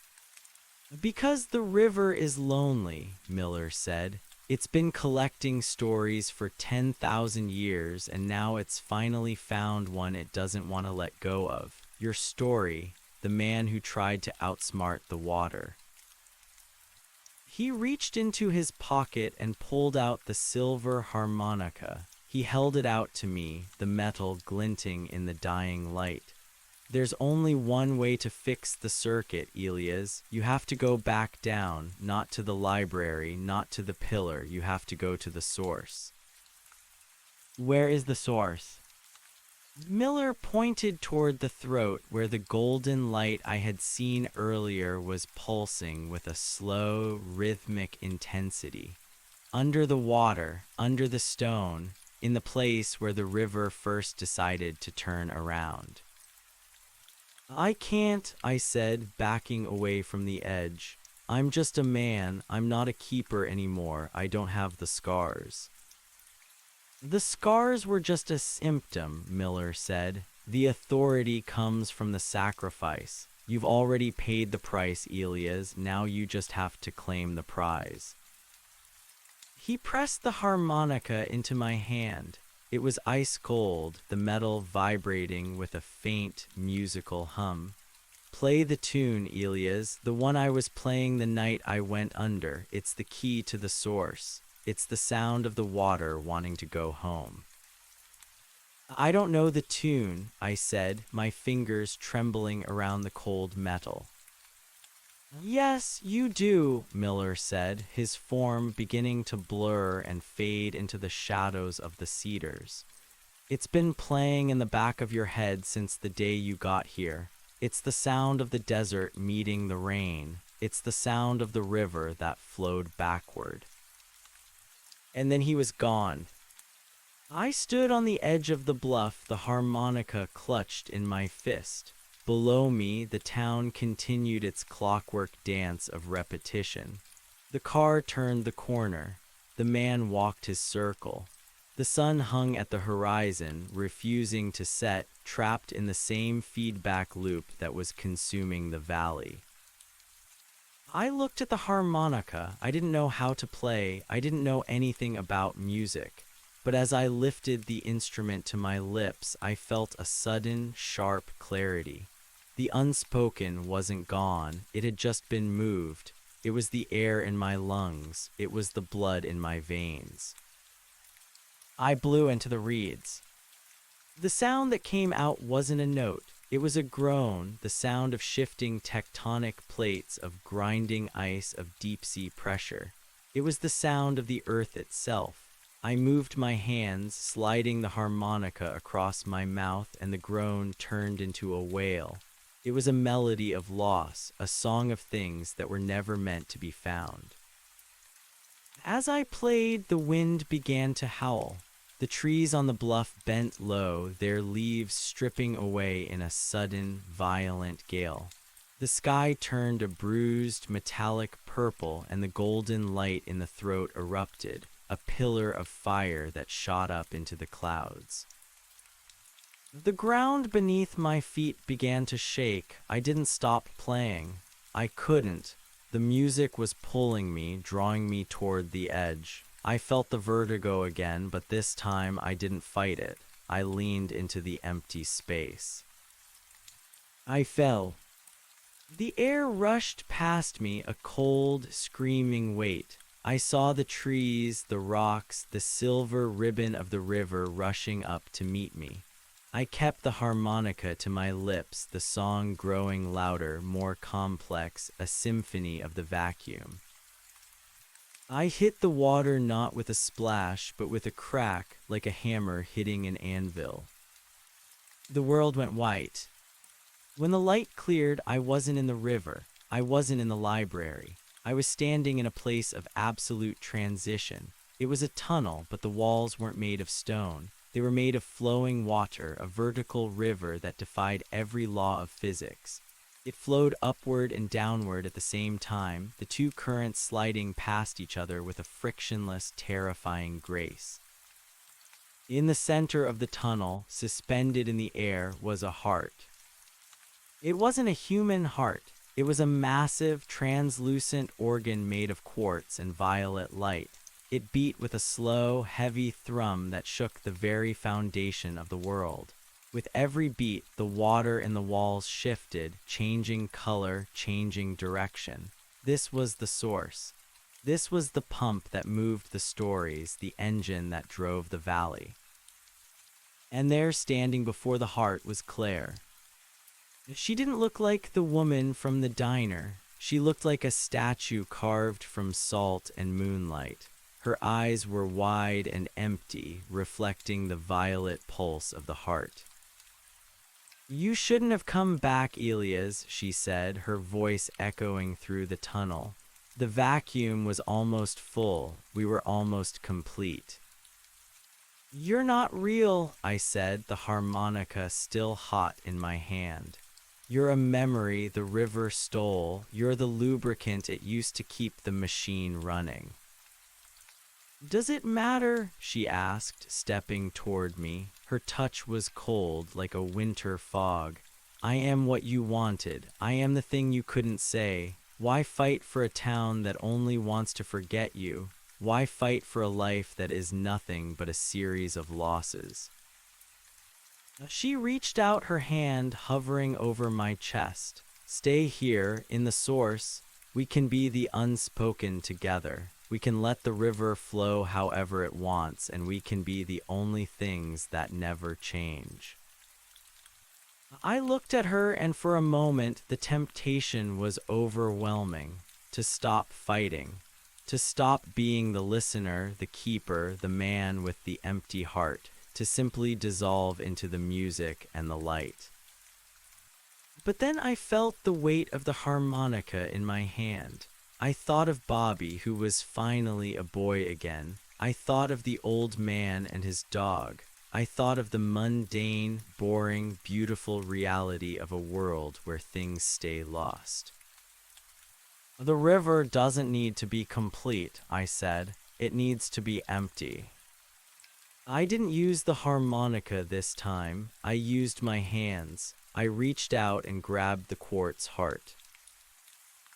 Because the river is lonely, Miller said. It's been collecting stories for 10,000 years, and now it's finally found one it doesn't want to let go of. Your story, the man who tried to outsmart the water. He reached into his pocket and pulled out the silver harmonica. He held it out to me, the metal glinting in the dying light. There's only one way to fix the circuit, Elias. You have to go back down, not to the library, not to the pillar. You have to go to the source. Where is the source? Miller pointed toward the throat where the golden light I had seen earlier was pulsing with a slow, rhythmic intensity. Under the water, under the stone, in the place where the river first decided to turn around. I can't, I said, backing away from the edge. I'm just a man. I'm not a keeper anymore. I don't have the scars. The scars were just a symptom, Miller said. The authority comes from the sacrifice. You've already paid the price, Elias. Now you just have to claim the prize. He pressed the harmonica into my hand. It was ice cold, the metal vibrating with a faint musical hum. Play the tune, Elias, the one I was playing the night I went under. It's the key to the source. It's the sound of the water wanting to go home. I don't know the tune, I said, my fingers trembling around the cold metal. Yes, you do, Miller said, his form beginning to blur and fade into the shadows of the cedars. It's been playing in the back of your head since the day you got here. It's the sound of the desert meeting the rain. It's the sound of the river that flowed backward. And then he was gone. I stood on the edge of the bluff, the harmonica clutched in my fist. Below me, the town continued its clockwork dance of repetition. The car turned the corner. The man walked his circle. The sun hung at the horizon, refusing to set, trapped in the same feedback loop that was consuming the valley. I looked at the harmonica. I didn't know how to play. I didn't know anything about music. But as I lifted the instrument to my lips, I felt a sudden, sharp clarity. The unspoken wasn't gone. It had just been moved. It was the air in my lungs. It was the blood in my veins. I blew into the reeds. The sound that came out wasn't a note. It was a groan, the sound of shifting tectonic plates, of grinding ice, of deep-sea pressure. It was the sound of the earth itself. I moved my hands, sliding the harmonica across my mouth, and the groan turned into a wail. It was a melody of loss, a song of things that were never meant to be found. As I played, the wind began to howl. The trees on the bluff bent low, their leaves stripping away in a sudden, violent gale. The sky turned a bruised, metallic purple, and the golden light in the throat erupted, a pillar of fire that shot up into the clouds. The ground beneath my feet began to shake. I didn't stop playing. I couldn't. The music was pulling me, drawing me toward the edge. I felt the vertigo again, but this time I didn't fight it. I leaned into the empty space. I fell. The air rushed past me, a cold, screaming weight. I saw the trees, the rocks, the silver ribbon of the river rushing up to meet me. I kept the harmonica to my lips, the song growing louder, more complex, a symphony of the vacuum. I hit the water not with a splash, but with a crack, like a hammer hitting an anvil. The world went white. When the light cleared, I wasn't in the river. I wasn't in the library. I was standing in a place of absolute transition. It was a tunnel, but the walls weren't made of stone. They were made of flowing water, a vertical river that defied every law of physics. It flowed upward and downward at the same time, the two currents sliding past each other with a frictionless, terrifying grace. In the center of the tunnel, suspended in the air, was a heart. It wasn't a human heart. It was a massive, translucent organ made of quartz and violet light. It beat with a slow, heavy thrum that shook the very foundation of the world. With every beat, the water in the walls shifted, changing color, changing direction. This was the source. This was the pump that moved the stories, the engine that drove the valley. And there, standing before the heart, was Claire. She didn't look like the woman from the diner. She looked like a statue carved from salt and moonlight. Her eyes were wide and empty, reflecting the violet pulse of the heart. "You shouldn't have come back, Elias," she said, her voice echoing through the tunnel. The vacuum was almost full. We were almost complete. "You're not real," I said, the harmonica still hot in my hand. "You're a memory the river stole. You're the lubricant it used to keep the machine running." "Does it matter?" she asked, stepping toward me. Her touch was cold, like a winter fog. "I am what you wanted. I am the thing you couldn't say. Why fight for a town that only wants to forget you? Why fight for a life that is nothing but a series of losses?" She reached out her hand, hovering over my chest. "Stay here, in the source. We can be the unspoken together. We can let the river flow however it wants, and we can be the only things that never change." I looked at her, and for a moment the temptation was overwhelming. To stop fighting. To stop being the listener, the keeper, the man with the empty heart. To simply dissolve into the music and the light. But then I felt the weight of the harmonica in my hand. I thought of Bobby, who was finally a boy again. I thought of the old man and his dog. I thought of the mundane, boring, beautiful reality of a world where things stay lost. "The river doesn't need to be complete," I said. "It needs to be empty." I didn't use the harmonica this time. I used my hands. I reached out and grabbed the quartz heart.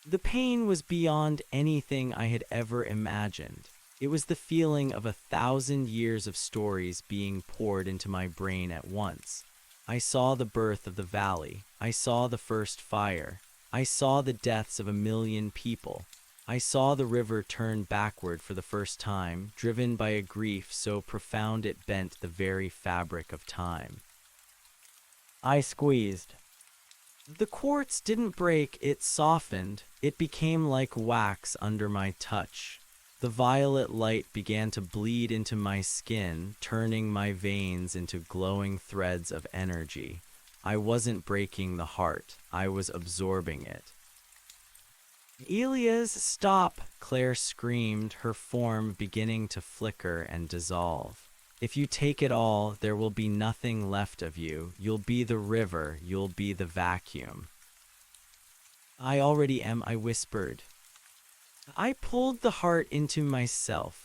The pain was beyond anything I had ever imagined. It was the feeling of 1,000 years of stories being poured into my brain at once. I saw the birth of the valley. I saw the first fire. I saw the deaths of 1,000,000 people. I saw the river turn backward for the first time, driven by a grief so profound it bent the very fabric of time. I squeezed. The quartz didn't break, it softened. It became like wax under my touch. The violet light began to bleed into my skin, turning my veins into glowing threads of energy. I wasn't breaking the heart, I was absorbing it. Elias, stop! Claire screamed, her form beginning to flicker and dissolve. If you take it all, there will be nothing left of you. You'll be the river, you'll be the vacuum. I already am, I whispered. I pulled the heart into myself.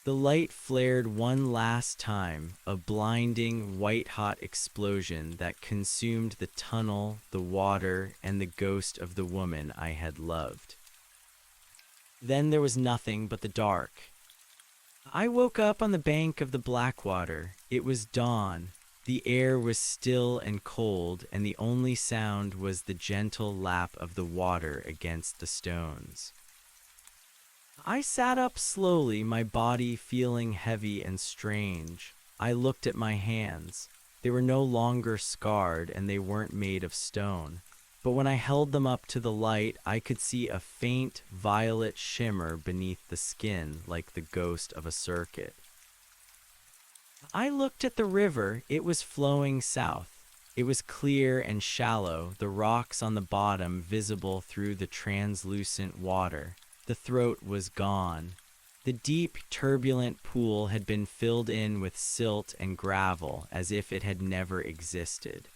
The light flared one last time, a blinding, white-hot explosion that consumed the tunnel, the water, and the ghost of the woman I had loved. Then there was nothing but the dark. I woke up on the bank of the Blackwater. It was dawn. The air was still and cold, and the only sound was the gentle lap of the water against the stones. I sat up slowly, my body feeling heavy and strange. I looked at my hands. They were no longer scarred, and they weren't made of stone. But when I held them up to the light, I could see a faint violet shimmer beneath the skin, like the ghost of a circuit. I looked at the river. It was flowing south. It was clear and shallow, the rocks on the bottom visible through the translucent water. The throat was gone. The deep, turbulent pool had been filled in with silt and gravel, as if it had never existed.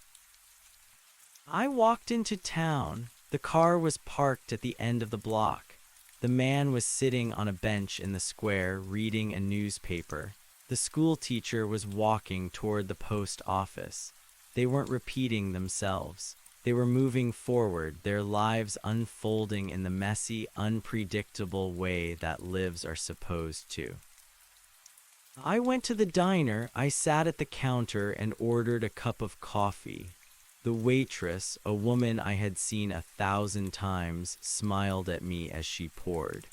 I walked into town. The car was parked at the end of the block. The man was sitting on a bench in the square, reading a newspaper. The school teacher was walking toward the post office. They weren't repeating themselves. They were moving forward, their lives unfolding in the messy, unpredictable way that lives are supposed to. I went to the diner. I sat at the counter and ordered a cup of coffee. The waitress, a woman I had seen 1,000 times, smiled at me as she poured.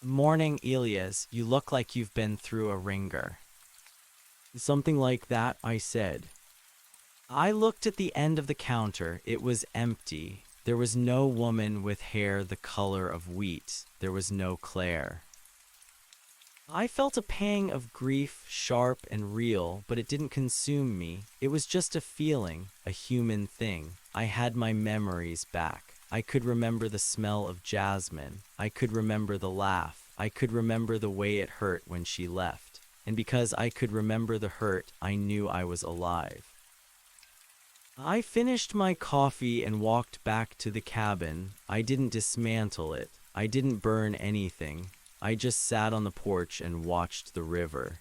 "Morning, Elias. You look like you've been through a ringer." "Something like that," I said. I looked at the end of the counter. It was empty. There was no woman with hair the color of wheat. There was no Claire. I felt a pang of grief, sharp and real, but it didn't consume me. It was just a feeling, a human thing. I had my memories back. I could remember the smell of jasmine. I could remember the laugh. I could remember the way it hurt when she left. And because I could remember the hurt, I knew I was alive. I finished my coffee and walked back to the cabin. I didn't dismantle it. I didn't burn anything. I just sat on the porch and watched the river.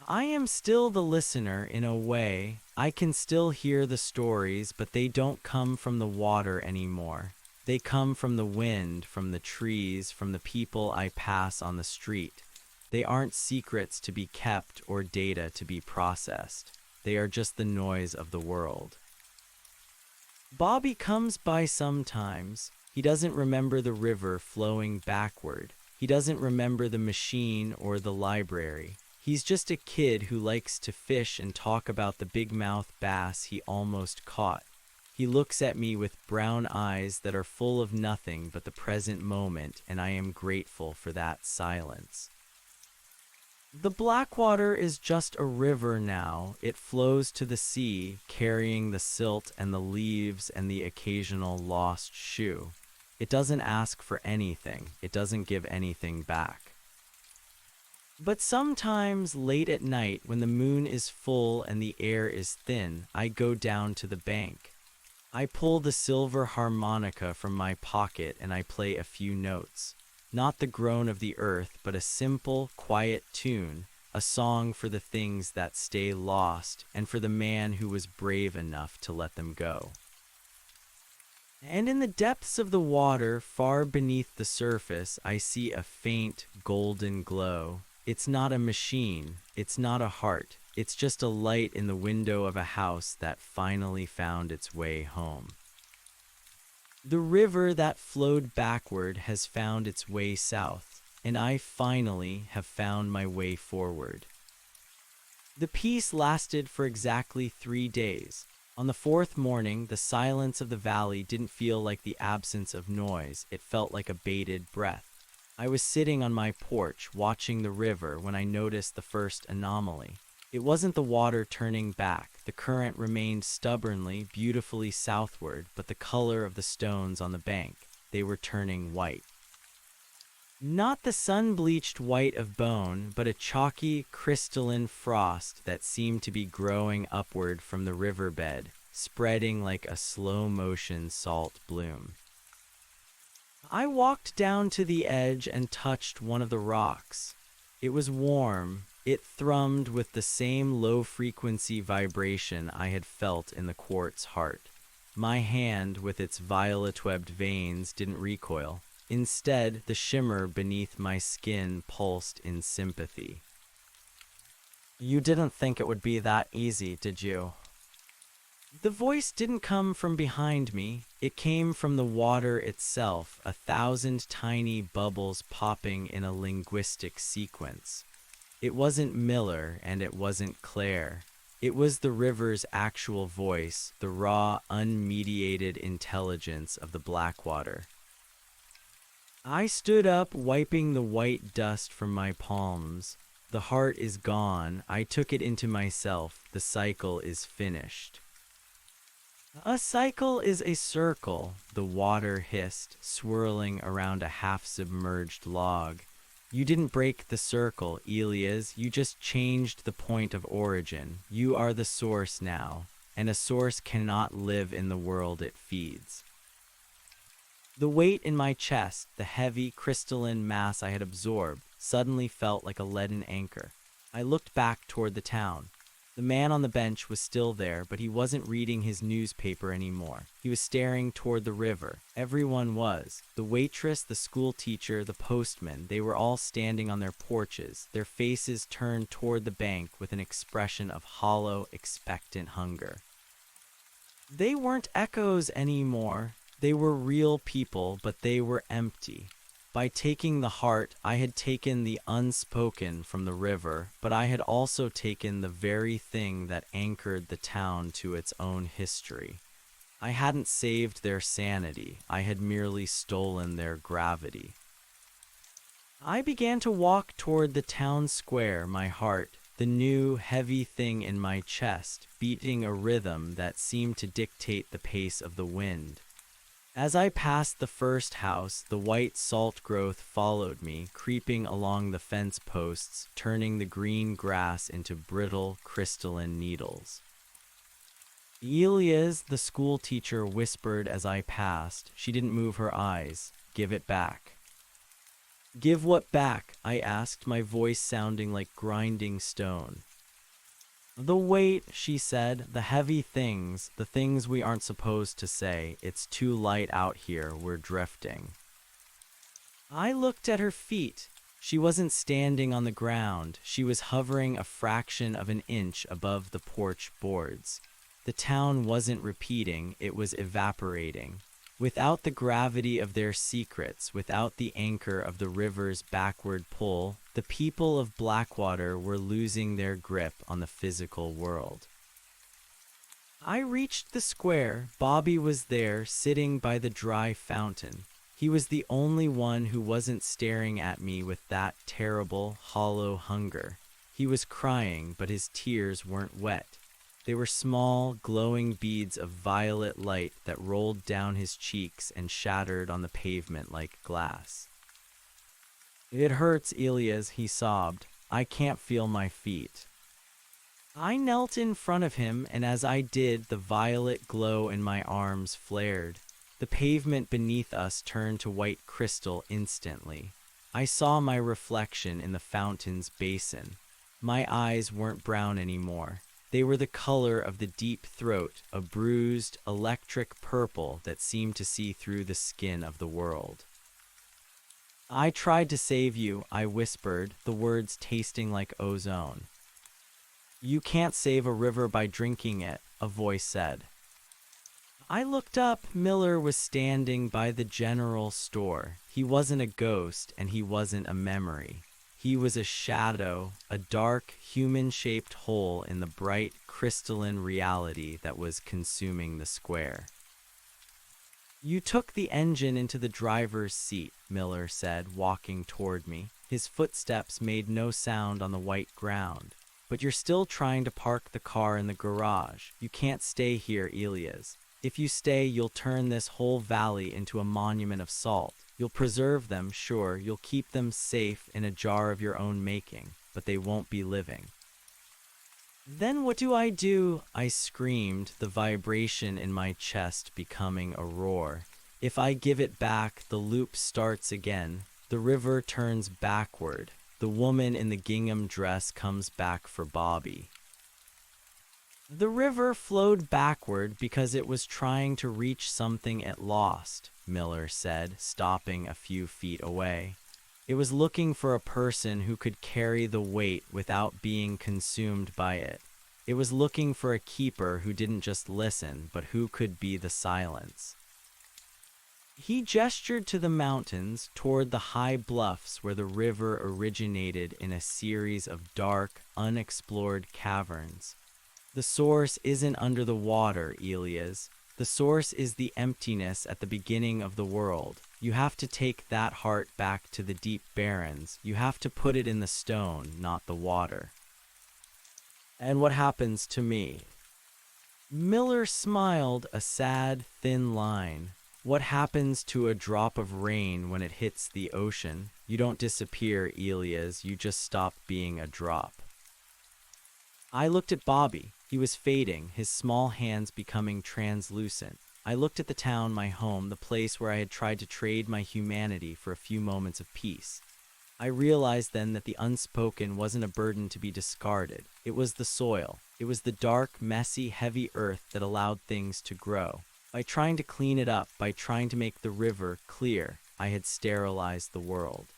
I am still the listener in a way. I can still hear the stories, but they don't come from the water anymore. They come from the wind, from the trees, from the people I pass on the street. They aren't secrets to be kept or data to be processed. They are just the noise of the world. Bobby comes by sometimes. He doesn't remember the river flowing backward. He doesn't remember the machine or the library. He's just a kid who likes to fish and talk about the big mouth bass he almost caught. He looks at me with brown eyes that are full of nothing but the present moment, and I am grateful for that silence. The Blackwater is just a river now. It flows to the sea, carrying the silt and the leaves and the occasional lost shoe. It doesn't ask for anything. It doesn't give anything back. But sometimes late at night, when the moon is full and the air is thin, I go down to the bank. I pull the silver harmonica from my pocket and I play a few notes. Not the groan of the earth, but a simple, quiet tune, a song for the things that stay lost and for the man who was brave enough to let them go. And in the depths of the water, far beneath the surface, I see a faint, golden glow. It's not a machine, it's not a heart, it's just a light in the window of a house that finally found its way home. The river that flowed backward has found its way south, and I finally have found my way forward. The peace lasted for exactly 3 days. On the fourth morning, the silence of the valley didn't feel like the absence of noise, it felt like a bated breath. I was sitting on my porch watching the river when I noticed the first anomaly. It wasn't the water turning back. The current remained stubbornly, beautifully southward, but the color of the stones on the bank, they were turning white. Not the sun-bleached white of bone, but a chalky, crystalline frost that seemed to be growing upward from the riverbed, spreading like a slow-motion salt bloom. I walked down to the edge and touched one of the rocks. It was warm. It thrummed with the same low-frequency vibration I had felt in the quartz heart. My hand, with its violet-webbed veins, didn't recoil. Instead, the shimmer beneath my skin pulsed in sympathy. "You didn't think it would be that easy, did you?" The voice didn't come from behind me. It came from the water itself, 1,000 tiny bubbles popping in a linguistic sequence. It wasn't Miller and it wasn't Claire. It was the river's actual voice, the raw, unmediated intelligence of the Blackwater. I stood up, wiping the white dust from my palms. The heart is gone. I took it into myself. The cycle is finished. "A cycle is a circle," the water hissed, swirling around a half-submerged log. "You didn't break the circle, Elias. You just changed the point of origin. You are the source now, and a source cannot live in the world it feeds." The weight in my chest, the heavy, crystalline mass I had absorbed, suddenly felt like a leaden anchor. I looked back toward the town. The man on the bench was still there, but he wasn't reading his newspaper anymore. He was staring toward the river. Everyone was. The waitress, the school teacher, the postman, they were all standing on their porches, their faces turned toward the bank with an expression of hollow, expectant hunger. They weren't echoes anymore. They were real people, but they were empty. By taking the heart, I had taken the unspoken from the river, but I had also taken the very thing that anchored the town to its own history. I hadn't saved their sanity. I had merely stolen their gravity. I began to walk toward the town square, my heart, the new, heavy thing in my chest, beating a rhythm that seemed to dictate the pace of the wind. As I passed the first house, the white salt growth followed me, creeping along the fence posts, turning the green grass into brittle, crystalline needles. "Elias," the school teacher whispered as I passed. She didn't move her eyes. "Give it back." "Give what back?" I asked, my voice sounding like grinding stone. "The weight," she said, "the heavy things, the things we aren't supposed to say. It's too light out here, we're drifting." I looked at her feet. She wasn't standing on the ground. She was hovering a fraction of an inch above the porch boards. The town wasn't repeating, it was evaporating. Without the gravity of their secrets, without the anchor of the river's backward pull, the people of Blackwater were losing their grip on the physical world. I reached the square. Bobby was there, sitting by the dry fountain. He was the only one who wasn't staring at me with that terrible, hollow hunger. He was crying, but his tears weren't wet. They were small, glowing beads of violet light that rolled down his cheeks and shattered on the pavement like glass. "It hurts, Elias," he sobbed. "I can't feel my feet." I knelt in front of him, and as I did, the violet glow in my arms flared. The pavement beneath us turned to white crystal instantly. I saw my reflection in the fountain's basin. My eyes weren't brown anymore. They were the color of the deep throat, a bruised, electric purple that seemed to see through the skin of the world. "I tried to save you," I whispered, the words tasting like ozone. "You can't save a river by drinking it," a voice said. I looked up. Miller was standing by the general store. He wasn't a ghost, and he wasn't a memory. He was a shadow, a dark, human-shaped hole in the bright, crystalline reality that was consuming the square. "You took the engine into the driver's seat," Miller said, walking toward me. His footsteps made no sound on the white ground. "But you're still trying to park the car in the garage. You can't stay here, Elias. If you stay, you'll turn this whole valley into a monument of salt. You'll preserve them, sure, you'll keep them safe in a jar of your own making, but they won't be living." "Then what do I do?" I screamed, the vibration in my chest becoming a roar. "If I give it back, the loop starts again. The river turns backward. The woman in the gingham dress comes back for Bobby." "The river flowed backward because it was trying to reach something it lost," Miller said, stopping a few feet away. "It was looking for a person who could carry the weight without being consumed by it. It was looking for a keeper who didn't just listen, but who could be the silence." He gestured to the mountains, toward the high bluffs where the river originated in a series of dark, unexplored caverns. "The source isn't under the water, Elias. The source is the emptiness at the beginning of the world. You have to take that heart back to the deep barrens. You have to put it in the stone, not the water." "And what happens to me?" Miller smiled, a sad, thin line. "What happens to a drop of rain when it hits the ocean? You don't disappear, Elias, you just stop being a drop." I looked at Bobby. He was fading, his small hands becoming translucent. I looked at the town, my home, the place where I had tried to trade my humanity for a few moments of peace. I realized then that the unspoken wasn't a burden to be discarded. It was the soil. It was the dark, messy, heavy earth that allowed things to grow. By trying to clean it up, by trying to make the river clear, I had sterilized the world.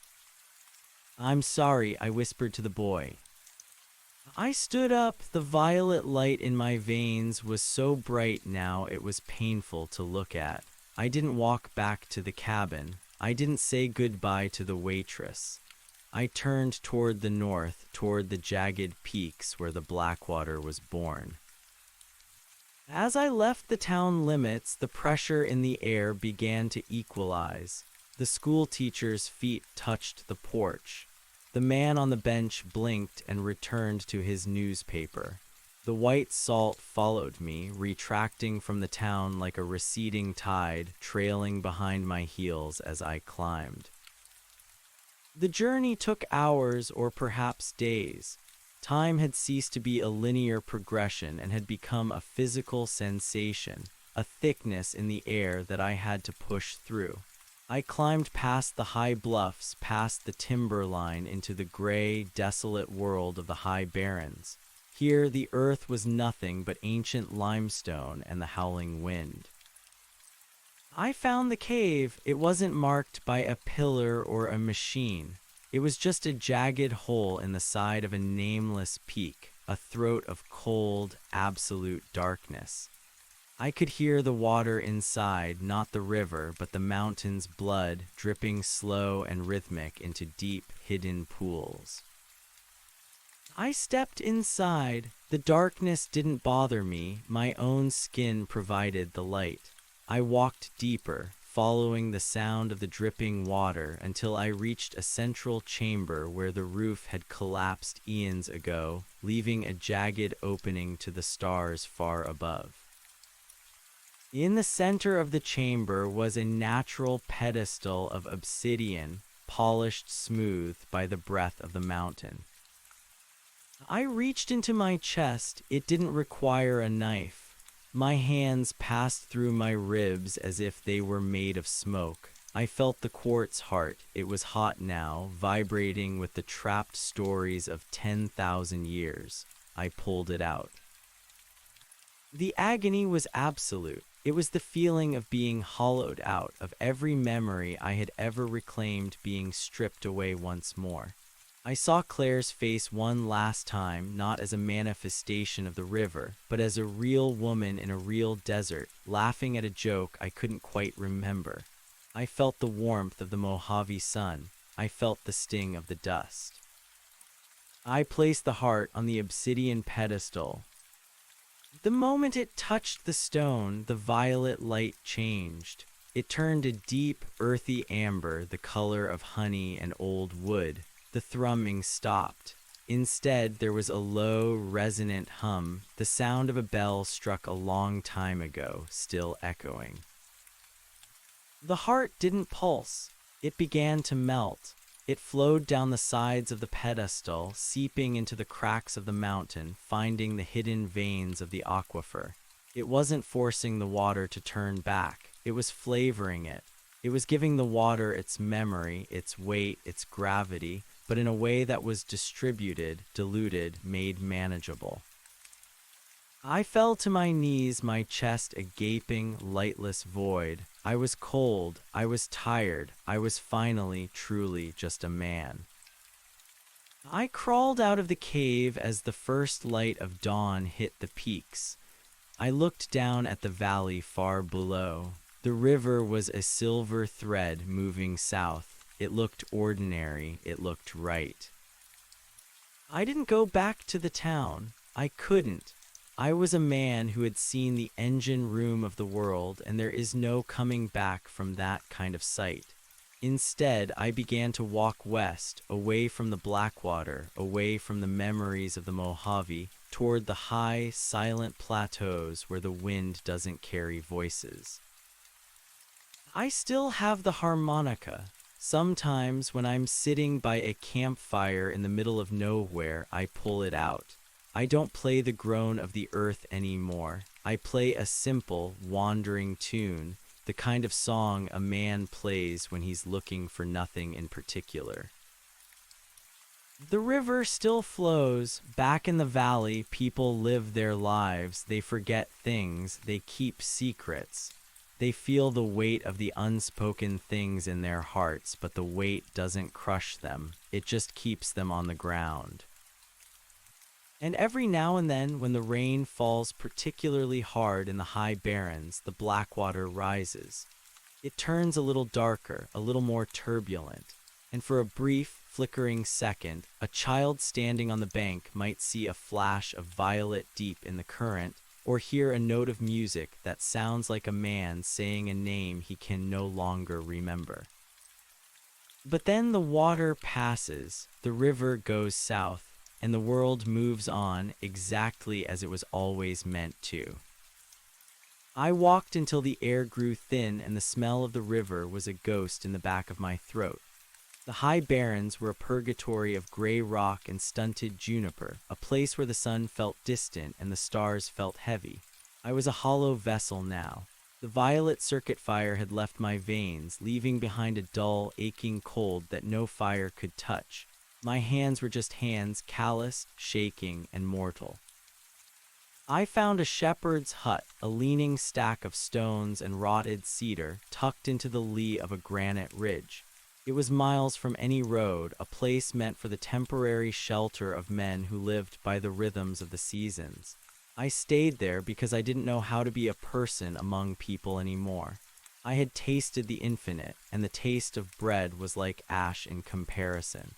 "I'm sorry," I whispered to the boy. I stood up. The violet light in my veins was so bright now it was painful to look at. I didn't walk back to the cabin. I didn't say goodbye to the waitress. I turned toward the north, toward the jagged peaks where the Blackwater was born. As I left the town limits, the pressure in the air began to equalize. The school teacher's feet touched the porch. The man on the bench blinked and returned to his newspaper. The white salt followed me, retracting from the town like a receding tide, trailing behind my heels as I climbed. The journey took hours or perhaps days. Time had ceased to be a linear progression and had become a physical sensation, a thickness in the air that I had to push through. I climbed past the high bluffs, past the timberline, into the gray, desolate world of the high barrens. Here the earth was nothing but ancient limestone and the howling wind. I found the cave. It wasn't marked by a pillar or a machine. It was just a jagged hole in the side of a nameless peak, a throat of cold, absolute darkness. I could hear the water inside, not the river, but the mountain's blood dripping slow and rhythmic into deep, hidden pools. I stepped inside. The darkness didn't bother me. My own skin provided the light. I walked deeper, following the sound of the dripping water until I reached a central chamber where the roof had collapsed eons ago, leaving a jagged opening to the stars far above. In the center of the chamber was a natural pedestal of obsidian, polished smooth by the breath of the mountain. I reached into my chest. It didn't require a knife. My hands passed through my ribs as if they were made of smoke. I felt the quartz heart. It was hot now, vibrating with the trapped stories of 10,000 years. I pulled it out. The agony was absolute. It was the feeling of being hollowed out, of every memory I had ever reclaimed being stripped away once more. I saw Claire's face one last time, not as a manifestation of the river, but as a real woman in a real desert, laughing at a joke I couldn't quite remember. I felt the warmth of the Mojave sun. I felt the sting of the dust. I placed the heart on the obsidian pedestal. The moment it touched the stone, the violet light changed. It turned a deep, earthy amber, the color of honey and old wood. The thrumming stopped. Instead, there was a low, resonant hum, the sound of a bell struck a long time ago, still echoing. The heart didn't pulse. It began to melt. It flowed down the sides of the pedestal, seeping into the cracks of the mountain, finding the hidden veins of the aquifer. It wasn't forcing the water to turn back. It was flavoring it. It was giving the water its memory, its weight, its gravity, but in a way that was distributed, diluted, made manageable. I fell to my knees, my chest a gaping, lightless void. I was cold, I was tired, I was finally, truly just a man. I crawled out of the cave as the first light of dawn hit the peaks. I looked down at the valley far below. The river was a silver thread moving south. It looked ordinary, it looked right. I didn't go back to the town. I couldn't. I was a man who had seen the engine room of the world, and there is no coming back from that kind of sight. Instead, I began to walk west, away from the Blackwater, away from the memories of the Mojave, toward the high, silent plateaus where the wind doesn't carry voices. I still have the harmonica. Sometimes when I'm sitting by a campfire in the middle of nowhere, I pull it out. I don't play the groan of the earth anymore. I play a simple, wandering tune, the kind of song a man plays when he's looking for nothing in particular. The river still flows. Back in the valley, people live their lives. They forget things. They keep secrets. They feel the weight of the unspoken things in their hearts, but the weight doesn't crush them. It just keeps them on the ground. And every now and then, when the rain falls particularly hard in the high barrens, the Blackwater rises. It turns a little darker, a little more turbulent, and for a brief, flickering second, a child standing on the bank might see a flash of violet deep in the current, or hear a note of music that sounds like a man saying a name he can no longer remember. But then the water passes, the river goes south, and the world moves on exactly as it was always meant to. I walked until the air grew thin and the smell of the river was a ghost in the back of my throat. The high barrens were a purgatory of gray rock and stunted juniper, a place where the sun felt distant and the stars felt heavy. I was a hollow vessel now. The violet circuit fire had left my veins, leaving behind a dull, aching cold that no fire could touch. My hands were just hands, calloused, shaking, and mortal. I found a shepherd's hut, a leaning stack of stones and rotted cedar, tucked into the lee of a granite ridge. It was miles from any road, a place meant for the temporary shelter of men who lived by the rhythms of the seasons. I stayed there because I didn't know how to be a person among people anymore. I had tasted the infinite, and the taste of bread was like ash in comparison.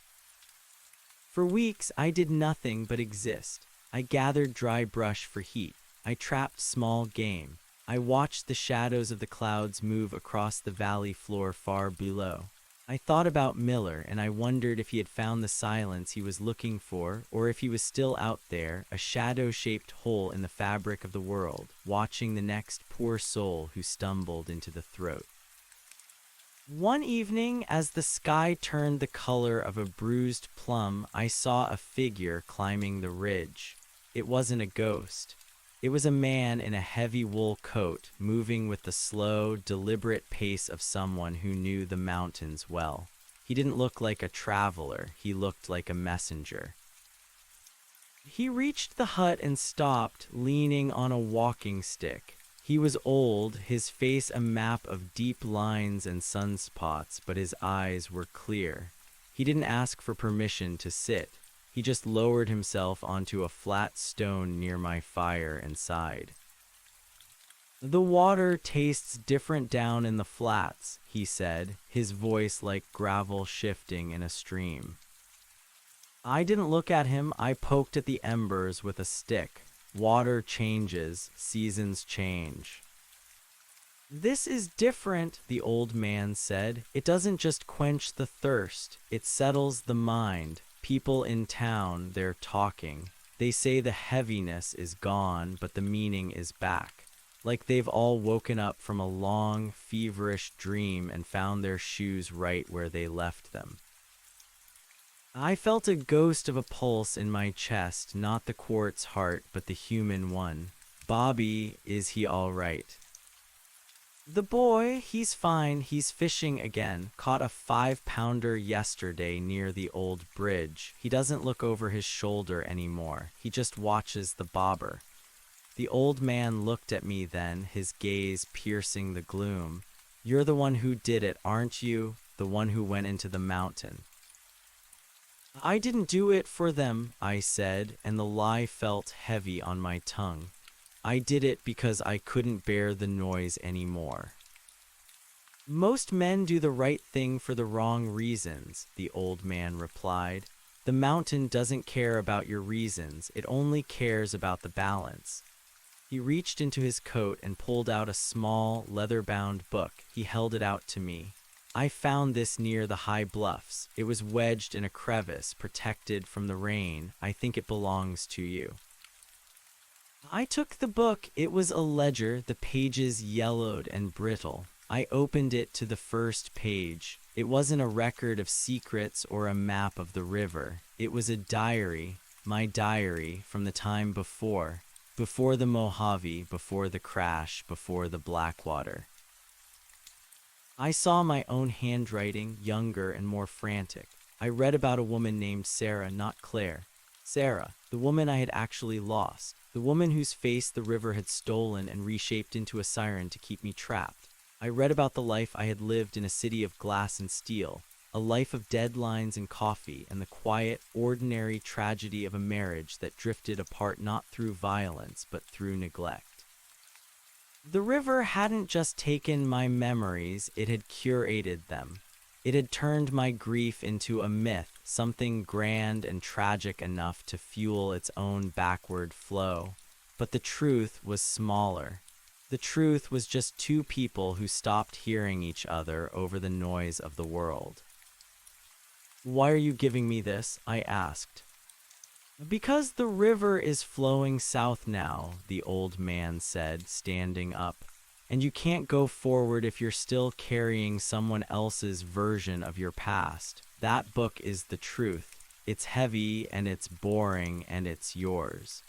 For weeks, I did nothing but exist. I gathered dry brush for heat. I trapped small game. I watched the shadows of the clouds move across the valley floor far below. I thought about Miller, and I wondered if he had found the silence he was looking for, or if he was still out there, a shadow-shaped hole in the fabric of the world, watching the next poor soul who stumbled into the throat. One evening, as the sky turned the color of a bruised plum, I saw a figure climbing the ridge. It wasn't a ghost. It was a man in a heavy wool coat, moving with the slow, deliberate pace of someone who knew the mountains well. He didn't look like a traveler, he looked like a messenger. He reached the hut and stopped, leaning on a walking stick. He was old, his face a map of deep lines and sunspots, but his eyes were clear. He didn't ask for permission to sit. He just lowered himself onto a flat stone near my fire and sighed. "The water tastes different down in the flats," he said, his voice like gravel shifting in a stream. I didn't look at him. I poked at the embers with a stick. Water changes, seasons change. This is different, the old man said. It doesn't just quench the thirst, it settles the mind. People in town, they're talking. They say the heaviness is gone, but the meaning is back. Like they've all woken up from a long, feverish dream and found their shoes right where they left them. I felt a ghost of a pulse in my chest, not the quartz heart, but the human one. Bobby, is he all right? The boy, he's fine. He's fishing again. Caught a 5-pounder yesterday near the old bridge. He doesn't look over his shoulder anymore. He just watches the bobber. The old man looked at me then, his gaze piercing the gloom. You're the one who did it, aren't you? The one who went into the mountain. I didn't do it for them, I said, and the lie felt heavy on my tongue. I did it because I couldn't bear the noise anymore. Most men do the right thing for the wrong reasons, the old man replied. The mountain doesn't care about your reasons, it only cares about the balance. He reached into his coat and pulled out a small, leather-bound book. He held it out to me. I found this near the high bluffs. It was wedged in a crevice, protected from the rain. I think it belongs to you. I took the book. It was a ledger, the pages yellowed and brittle. I opened it to the first page. It wasn't a record of secrets or a map of the river. It was a diary, my diary from the time before the Mojave, before the crash, before the Blackwater. I saw my own handwriting, younger and more frantic. I read about a woman named Sarah, not Claire. Sarah, the woman I had actually lost. The woman whose face the river had stolen and reshaped into a siren to keep me trapped. I read about the life I had lived in a city of glass and steel, a life of deadlines and coffee, and the quiet, ordinary tragedy of a marriage that drifted apart not through violence, but through neglect. The river hadn't just taken my memories, it had curated them. It had turned my grief into a myth, something grand and tragic enough to fuel its own backward flow. But the truth was smaller. The truth was just two people who stopped hearing each other over the noise of the world. Why are you giving me this? I asked. Because the river is flowing south now, the old man said, standing up. And you can't go forward if you're still carrying someone else's version of your past. That book is the truth. It's heavy and it's boring and it's yours.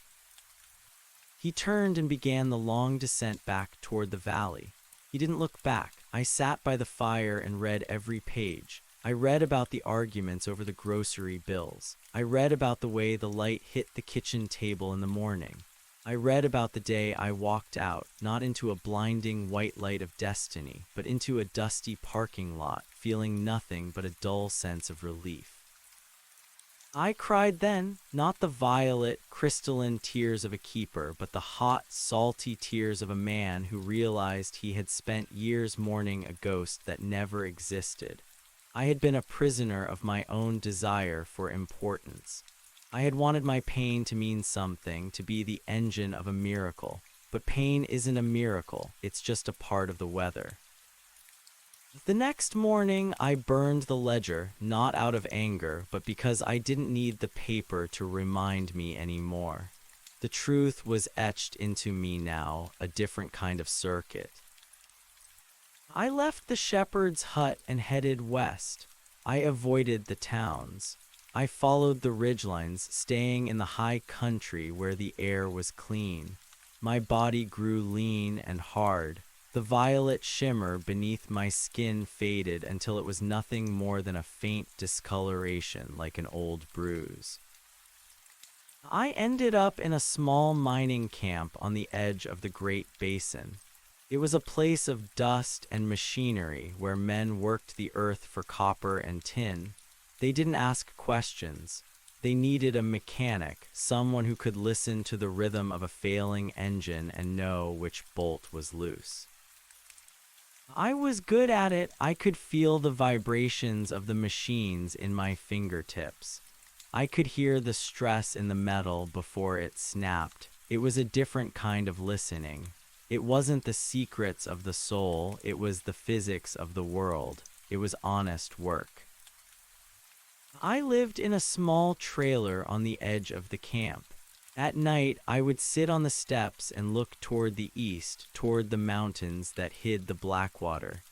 He turned and began the long descent back toward the valley. He didn't look back. I sat by the fire and read every page. I read about the arguments over the grocery bills. I read about the way the light hit the kitchen table in the morning. I read about the day I walked out, not into a blinding white light of destiny, but into a dusty parking lot, feeling nothing but a dull sense of relief. I cried then, not the violet, crystalline tears of a keeper, but the hot, salty tears of a man who realized he had spent years mourning a ghost that never existed. I had been a prisoner of my own desire for importance. I had wanted my pain to mean something, to be the engine of a miracle. But pain isn't a miracle, it's just a part of the weather. The next morning, I burned the ledger, not out of anger, but because I didn't need the paper to remind me anymore. The truth was etched into me now, a different kind of circuit. I left the shepherd's hut and headed west. I avoided the towns. I followed the ridgelines, staying in the high country where the air was clean. My body grew lean and hard. The violet shimmer beneath my skin faded until it was nothing more than a faint discoloration like an old bruise. I ended up in a small mining camp on the edge of the Great Basin. It was a place of dust and machinery where men worked the earth for copper and tin. They didn't ask questions. They needed a mechanic, someone who could listen to the rhythm of a failing engine and know which bolt was loose. I was good at it. I could feel the vibrations of the machines in my fingertips. I could hear the stress in the metal before it snapped. It was a different kind of listening. It wasn't the secrets of the soul, it was the physics of the world. It was honest work. I lived in a small trailer on the edge of the camp. At night, I would sit on the steps and look toward the east, toward the mountains that hid the Blackwater.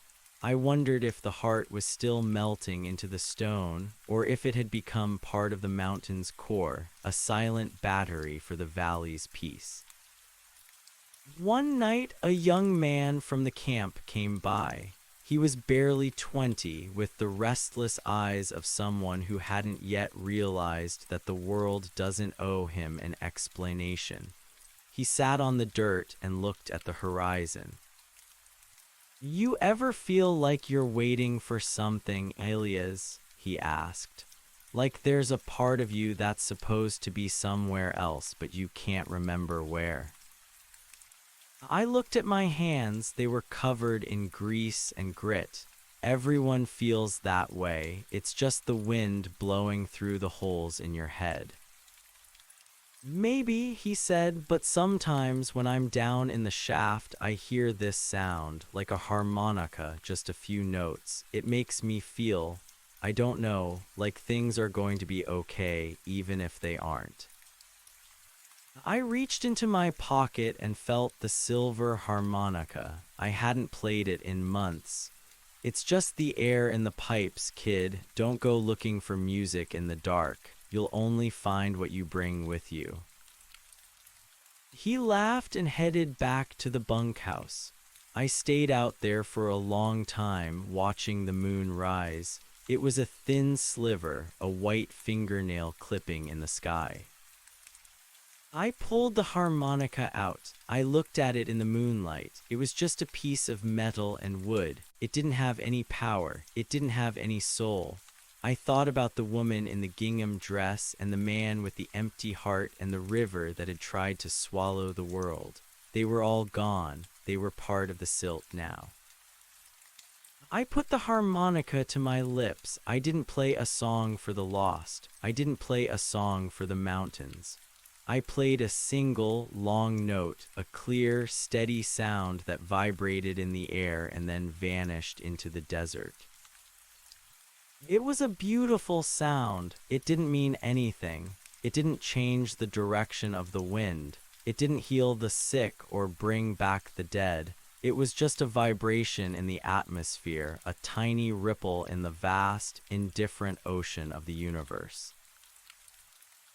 I wondered if the heart was still melting into the stone, or if it had become part of the mountain's core, a silent battery for the valley's peace. One night, a young man from the camp came by. He was barely 20, with the restless eyes of someone who hadn't yet realized that the world doesn't owe him an explanation. He sat on the dirt and looked at the horizon. "You ever feel like you're waiting for something, Elias?" he asked. "Like there's a part of you that's supposed to be somewhere else, but you can't remember where?" I looked at my hands. They were covered in grease and grit. Everyone feels that way. It's just the wind blowing through the holes in your head. "Maybe," he said, "but sometimes when I'm down in the shaft, I hear this sound, like a harmonica, just a few notes. It makes me feel, I don't know, like things are going to be okay, even if they aren't." I reached into my pocket and felt the silver harmonica. I hadn't played it in months. "It's just the air in the pipes, kid. Don't go looking for music in the dark. You'll only find what you bring with you." He laughed and headed back to the bunkhouse. I stayed out there for a long time, watching the moon rise. It was a thin sliver, a white fingernail clipping in the sky. I pulled the harmonica out. I looked at it in the moonlight. It was just a piece of metal and wood. It didn't have any power. It didn't have any soul. I thought about the woman in the gingham dress and the man with the empty heart and the river that had tried to swallow the world. They were all gone. They were part of the silt now. I put the harmonica to my lips. I didn't play a song for the lost. I didn't play a song for the mountains. I played a single, long note, a clear, steady sound that vibrated in the air and then vanished into the desert. It was a beautiful sound. It didn't mean anything. It didn't change the direction of the wind. It didn't heal the sick or bring back the dead. It was just a vibration in the atmosphere, a tiny ripple in the vast, indifferent ocean of the universe.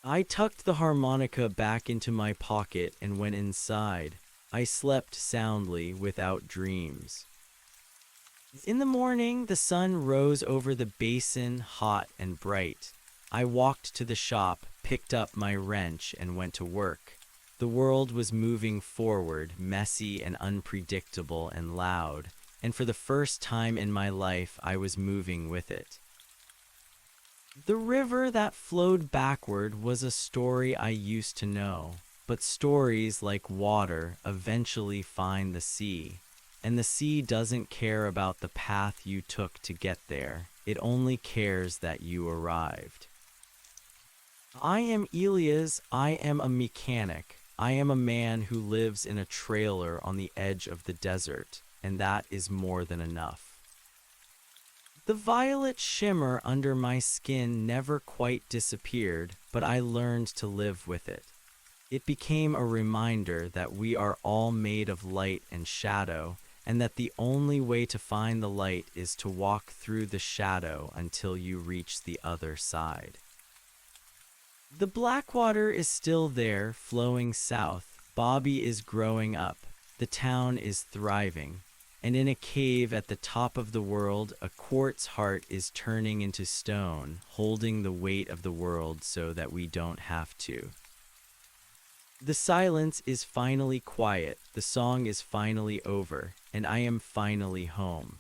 I tucked the harmonica back into my pocket and went inside. I slept soundly without dreams. In the morning, the sun rose over the basin, hot and bright. I walked to the shop, picked up my wrench, and went to work. The world was moving forward, messy and unpredictable and loud, and for the first time in my life, I was moving with it. The river that flowed backward was a story I used to know, but stories, like water, eventually find the sea, and the sea doesn't care about the path you took to get there. It only cares that you arrived. I am Elias. I am a mechanic. I am a man who lives in a trailer on the edge of the desert, and that is more than enough. The violet shimmer under my skin never quite disappeared, but I learned to live with it. It became a reminder that we are all made of light and shadow, and that the only way to find the light is to walk through the shadow until you reach the other side. The Blackwater is still there, flowing south. Bobby is growing up. The town is thriving. And in a cave at the top of the world, a quartz heart is turning into stone, holding the weight of the world so that we don't have to. The silence is finally quiet, the song is finally over, and I am finally home.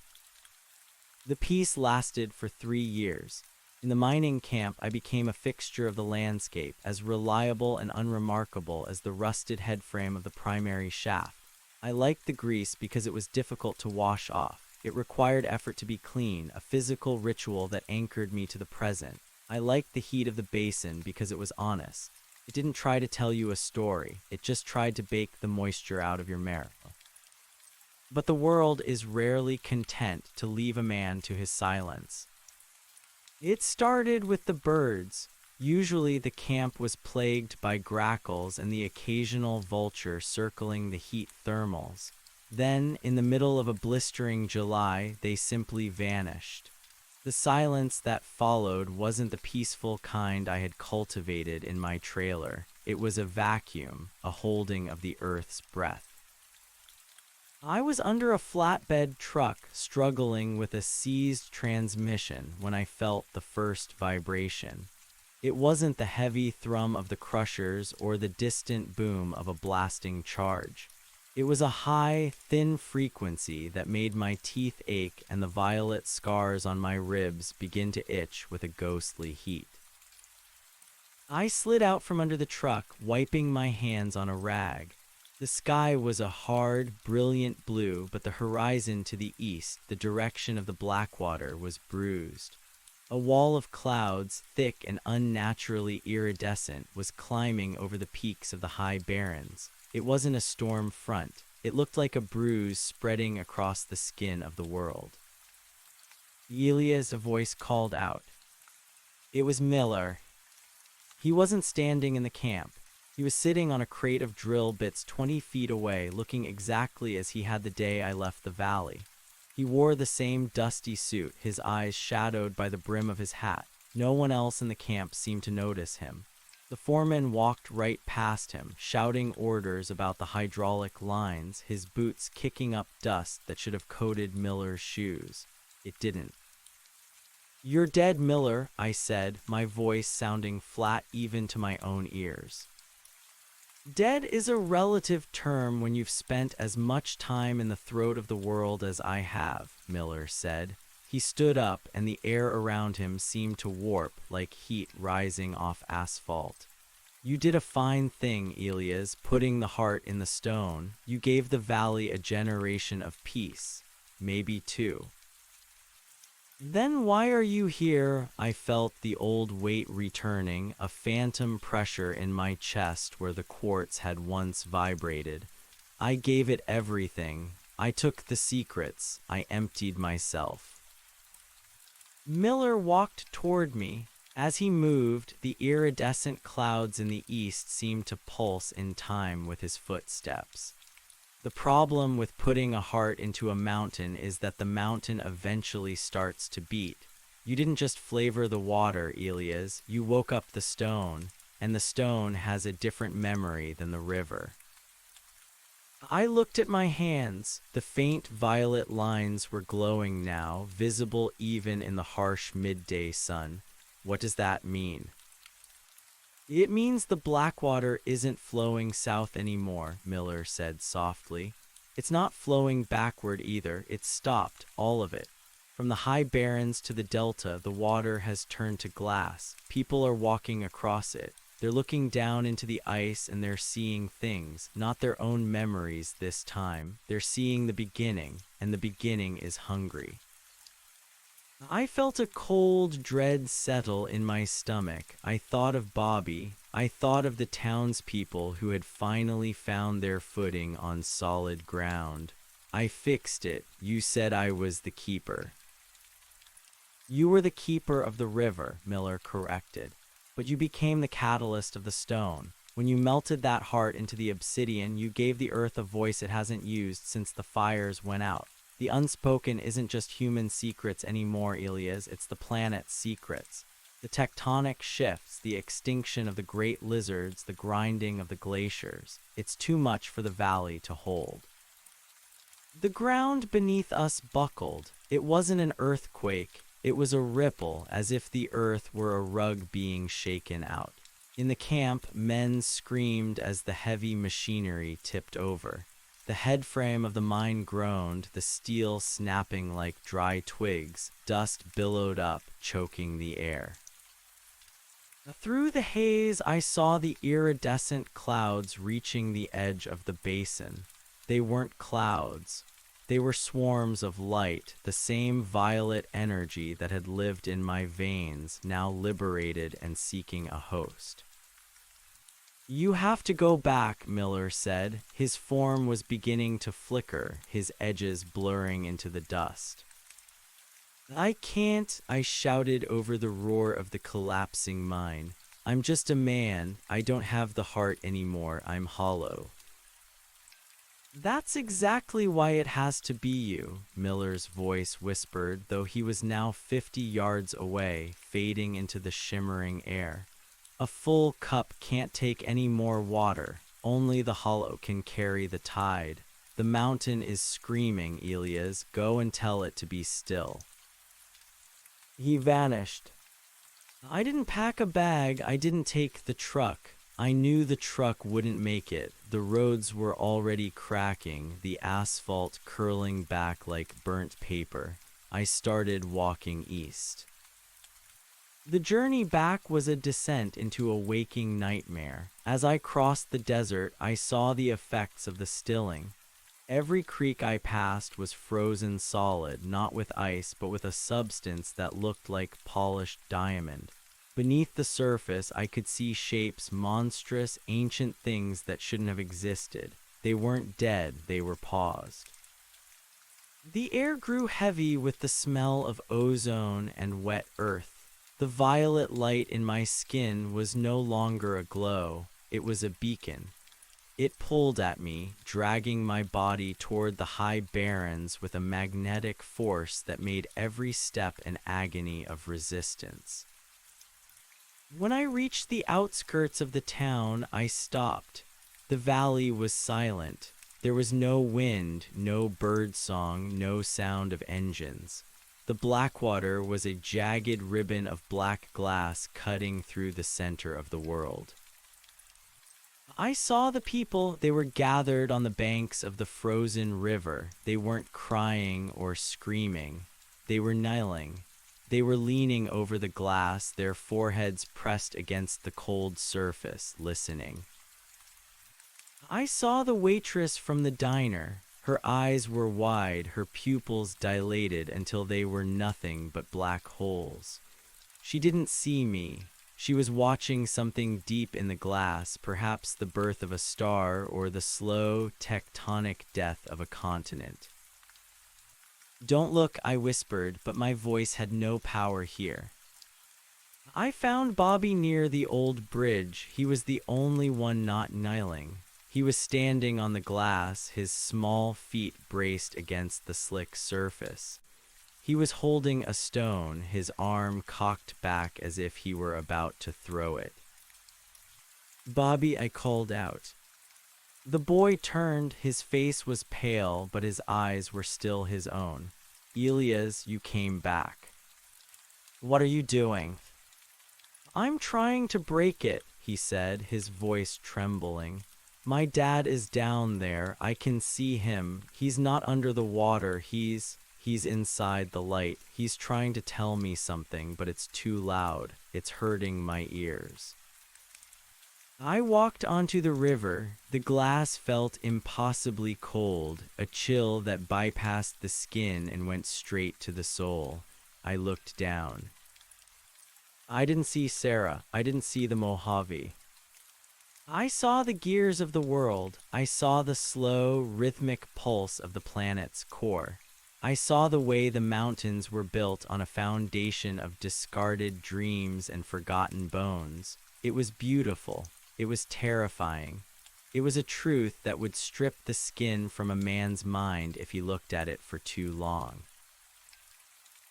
The peace lasted for 3 years. In the mining camp, I became a fixture of the landscape, as reliable and unremarkable as the rusted headframe of the primary shaft. I liked the grease because it was difficult to wash off. It required effort to be clean, a physical ritual that anchored me to the present. I liked the heat of the basin because it was honest. It didn't try to tell you a story, it just tried to bake the moisture out of your marrow. But the world is rarely content to leave a man to his silence. It started with the birds. Usually the camp was plagued by grackles and the occasional vulture circling the heat thermals. Then, in the middle of a blistering July, they simply vanished. The silence that followed wasn't the peaceful kind I had cultivated in my trailer. It was a vacuum, a holding of the earth's breath. I was under a flatbed truck struggling with a seized transmission when I felt the first vibration. It wasn't the heavy thrum of the crushers or the distant boom of a blasting charge. It was a high, thin frequency that made my teeth ache and the violet scars on my ribs begin to itch with a ghostly heat. I slid out from under the truck, wiping my hands on a rag. The sky was a hard, brilliant blue, but the horizon to the east, the direction of the Blackwater, was bruised. A wall of clouds, thick and unnaturally iridescent, was climbing over the peaks of the high barrens. It wasn't a storm front. It looked like a bruise spreading across the skin of the world. Elias, a voice called out. It was Miller. He wasn't standing in the camp. He was sitting on a crate of drill bits 20 feet away, looking exactly as he had the day I left the valley. He wore the same dusty suit, his eyes shadowed by the brim of his hat. No one else in the camp seemed to notice him. The foreman walked right past him, shouting orders about the hydraulic lines, his boots kicking up dust that should have coated Miller's shoes. It didn't. "You're dead, Miller," I said, my voice sounding flat even to my own ears. Dead is a relative term when you've spent as much time in the throat of the world as I have, Miller said. He stood up, and the air around him seemed to warp like heat rising off asphalt. You did a fine thing, Elias, putting the heart in the stone. You gave the valley a generation of peace, maybe two. Then why are you here? I felt the old weight returning, a phantom pressure in my chest where the quartz had once vibrated. I gave it everything. I took the secrets. I emptied myself. Miller walked toward me. As he moved, the iridescent clouds in the east seemed to pulse in time with his footsteps. The problem with putting a heart into a mountain is that the mountain eventually starts to beat. You didn't just flavor the water, Elias. You woke up the stone, and the stone has a different memory than the river. I looked at my hands. The faint violet lines were glowing now, visible even in the harsh midday sun. What does that mean? It means the Blackwater isn't flowing south anymore, Miller said softly. It's not flowing backward either. It's stopped, all of it. From the high barrens to the delta, the water has turned to glass. People are walking across it. They're looking down into the ice and they're seeing things, not their own memories this time. They're seeing the beginning, and the beginning is hungry. I felt a cold dread settle in my stomach. I thought of Bobby. I thought of the townspeople who had finally found their footing on solid ground. I fixed it. You said I was the keeper. You were the keeper of the river, Miller corrected. But you became the catalyst of the stone. When you melted that heart into the obsidian, you gave the earth a voice it hasn't used since the fires went out. The unspoken isn't just human secrets anymore, Elias. It's the planet's secrets. The tectonic shifts, the extinction of the great lizards, the grinding of the glaciers. It's too much for the valley to hold. The ground beneath us buckled. It wasn't an earthquake. It was a ripple, as if the earth were a rug being shaken out. In the camp, men screamed as the heavy machinery tipped over. The headframe of the mine groaned, the steel snapping like dry twigs. Dust billowed up, choking the air. Through the haze, I saw the iridescent clouds reaching the edge of the basin. They weren't clouds. They were swarms of light, the same violet energy that had lived in my veins, now liberated and seeking a host. "You have to go back," Miller said. His form was beginning to flicker, his edges blurring into the dust. "I can't," I shouted over the roar of the collapsing mine. "I'm just a man. I don't have the heart anymore. I'm hollow." "That's exactly why it has to be you," Miller's voice whispered, though he was now 50 yards away, fading into the shimmering air. "A full cup can't take any more water. Only the hollow can carry the tide. The mountain is screaming, Elias. Go and tell it to be still." He vanished. I didn't pack a bag. I didn't take the truck. I knew the truck wouldn't make it. The roads were already cracking, the asphalt curling back like burnt paper. I started walking east. The journey back was a descent into a waking nightmare. As I crossed the desert, I saw the effects of the stilling. Every creek I passed was frozen solid, not with ice, but with a substance that looked like polished diamond. Beneath the surface, I could see shapes, monstrous, ancient things that shouldn't have existed. They weren't dead, they were paused. The air grew heavy with the smell of ozone and wet earth. The violet light in my skin was no longer a glow, it was a beacon. It pulled at me, dragging my body toward the high barrens with a magnetic force that made every step an agony of resistance. When I reached the outskirts of the town, I stopped. The valley was silent. There was no wind, no bird song, no sound of engines. The Blackwater was a jagged ribbon of black glass cutting through the center of the world. I saw the people. They were gathered on the banks of the frozen river. They weren't crying or screaming. They were kneeling. They were leaning over the glass, their foreheads pressed against the cold surface, listening. I saw the waitress from the diner. Her eyes were wide, her pupils dilated until they were nothing but black holes. She didn't see me. She was watching something deep in the glass, perhaps the birth of a star or the slow, tectonic death of a continent. "Don't look," I whispered, but my voice had no power here. I found Bobby near the old bridge. He was the only one not kneeling. He was standing on the glass, his small feet braced against the slick surface. He was holding a stone, his arm cocked back as if he were about to throw it. "Bobby," I called out. The boy turned. His face was pale, but his eyes were still his own. "Elias, you came back." "What are you doing?" "I'm trying to break it," he said, his voice trembling. "My dad is down there. I can see him. He's not under the water. He's inside the light. He's trying to tell me something, but it's too loud. It's hurting my ears." I walked onto the river. The glass felt impossibly cold, a chill that bypassed the skin and went straight to the soul. I looked down. I didn't see Sarah. I didn't see the Mojave. I saw the gears of the world. I saw the slow, rhythmic pulse of the planet's core. I saw the way the mountains were built on a foundation of discarded dreams and forgotten bones. It was beautiful. It was terrifying. It was a truth that would strip the skin from a man's mind if he looked at it for too long.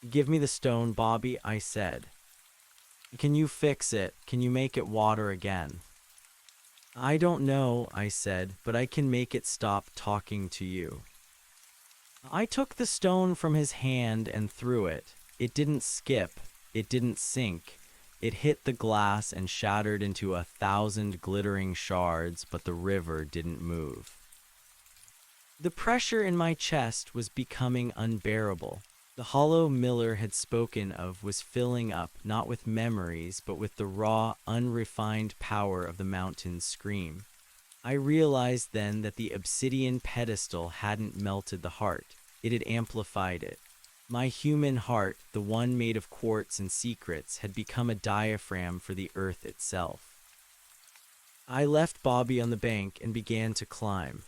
"Give me the stone, Bobby," I said. "Can you fix it? Can you make it water again?" "I don't know," I said, "but I can make it stop talking to you." I took the stone from his hand and threw it. It didn't skip. It didn't sink. It hit the glass and shattered into 1,000 glittering shards, but the river didn't move. The pressure in my chest was becoming unbearable. The hollow Miller had spoken of was filling up, not with memories, but with the raw, unrefined power of the mountain's scream. I realized then that the obsidian pedestal hadn't melted the heart. it had amplified it. My human heart, the one made of quartz and secrets, had become a diaphragm for the earth itself. I left Bobby on the bank and began to climb.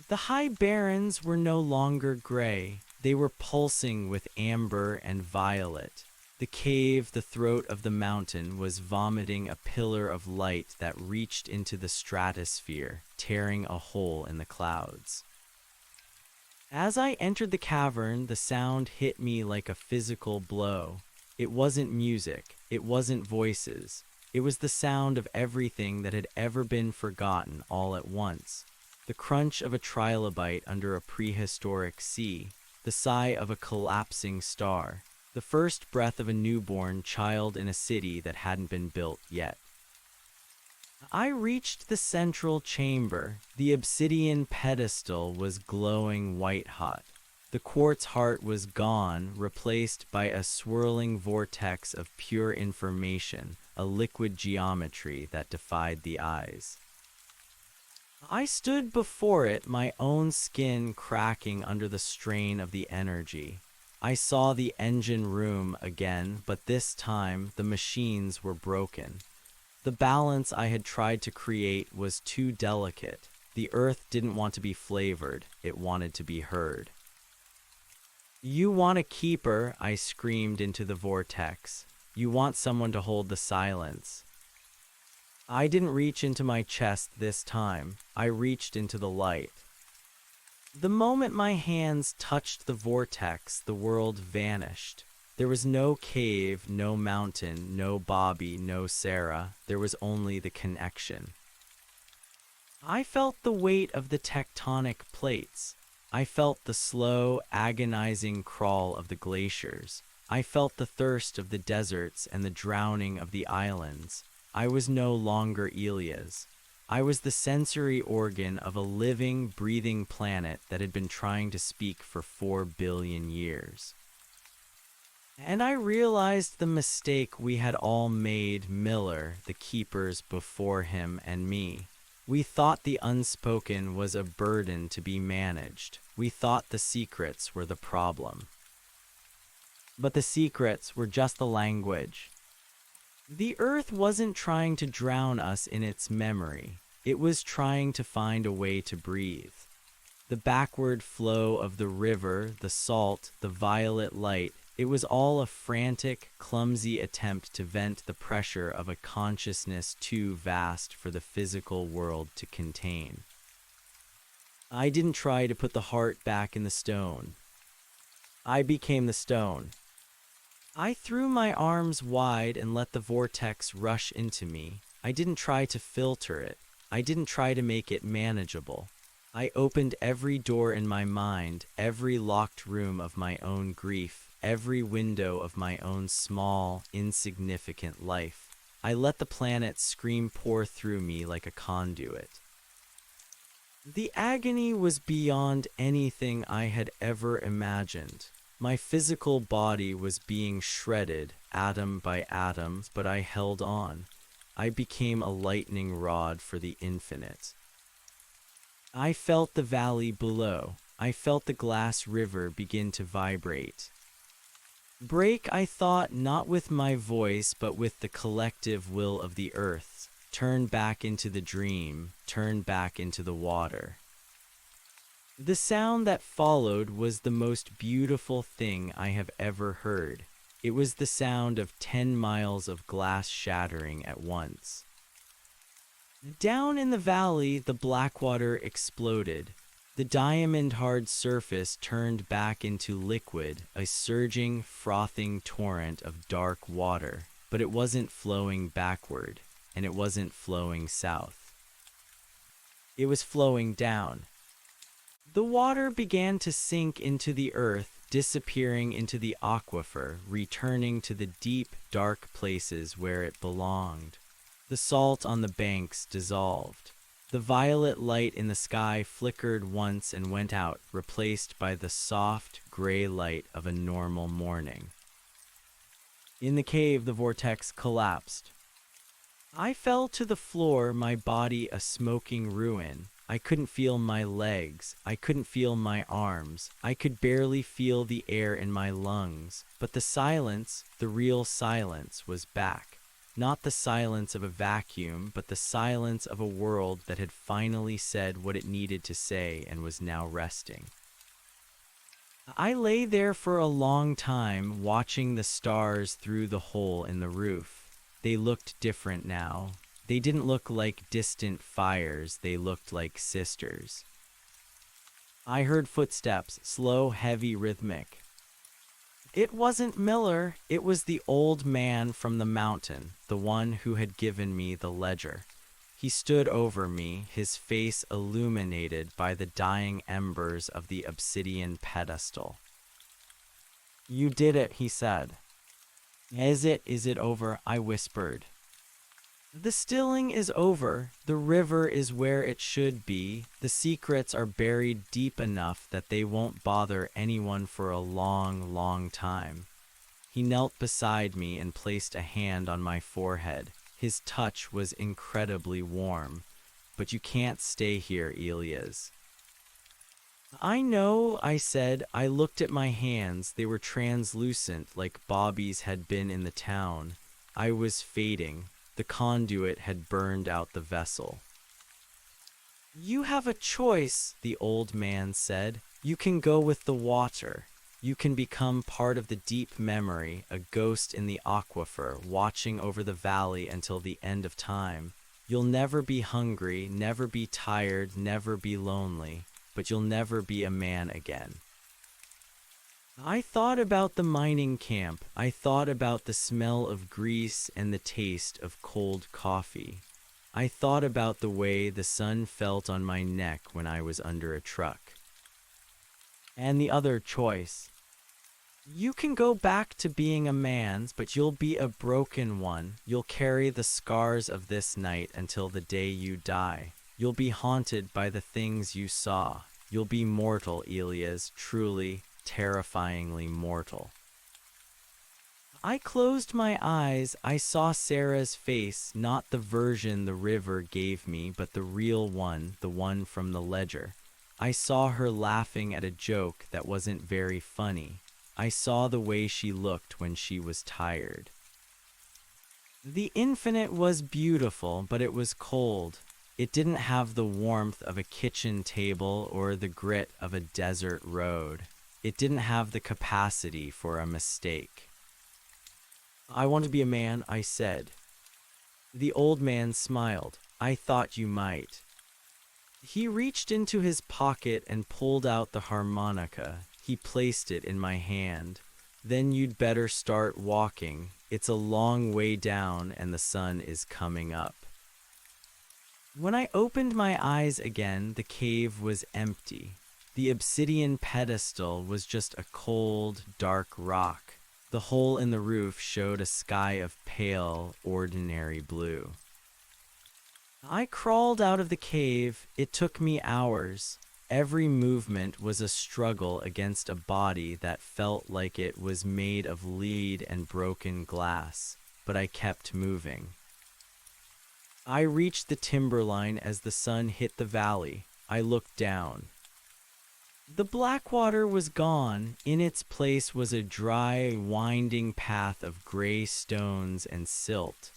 The high barrens were no longer gray. They were pulsing with amber and violet. The cave, the throat of the mountain, was vomiting a pillar of light that reached into the stratosphere, tearing a hole in the clouds. As I entered the cavern, the sound hit me like a physical blow. It wasn't music, it wasn't voices. It was the sound of everything that had ever been forgotten all at once. The crunch of a trilobite under a prehistoric sea, the sigh of a collapsing star, the first breath of a newborn child in a city that hadn't been built yet. I reached the central chamber. The obsidian pedestal was glowing white-hot. The quartz heart was gone, replaced by a swirling vortex of pure information, a liquid geometry that defied the eyes. I stood before it, my own skin cracking under the strain of the energy. I saw the engine room again, but this time the machines were broken. The balance I had tried to create was too delicate. The earth didn't want to be flavored, it wanted to be heard. "You want a keeper," I screamed into the vortex. "You want someone to hold the silence." I didn't reach into my chest this time. I reached into the light. The moment my hands touched the vortex, the world vanished. There was no cave, no mountain, no Bobby, no Sarah. There was only the connection. I felt the weight of the tectonic plates. I felt the slow, agonizing crawl of the glaciers. I felt the thirst of the deserts and the drowning of the islands. I was no longer Elias. I was the sensory organ of a living, breathing planet that had been trying to speak for 4 billion years. And I realized the mistake we had all made, Miller, the keepers before him, and me. We thought the unspoken was a burden to be managed. We thought the secrets were the problem. But the secrets were just the language. The earth wasn't trying to drown us in its memory. It was trying to find a way to breathe. The backward flow of the river, the salt, the violet light, it was all a frantic, clumsy attempt to vent the pressure of a consciousness too vast for the physical world to contain. I didn't try to put the heart back in the stone. I became the stone. I threw my arms wide and let the vortex rush into me. I didn't try to filter it. I didn't try to make it manageable. I opened every door in my mind, every locked room of my own grief, every window of my own small, insignificant life. I let the planet's scream pour through me like a conduit. The agony was beyond anything I had ever imagined. My physical body was being shredded, atom by atom, but I held on. I became a lightning rod for the infinite. I felt the valley below. I felt the glass river begin to vibrate. Break, I thought, not with my voice, but with the collective will of the earth. Turn back into the dream, turn back into the water. The sound that followed was the most beautiful thing I have ever heard. It was the sound of 10 miles of glass shattering at once. Down in the valley, the Blackwater exploded. The diamond-hard surface turned back into liquid, a surging, frothing torrent of dark water. But it wasn't flowing backward, and it wasn't flowing south. It was flowing down. The water began to sink into the earth, disappearing into the aquifer, returning to the deep, dark places where it belonged. The salt on the banks dissolved. The violet light in the sky flickered once and went out, replaced by the soft, gray light of a normal morning. In the cave, the vortex collapsed. I fell to the floor, my body a smoking ruin. I couldn't feel my legs. I couldn't feel my arms. I could barely feel the air in my lungs. But the silence, the real silence, was back. Not the silence of a vacuum, but the silence of a world that had finally said what it needed to say and was now resting. I lay there for a long time, watching the stars through the hole in the roof. They looked different now. They didn't look like distant fires, they looked like sisters. I heard footsteps, slow, heavy, rhythmic. It wasn't Miller, it was the old man from the mountain, the one who had given me the ledger. He stood over me, his face illuminated by the dying embers of the obsidian pedestal. "You did it," he said. Is it over?" I whispered. "The stilling is over. The river is where it should be. The secrets are buried deep enough that they won't bother anyone for a long, long time." He knelt beside me and placed a hand on my forehead. His touch was incredibly warm. "But you can't stay here, Elias." "I know," I said. I looked at my hands. They were translucent, like Bobby's had been in the town. I was fading. The conduit had burned out the vessel. "You have a choice," the old man said. "You can go with the water. You can become part of the deep memory, a ghost in the aquifer, watching over the valley until the end of time. You'll never be hungry, never be tired, never be lonely, but you'll never be a man again." I thought about the mining camp. I thought about the smell of grease and the taste of cold coffee. I thought about the way the sun felt on my neck when I was under a truck. And the other choice. You can go back to being a man, but you'll be a broken one. You'll carry the scars of this night until the day you die. You'll be haunted by the things you saw. You'll be mortal, Elias, truly, terrifyingly mortal. I closed my eyes. I saw Sarah's face, not the version the river gave me, but the real one, the one from the ledger. I saw her laughing at a joke that wasn't very funny. I saw the way she looked when she was tired. The infinite was beautiful, but it was cold. It didn't have the warmth of a kitchen table or the grit of a desert road. It didn't have the capacity for a mistake. "I want to be a man," I said. The old man smiled. "I thought you might." He reached into his pocket and pulled out the harmonica. He placed it in my hand. "Then you'd better start walking. It's a long way down and the sun is coming up." When I opened my eyes again, the cave was empty. The obsidian pedestal was just a cold, dark rock. The hole in the roof showed a sky of pale, ordinary blue. I crawled out of the cave. It took me hours. Every movement was a struggle against a body that felt like it was made of lead and broken glass, but I kept moving. I reached the timberline as the sun hit the valley. I looked down. The Blackwater was gone. In its place was a dry, winding path of gray stones and silt.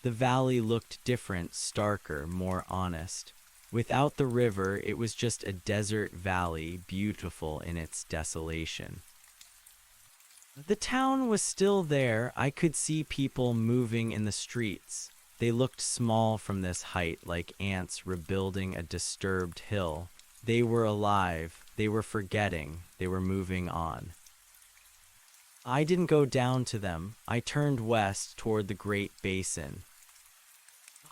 The valley looked different, starker, more honest. Without the river, it was just a desert valley, beautiful in its desolation. The town was still there. I could see people moving in the streets. They looked small from this height, like ants rebuilding a disturbed hill. They were alive. They were forgetting. They were moving on. I didn't go down to them. I turned west toward the Great Basin.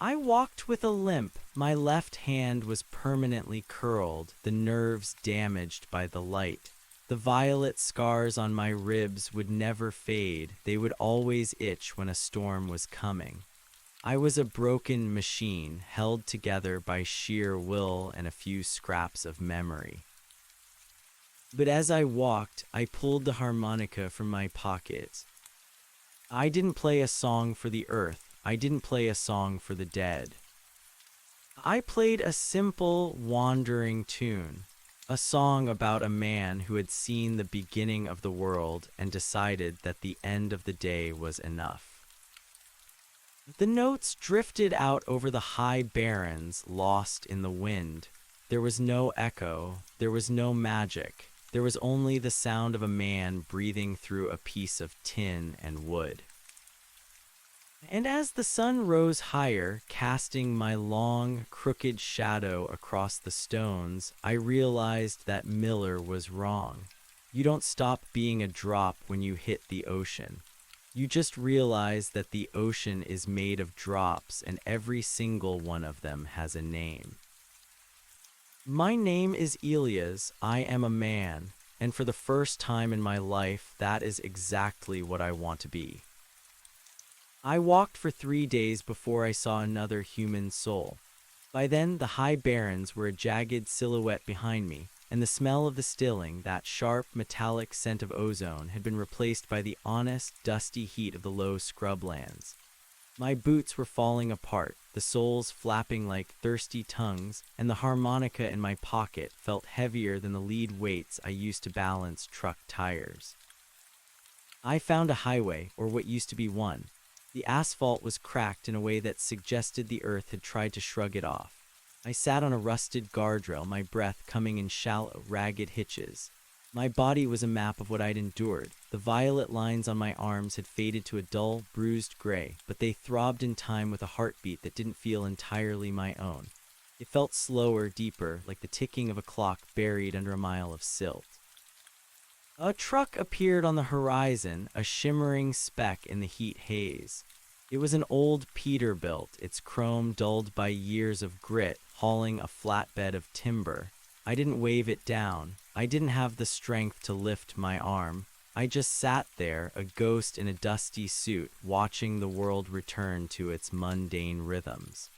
I walked with a limp. My left hand was permanently curled, the nerves damaged by the light. The violet scars on my ribs would never fade. They would always itch when a storm was coming. I was a broken machine, held together by sheer will and a few scraps of memory. But as I walked, I pulled the harmonica from my pocket. I didn't play a song for the earth. I didn't play a song for the dead. I played a simple, wandering tune, a song about a man who had seen the beginning of the world and decided that the end of the day was enough. The notes drifted out over the high barrens, lost in the wind. There was no echo, there was no magic, there was only the sound of a man breathing through a piece of tin and wood. And as the sun rose higher, casting my long, crooked shadow across the stones, I realized that Miller was wrong. You don't stop being a drop when you hit the ocean. You just realize that the ocean is made of drops and every single one of them has a name. My name is Elias. I am a man, and for the first time in my life, that is exactly what I want to be. I walked for 3 days before I saw another human soul. By then, the high barrens were a jagged silhouette behind me, and the smell of the stilling, that sharp, metallic scent of ozone, had been replaced by the honest, dusty heat of the low scrublands. My boots were falling apart, the soles flapping like thirsty tongues, and the harmonica in my pocket felt heavier than the lead weights I used to balance truck tires. I found a highway, or what used to be one. The asphalt was cracked in a way that suggested the earth had tried to shrug it off. I sat on a rusted guardrail, my breath coming in shallow, ragged hitches. My body was a map of what I'd endured. The violet lines on my arms had faded to a dull, bruised gray, but they throbbed in time with a heartbeat that didn't feel entirely my own. It felt slower, deeper, like the ticking of a clock buried under a mile of silt. A truck appeared on the horizon, a shimmering speck in the heat haze. It was an old Peterbilt, its chrome dulled by years of grit, hauling a flatbed of timber. I didn't wave it down. I didn't have the strength to lift my arm. I just sat there, a ghost in a dusty suit, watching the world return to its mundane rhythms.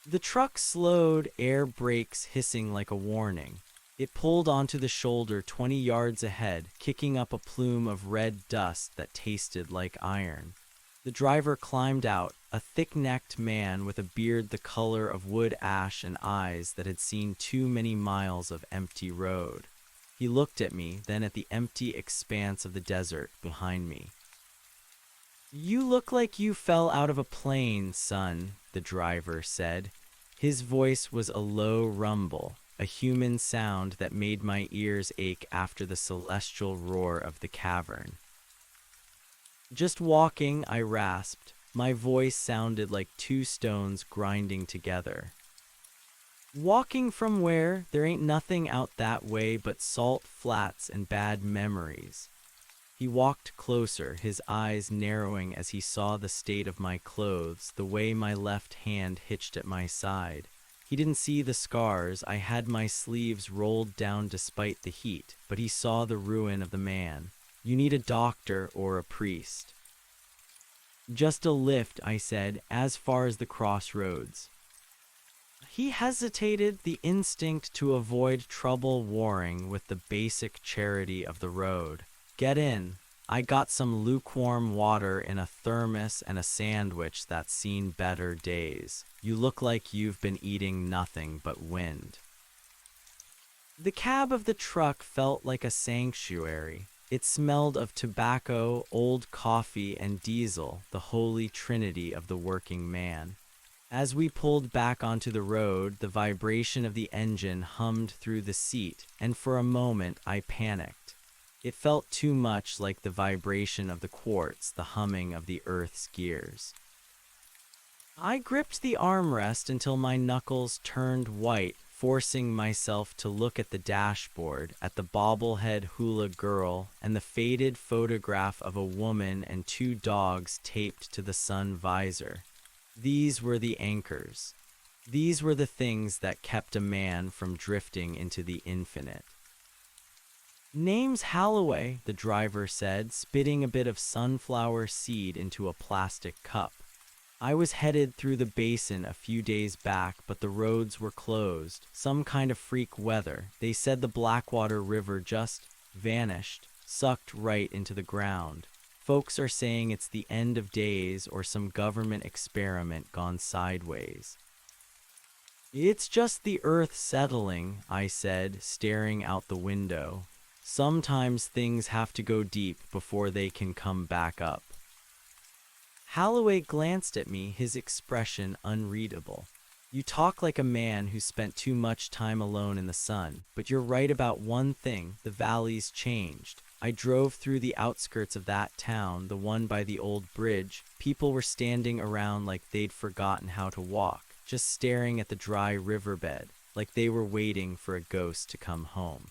The truck slowed, air brakes hissing like a warning. It pulled onto the shoulder 20 yards ahead, kicking up a plume of red dust that tasted like iron. The driver climbed out, a thick-necked man with a beard the color of wood ash and eyes that had seen too many miles of empty road. He looked at me, then at the empty expanse of the desert behind me. "You look like you fell out of a plane, son," the driver said. His voice was a low rumble, a human sound that made my ears ache after the celestial roar of the cavern. "Just walking," I rasped. My voice sounded like two stones grinding together. "Walking from where? There ain't nothing out that way but salt flats and bad memories." He walked closer, his eyes narrowing as he saw the state of my clothes, the way my left hand hitched at my side. He didn't see the scars. I had my sleeves rolled down despite the heat, but he saw the ruin of the man. "You need a doctor or a priest." "Just a lift," I said, "as far as the crossroads." He hesitated, the instinct to avoid trouble warring with the basic charity of the road. "Get in. I got some lukewarm water in a thermos and a sandwich that's seen better days. You look like you've been eating nothing but wind." The cab of the truck felt like a sanctuary. It smelled of tobacco, old coffee, and diesel, the holy trinity of the working man. As we pulled back onto the road, the vibration of the engine hummed through the seat, and for a moment I panicked. It felt too much like the vibration of the quartz, the humming of the earth's gears. I gripped the armrest until my knuckles turned white, forcing myself to look at the dashboard, at the bobblehead hula girl, and the faded photograph of a woman and two dogs taped to the sun visor. These were the anchors. These were the things that kept a man from drifting into the infinite. "Name's Holloway," the driver said, spitting a bit of sunflower seed into a plastic cup. "I was headed through the basin a few days back, but the roads were closed. Some kind of freak weather. They said the Blackwater River just vanished, sucked right into the ground. Folks are saying it's the end of days or some government experiment gone sideways." It's just the earth settling, I said, staring out the window. Sometimes things have to go deep before they can come back up. Holloway glanced at me, his expression unreadable. You talk like a man who spent too much time alone in the sun, but you're right about one thing: the valley's changed. I drove through the outskirts of that town, the one by the old bridge. People were standing around like they'd forgotten how to walk, just staring at the dry riverbed, like they were waiting for a ghost to come home.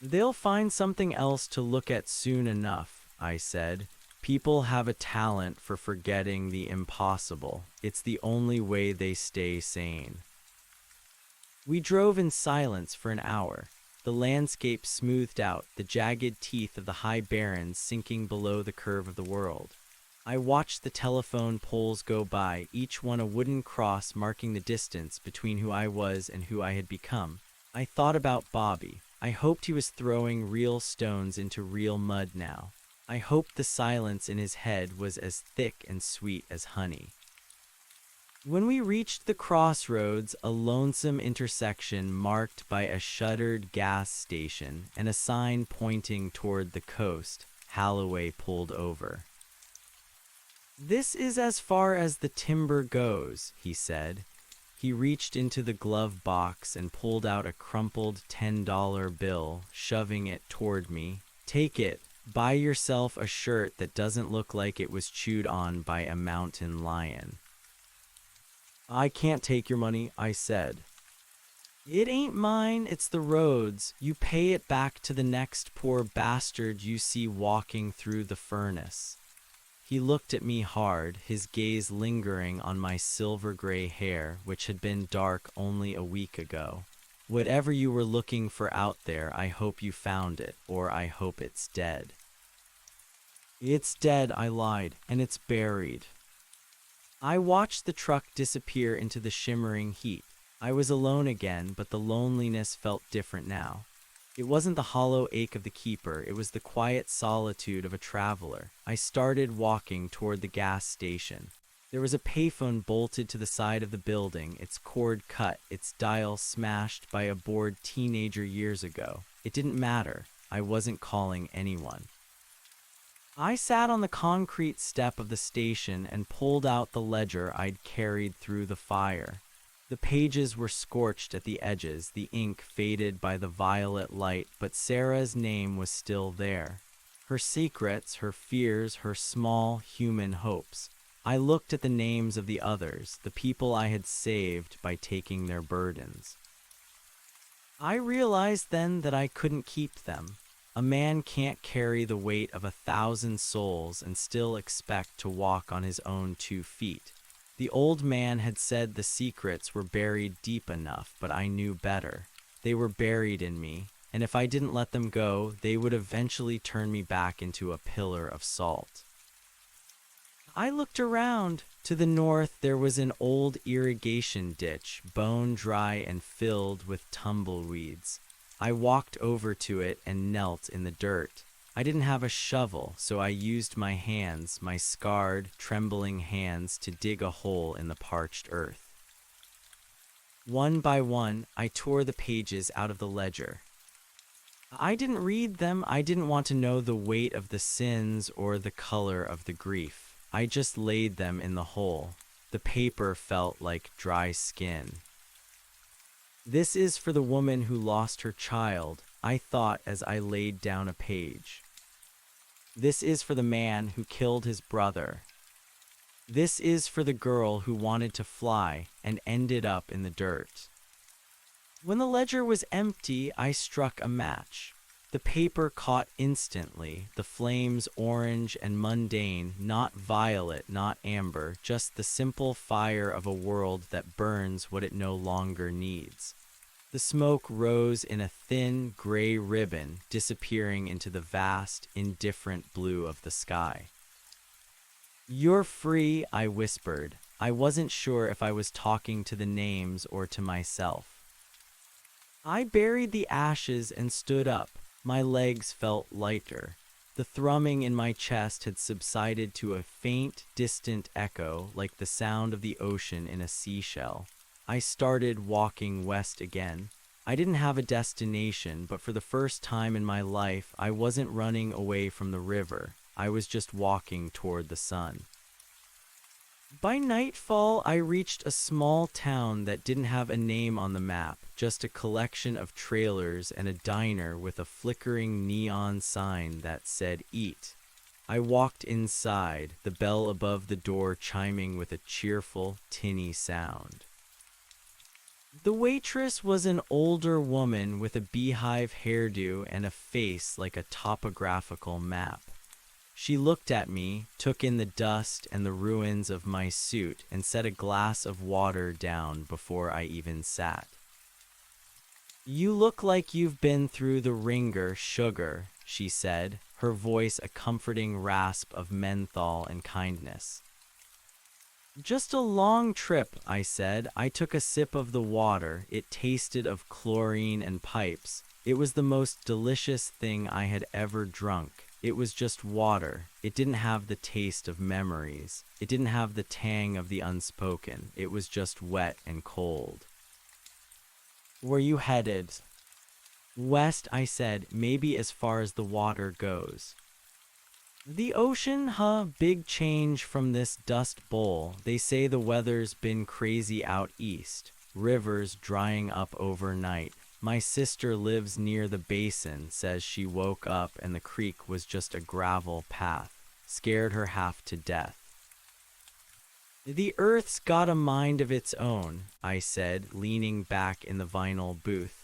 They'll find something else to look at soon enough, I said. People have a talent for forgetting the impossible. It's the only way they stay sane. We drove in silence for an hour. The landscape smoothed out, the jagged teeth of the high barrens sinking below the curve of the world. I watched the telephone poles go by, each one a wooden cross marking the distance between who I was and who I had become. I thought about Bobby. I hoped he was throwing real stones into real mud now. I hoped the silence in his head was as thick and sweet as honey. When we reached the crossroads, a lonesome intersection marked by a shuttered gas station and a sign pointing toward the coast, Holloway pulled over. "This is as far as the timber goes," he said. He reached into the glove box and pulled out a crumpled $10 bill, shoving it toward me. "Take it. Buy yourself a shirt that doesn't look like it was chewed on by a mountain lion." "I can't take your money," I said. "It ain't mine, it's the road's. You pay it back to the next poor bastard you see walking through the furnace." He looked at me hard, his gaze lingering on my silver-gray hair, which had been dark only a week ago. "Whatever you were looking for out there, I hope you found it, or I hope it's dead." "It's dead," I lied, "and it's buried." I watched the truck disappear into the shimmering heat. I was alone again, but the loneliness felt different now. It wasn't the hollow ache of the keeper, it was the quiet solitude of a traveler. I started walking toward the gas station. There was a payphone bolted to the side of the building, its cord cut, its dial smashed by a bored teenager years ago. It didn't matter. I wasn't calling anyone. I sat on the concrete step of the station and pulled out the ledger I'd carried through the fire. The pages were scorched at the edges, the ink faded by the violet light, but Sarah's name was still there. Her secrets, her fears, her small human hopes. I looked at the names of the others, the people I had saved by taking their burdens. I realized then that I couldn't keep them. A man can't carry the weight of 1,000 souls and still expect to walk on his own 2 feet. The old man had said the secrets were buried deep enough, but I knew better. They were buried in me, and if I didn't let them go, they would eventually turn me back into a pillar of salt. I looked around. To the north, there was an old irrigation ditch, bone dry and filled with tumbleweeds. I walked over to it and knelt in the dirt. I didn't have a shovel, so I used my hands, my scarred, trembling hands, to dig a hole in the parched earth. One by one, I tore the pages out of the ledger. I didn't read them. I didn't want to know the weight of the sins or the color of the grief. I just laid them in the hole. The paper felt like dry skin. "This is for the woman who lost her child," I thought as I laid down a page. "This is for the man who killed his brother. This is for the girl who wanted to fly and ended up in the dirt." When the ledger was empty, I struck a match. The paper caught instantly, the flames orange and mundane, not violet, not amber, just the simple fire of a world that burns what it no longer needs. The smoke rose in a thin, gray ribbon, disappearing into the vast, indifferent blue of the sky. "You're free," I whispered. I wasn't sure if I was talking to the names or to myself. I buried the ashes and stood up. My legs felt lighter. The thrumming in my chest had subsided to a faint, distant echo, like the sound of the ocean in a seashell. I started walking west again. I didn't have a destination, but for the first time in my life, I wasn't running away from the river. I was just walking toward the sun. By nightfall, I reached a small town that didn't have a name on the map, just a collection of trailers and a diner with a flickering neon sign that said "Eat." I walked inside, the bell above the door chiming with a cheerful, tinny sound. The waitress was an older woman with a beehive hairdo and a face like a topographical map. She looked at me, took in the dust and the ruins of my suit, and set a glass of water down before I even sat. "You look like you've been through the ringer, sugar," she said, her voice a comforting rasp of menthol and kindness. "Just a long trip," I said. I took a sip of the water. It tasted of chlorine and pipes. It was the most delicious thing I had ever drunk. It was just water. It didn't have the taste of memories. It didn't have the tang of the unspoken. It was just wet and cold. "Where you headed?" "West," I said, "maybe as far as the water goes." "The ocean, huh? Big change from this dust bowl. They say the weather's been crazy out east. Rivers drying up overnight. My sister lives near the basin, says she woke up and the creek was just a gravel path. Scared her half to death." "The earth's got a mind of its own," I said, leaning back in the vinyl booth.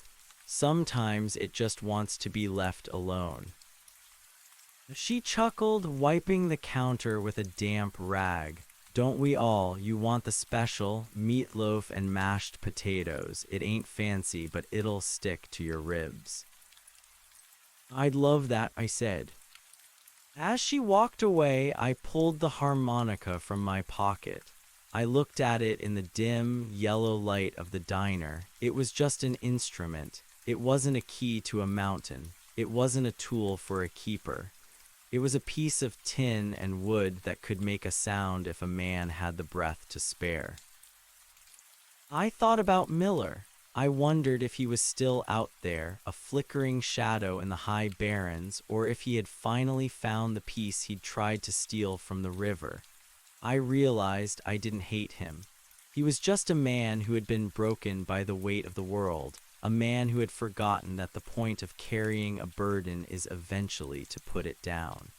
"Sometimes it just wants to be left alone." She chuckled, wiping the counter with a damp rag. "Don't we all? You want the special, meatloaf and mashed potatoes. It ain't fancy, but it'll stick to your ribs." "I'd love that," I said. As she walked away, I pulled the harmonica from my pocket. I looked at it in the dim, yellow light of the diner. It was just an instrument. It wasn't a key to a mountain. It wasn't a tool for a keeper. It was a piece of tin and wood that could make a sound if a man had the breath to spare. I thought about Miller. I wondered if he was still out there, a flickering shadow in the high barrens, or if he had finally found the piece he'd tried to steal from the river. I realized I didn't hate him. He was just a man who had been broken by the weight of the world, a man who had forgotten that the point of carrying a burden is eventually to put it down.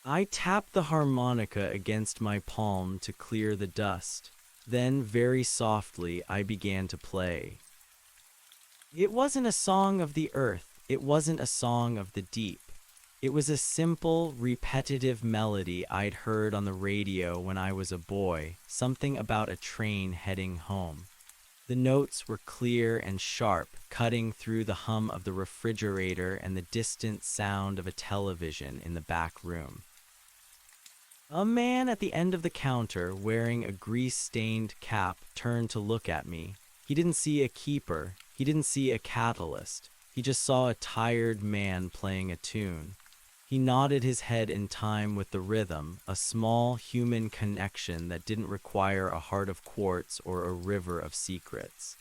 I tapped the harmonica against my palm to clear the dust. Then, very softly, I began to play. It wasn't a song of the earth. It wasn't a song of the deep. It was a simple, repetitive melody I'd heard on the radio when I was a boy, something about a train heading home. The notes were clear and sharp, cutting through the hum of the refrigerator and the distant sound of a television in the back room. A man at the end of the counter, wearing a grease-stained cap, turned to look at me. He didn't see a keeper. He didn't see a catalyst. He just saw a tired man playing a tune. He nodded his head in time with the rhythm, a small human connection that didn't require a heart of quartz or a river of secrets.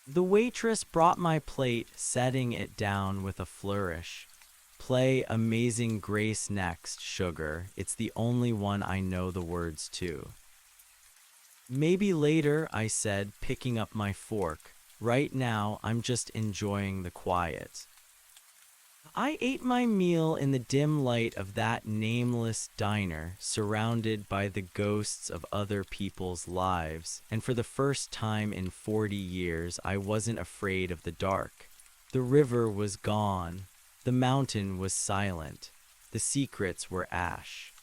The waitress brought my plate, setting it down with a flourish. "Play Amazing Grace next, sugar. It's the only one I know the words to." "Maybe later," I said, picking up my fork. "Right now, I'm just enjoying the quiet." I ate my meal in the dim light of that nameless diner, surrounded by the ghosts of other people's lives, and for the first time in 40 years, I wasn't afraid of the dark. The river was gone. The mountain was silent. The secrets were ash.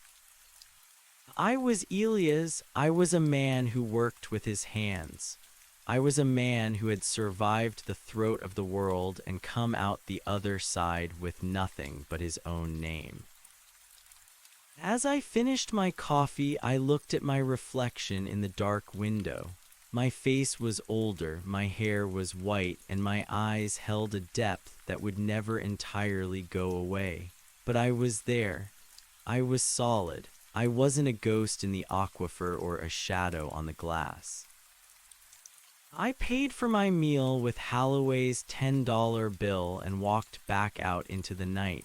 I was Elias. I was a man who worked with his hands. I was a man who had survived the throat of the world and come out the other side with nothing but his own name. As I finished my coffee, I looked at my reflection in the dark window. My face was older, my hair was white, and my eyes held a depth that would never entirely go away. But I was there. I was solid. I wasn't a ghost in the aquifer or a shadow on the glass. I paid for my meal with Holloway's $10 bill and walked back out into the night.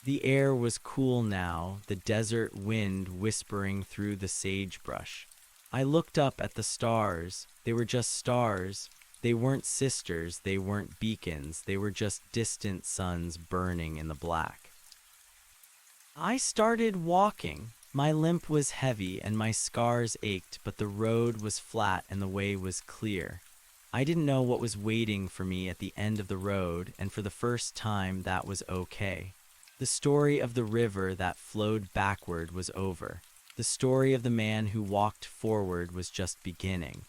The air was cool now, the desert wind whispering through the sagebrush. I looked up at the stars. They were just stars. They weren't sisters, they weren't beacons, they were just distant suns burning in the black. I started walking. My limp was heavy and my scars ached, but the road was flat and the way was clear. I didn't know what was waiting for me at the end of the road, and for the first time that was okay. The story of the river that flowed backward was over. The story of the man who walked forward was just beginning.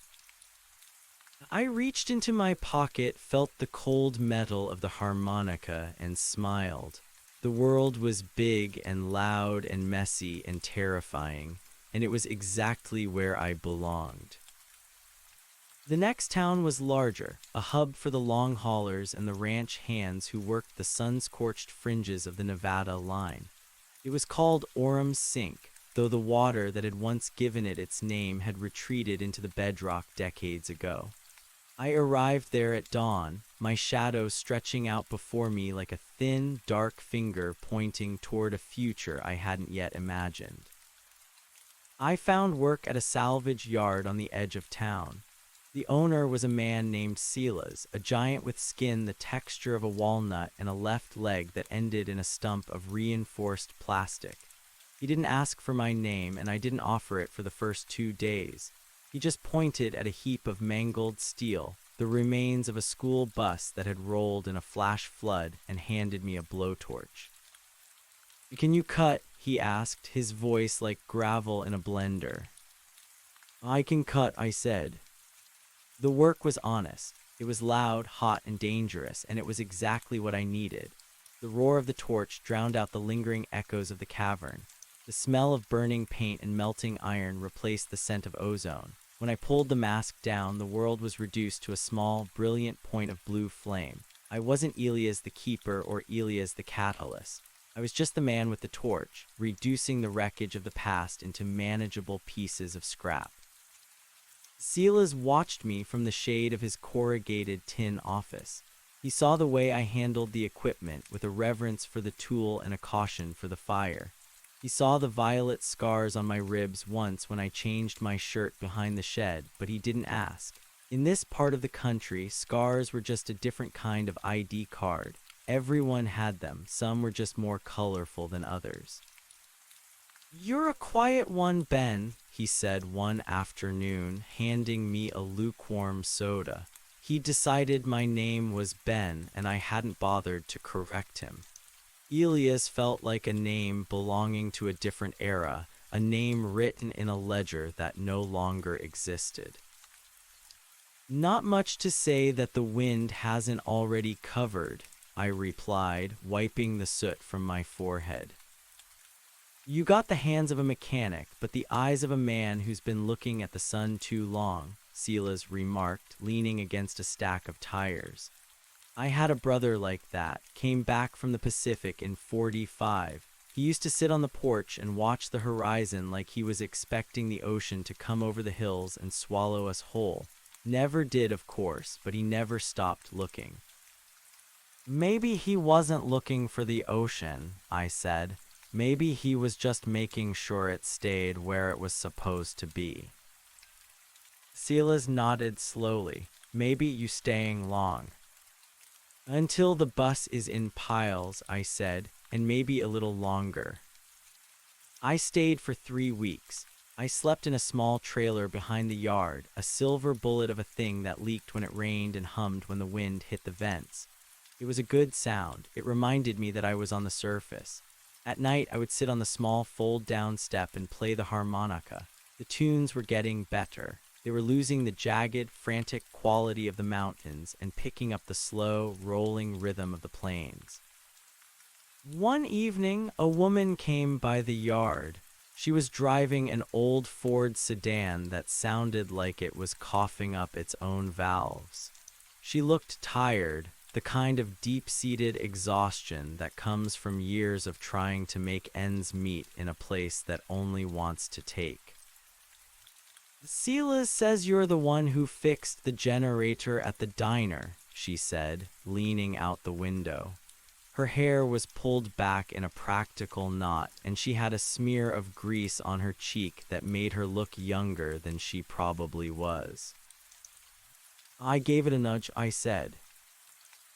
I reached into my pocket, felt the cold metal of the harmonica, and smiled. The world was big and loud and messy and terrifying, and it was exactly where I belonged. The next town was larger, a hub for the long haulers and the ranch hands who worked the sun-scorched fringes of the Nevada line. It was called Orem Sink, though the water that had once given it its name had retreated into the bedrock decades ago. I arrived there at dawn, my shadow stretching out before me like a thin, dark finger pointing toward a future I hadn't yet imagined. I found work at a salvage yard on the edge of town. The owner was a man named Silas, a giant with skin the texture of a walnut and a left leg that ended in a stump of reinforced plastic. He didn't ask for my name, and I didn't offer it for the first 2 days. He just pointed at a heap of mangled steel, the remains of a school bus that had rolled in a flash flood, and handed me a blowtorch. "Can you cut?" he asked, his voice like gravel in a blender. "I can cut," I said. The work was honest. It was loud, hot, and dangerous, and it was exactly what I needed. The roar of the torch drowned out the lingering echoes of the cavern. The smell of burning paint and melting iron replaced the scent of ozone. When I pulled the mask down, the world was reduced to a small, brilliant point of blue flame. I wasn't Elias the Keeper or Elias the Catalyst. I was just the man with the torch, reducing the wreckage of the past into manageable pieces of scrap. Silas watched me from the shade of his corrugated tin office. He saw the way I handled the equipment, with a reverence for the tool and a caution for the fire. He saw the violet scars on my ribs once when I changed my shirt behind the shed, but he didn't ask. In this part of the country, scars were just a different kind of ID card. Everyone had them, some were just more colorful than others. "You're a quiet one, Ben," he said one afternoon, handing me a lukewarm soda. He decided my name was Ben, and I hadn't bothered to correct him. Elias felt like a name belonging to a different era, a name written in a ledger that no longer existed. "Not much to say that the wind hasn't already covered," I replied, wiping the soot from my forehead. "You got the hands of a mechanic, but the eyes of a man who's been looking at the sun too long," Silas remarked, leaning against a stack of tires. "I had a brother like that, came back from the Pacific in '45. He used to sit on the porch and watch the horizon like he was expecting the ocean to come over the hills and swallow us whole. Never did, of course, but he never stopped looking." "Maybe he wasn't looking for the ocean," I said. "Maybe he was just making sure it stayed where it was supposed to be." Silas nodded slowly. "Maybe you staying long." "Until the bus is in piles," I said, "and maybe a little longer." I stayed for 3 weeks. I slept in a small trailer behind the yard, a silver bullet of a thing that leaked when it rained and hummed when the wind hit the vents. It was a good sound. It reminded me that I was on the surface. At night, I would sit on the small fold-down step and play the harmonica. The tunes were getting better. They were losing the jagged, frantic quality of the mountains and picking up the slow, rolling rhythm of the plains. One evening, a woman came by the yard. She was driving an old Ford sedan that sounded like it was coughing up its own valves. She looked tired, the kind of deep-seated exhaustion that comes from years of trying to make ends meet in a place that only wants to take. Sela says you're the one who fixed the generator at the diner, she said, leaning out the window. Her hair was pulled back in a practical knot, and she had a smear of grease on her cheek that made her look younger than she probably was. I gave it a nudge, I said.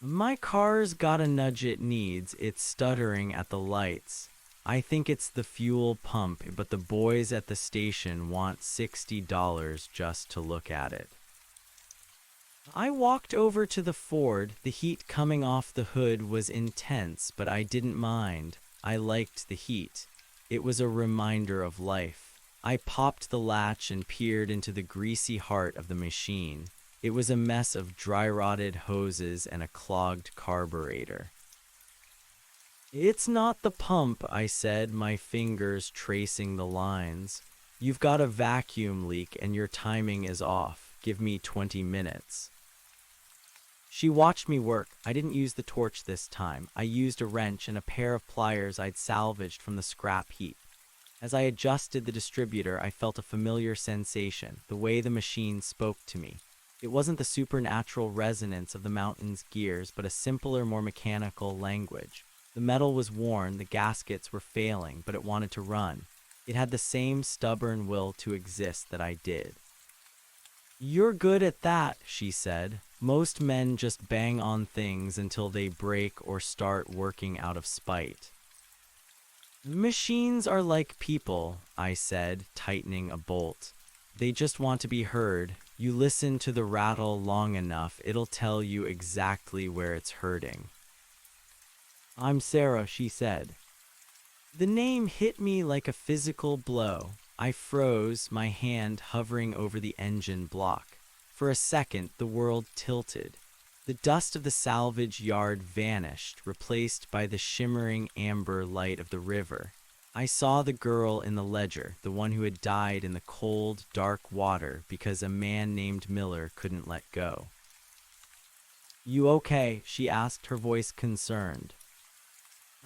My car's got a nudge it needs, it's stuttering at the lights. I think it's the fuel pump, but the boys at the station want $60 just to look at it. I walked over to the Ford. The heat coming off the hood was intense, but I didn't mind. I liked the heat. It was a reminder of life. I popped the latch and peered into the greasy heart of the machine. It was a mess of dry-rotted hoses and a clogged carburetor. It's not the pump, I said, my fingers tracing the lines. You've got a vacuum leak and your timing is off. Give me 20 minutes. She watched me work. I didn't use the torch this time. I used a wrench and a pair of pliers I'd salvaged from the scrap heap. As I adjusted the distributor, I felt a familiar sensation, the way the machine spoke to me. It wasn't the supernatural resonance of the mountain's gears, but a simpler, more mechanical language. The metal was worn, the gaskets were failing, but it wanted to run. It had the same stubborn will to exist that I did. You're good at that, she said. Most men just bang on things until they break or start working out of spite. Machines are like people, I said, tightening a bolt. They just want to be heard. You listen to the rattle long enough, it'll tell you exactly where it's hurting. I'm Sarah, she said. The name hit me like a physical blow. I froze, my hand hovering over the engine block. For a second, the world tilted. The dust of the salvage yard vanished, replaced by the shimmering amber light of the river. I saw the girl in the ledger, the one who had died in the cold, dark water because a man named Miller couldn't let go. You okay? She asked, her voice concerned.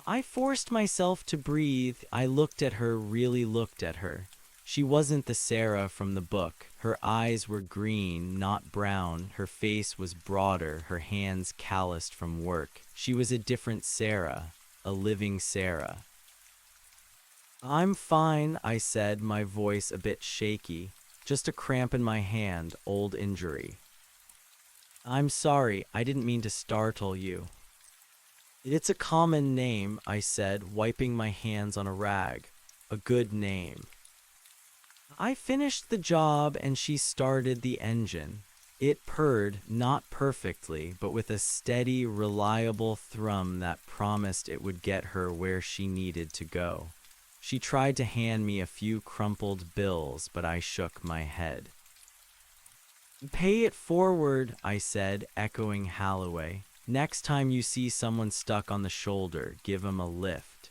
I forced myself to breathe. I looked at her, really looked at her. She wasn't the Sarah from the book. Her eyes were green, not brown. Her face was broader, her hands calloused from work. She was a different Sarah, a living Sarah. I'm fine, I said, my voice a bit shaky. Just a cramp in my hand, old injury. I'm sorry, I didn't mean to startle you. It's a common name, I said, wiping my hands on a rag. A good name. I finished the job and she started the engine. It purred, not perfectly, but with a steady, reliable thrum that promised it would get her where she needed to go. She tried to hand me a few crumpled bills, but I shook my head. Pay it forward, I said, echoing Holloway. Next time you see someone stuck on the shoulder, give 'em a lift.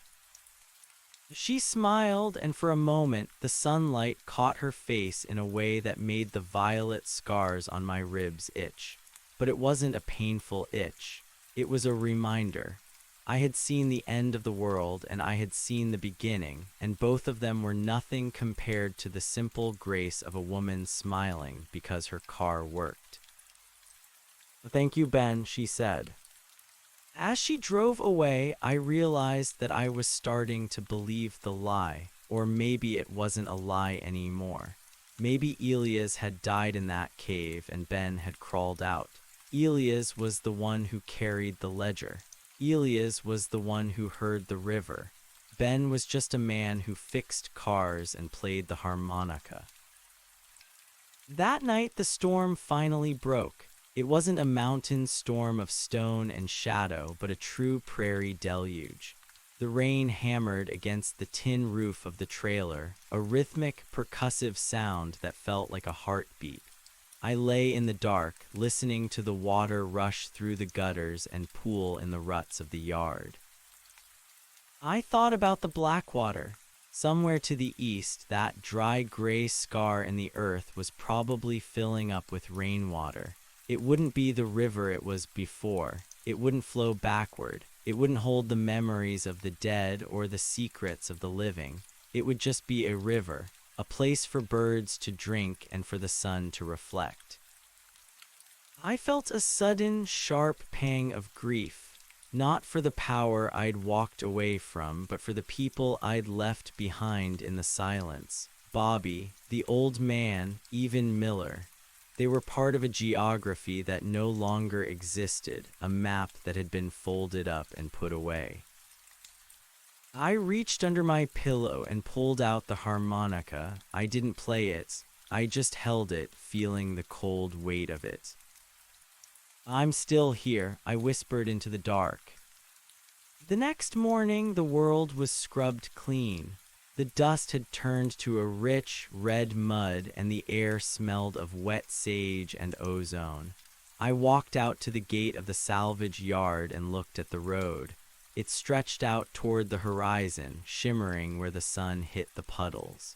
She smiled, and for a moment the sunlight caught her face in a way that made the violet scars on my ribs itch. But it wasn't a painful itch. It was a reminder. I had seen the end of the world, and I had seen the beginning, and both of them were nothing compared to the simple grace of a woman smiling because her car worked. Thank you, Ben, she said. As she drove away, I realized that I was starting to believe the lie, or maybe it wasn't a lie anymore. Maybe Elias had died in that cave and Ben had crawled out. Elias was the one who carried the ledger. Elias was the one who heard the river. Ben was just a man who fixed cars and played the harmonica. That night the storm finally broke. It wasn't a mountain storm of stone and shadow, but a true prairie deluge. The rain hammered against the tin roof of the trailer, a rhythmic, percussive sound that felt like a heartbeat. I lay in the dark, listening to the water rush through the gutters and pool in the ruts of the yard. I thought about the Blackwater. Somewhere to the east, that dry gray scar in the earth was probably filling up with rainwater. It wouldn't be the river it was before. It wouldn't flow backward. It wouldn't hold the memories of the dead or the secrets of the living. It would just be a river, a place for birds to drink and for the sun to reflect. I felt a sudden, sharp pang of grief, not for the power I'd walked away from, but for the people I'd left behind in the silence. Bobby, the old man, even Miller. They were part of a geography that no longer existed, a map that had been folded up and put away. I reached under my pillow and pulled out the harmonica. I didn't play it. I just held it, feeling the cold weight of it. "I'm still here," I whispered into the dark. The next morning, the world was scrubbed clean. The dust had turned to a rich, red mud, and the air smelled of wet sage and ozone. I walked out to the gate of the salvage yard and looked at the road. It stretched out toward the horizon, shimmering where the sun hit the puddles.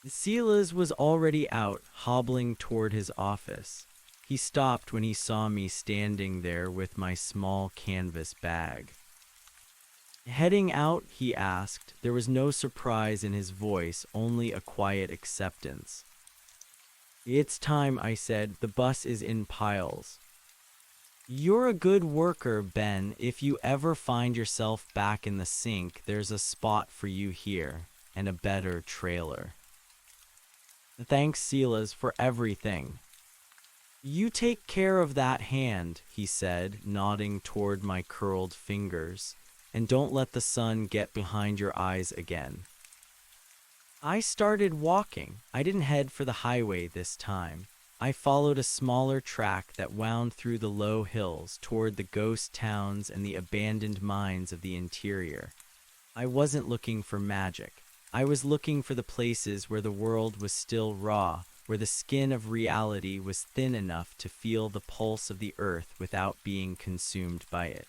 Silas was already out, hobbling toward his office. He stopped when he saw me standing there with my small canvas bag. "Heading out?" he asked. There was no surprise in his voice, only a quiet acceptance. "It's time," I said. "The bus is in piles." "You're a good worker, Ben. If you ever find yourself back in the sink, there's a spot for you here, and a better trailer." "Thanks, Silas, for everything." "You take care of that hand," he said, nodding toward my curled fingers, "and don't let the sun get behind your eyes again." I started walking. I didn't head for the highway this time. I followed a smaller track that wound through the low hills toward the ghost towns and the abandoned mines of the interior. I wasn't looking for magic. I was looking for the places where the world was still raw, where the skin of reality was thin enough to feel the pulse of the earth without being consumed by it.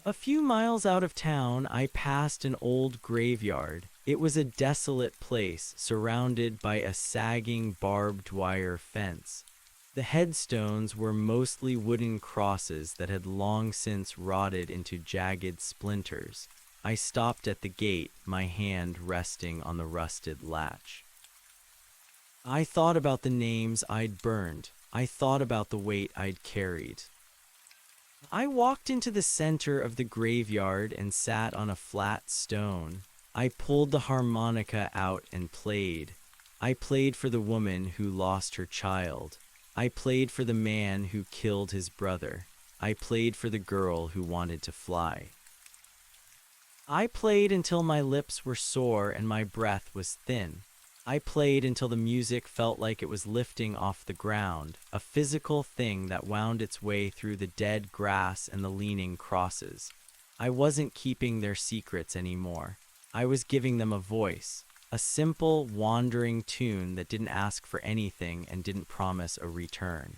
A few miles out of town, I passed an old graveyard. It was a desolate place, surrounded by a sagging barbed wire fence. The headstones were mostly wooden crosses that had long since rotted into jagged splinters. I stopped at the gate, my hand resting on the rusted latch. I thought about the names I'd burned. I thought about the weight I'd carried. I walked into the center of the graveyard and sat on a flat stone. I pulled the harmonica out and played. I played for the woman who lost her child. I played for the man who killed his brother. I played for the girl who wanted to fly. I played until my lips were sore and my breath was thin. I played until the music felt like it was lifting off the ground, a physical thing that wound its way through the dead grass and the leaning crosses. I wasn't keeping their secrets anymore. I was giving them a voice, a simple, wandering tune that didn't ask for anything and didn't promise a return.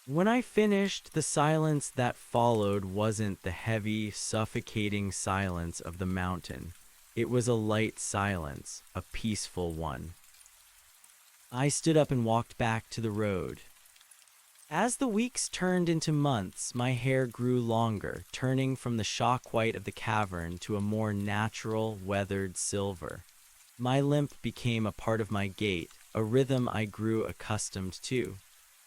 When I finished, the silence that followed wasn't the heavy, suffocating silence of the mountain. It was a light silence, a peaceful one. I stood up and walked back to the road. As the weeks turned into months, my hair grew longer, turning from the shock white of the cavern to a more natural, weathered silver. My limp became a part of my gait, a rhythm I grew accustomed to.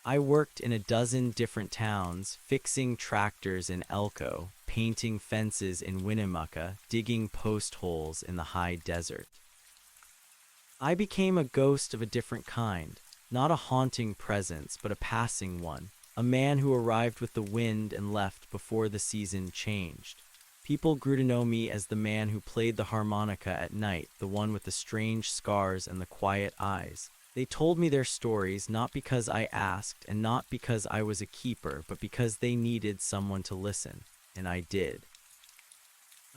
I worked in a dozen different towns, fixing tractors in Elko, painting fences in Winnemucca, digging post holes in the high desert. I became a ghost of a different kind, not a haunting presence, but a passing one, a man who arrived with the wind and left before the season changed. People grew to know me as the man who played the harmonica at night, the one with the strange scars and the quiet eyes. They told me their stories not because I asked and not because I was a keeper, but because they needed someone to listen, and I did.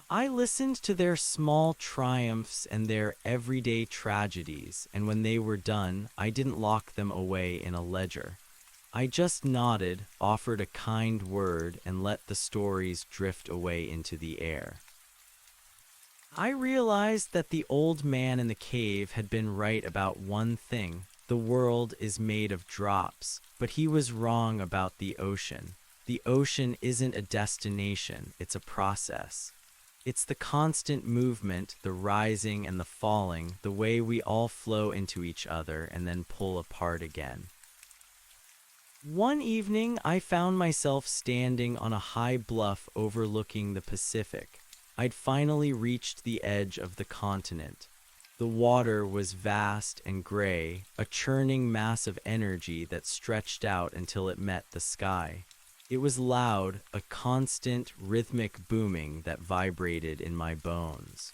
I listened to their small triumphs and their everyday tragedies, and when they were done, I didn't lock them away in a ledger. I just nodded, offered a kind word, and let the stories drift away into the air. I realized that the old man in the cave had been right about one thing. The world is made of drops, but he was wrong about the ocean. The ocean isn't a destination, it's a process. It's the constant movement, the rising and the falling, the way we all flow into each other and then pull apart again. One evening, I found myself standing on a high bluff overlooking the Pacific. I'd finally reached the edge of the continent. The water was vast and gray, a churning mass of energy that stretched out until it met the sky. It was loud, a constant, rhythmic booming that vibrated in my bones.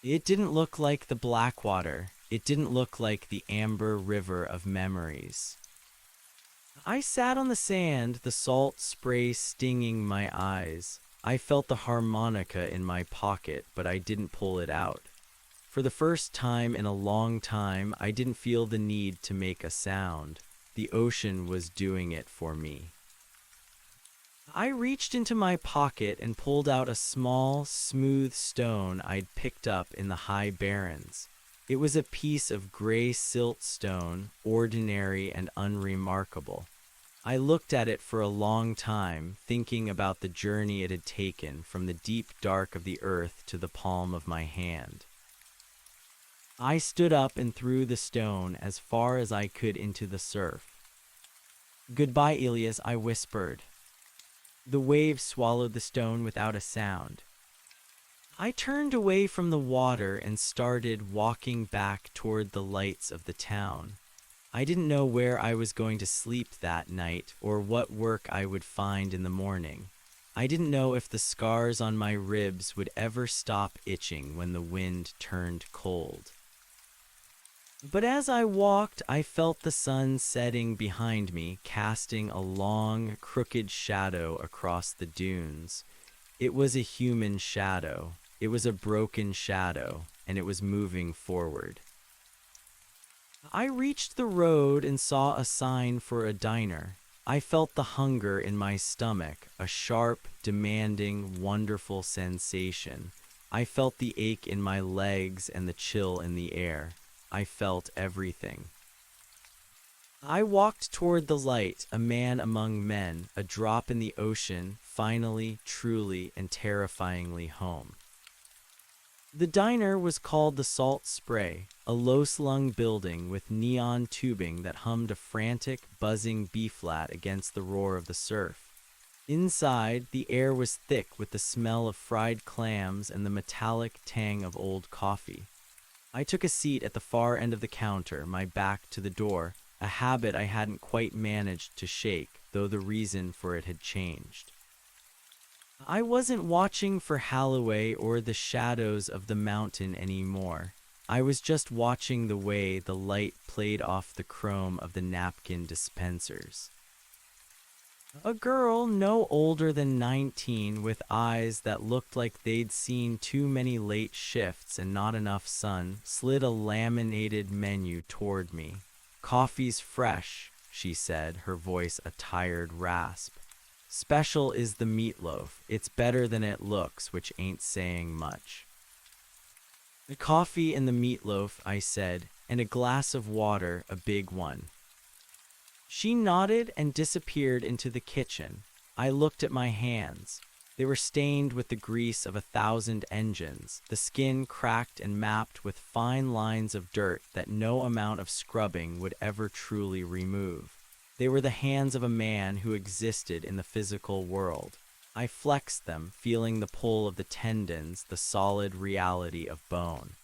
It didn't look like the Blackwater. It didn't look like the amber river of memories. I sat on the sand, the salt spray stinging my eyes. I felt the harmonica in my pocket, but I didn't pull it out. For the first time in a long time, I didn't feel the need to make a sound. The ocean was doing it for me. I reached into my pocket and pulled out a small, smooth stone I'd picked up in the high barrens. It was a piece of gray siltstone, ordinary and unremarkable. I looked at it for a long time, thinking about the journey it had taken from the deep dark of the earth to the palm of my hand. I stood up and threw the stone as far as I could into the surf. "Goodbye, Elias," I whispered. The waves swallowed the stone without a sound. I turned away from the water and started walking back toward the lights of the town. I didn't know where I was going to sleep that night or what work I would find in the morning. I didn't know if the scars on my ribs would ever stop itching when the wind turned cold. But as I walked, I felt the sun setting behind me, casting a long, crooked shadow across the dunes. It was a human shadow. It was a broken shadow, and it was moving forward. I reached the road and saw a sign for a diner. I felt the hunger in my stomach, a sharp, demanding, wonderful sensation. I felt the ache in my legs and the chill in the air. I felt everything. I walked toward the light, a man among men, a drop in the ocean, finally, truly, and terrifyingly home. The diner was called the Salt Spray, a low-slung building with neon tubing that hummed a frantic, buzzing B-flat against the roar of the surf. Inside, the air was thick with the smell of fried clams and the metallic tang of old coffee. I took a seat at the far end of the counter, my back to the door, a habit I hadn't quite managed to shake, though the reason for it had changed. I wasn't watching for Holloway or the shadows of the mountain anymore. I was just watching the way the light played off the chrome of the napkin dispensers. A girl no older than 19 with eyes that looked like they'd seen too many late shifts and not enough sun slid a laminated menu toward me. "Coffee's fresh," she said, her voice a tired rasp. "Special is the meatloaf. It's better than it looks, which ain't saying much." "The coffee and the meatloaf," I said, "and a glass of water, a big one." She nodded and disappeared into the kitchen. I looked at my hands. They were stained with the grease of 1,000 engines, the skin cracked and mapped with fine lines of dirt that no amount of scrubbing would ever truly remove. They were the hands of a man who existed in the physical world. I flexed them, feeling the pull of the tendons, the solid reality of bone.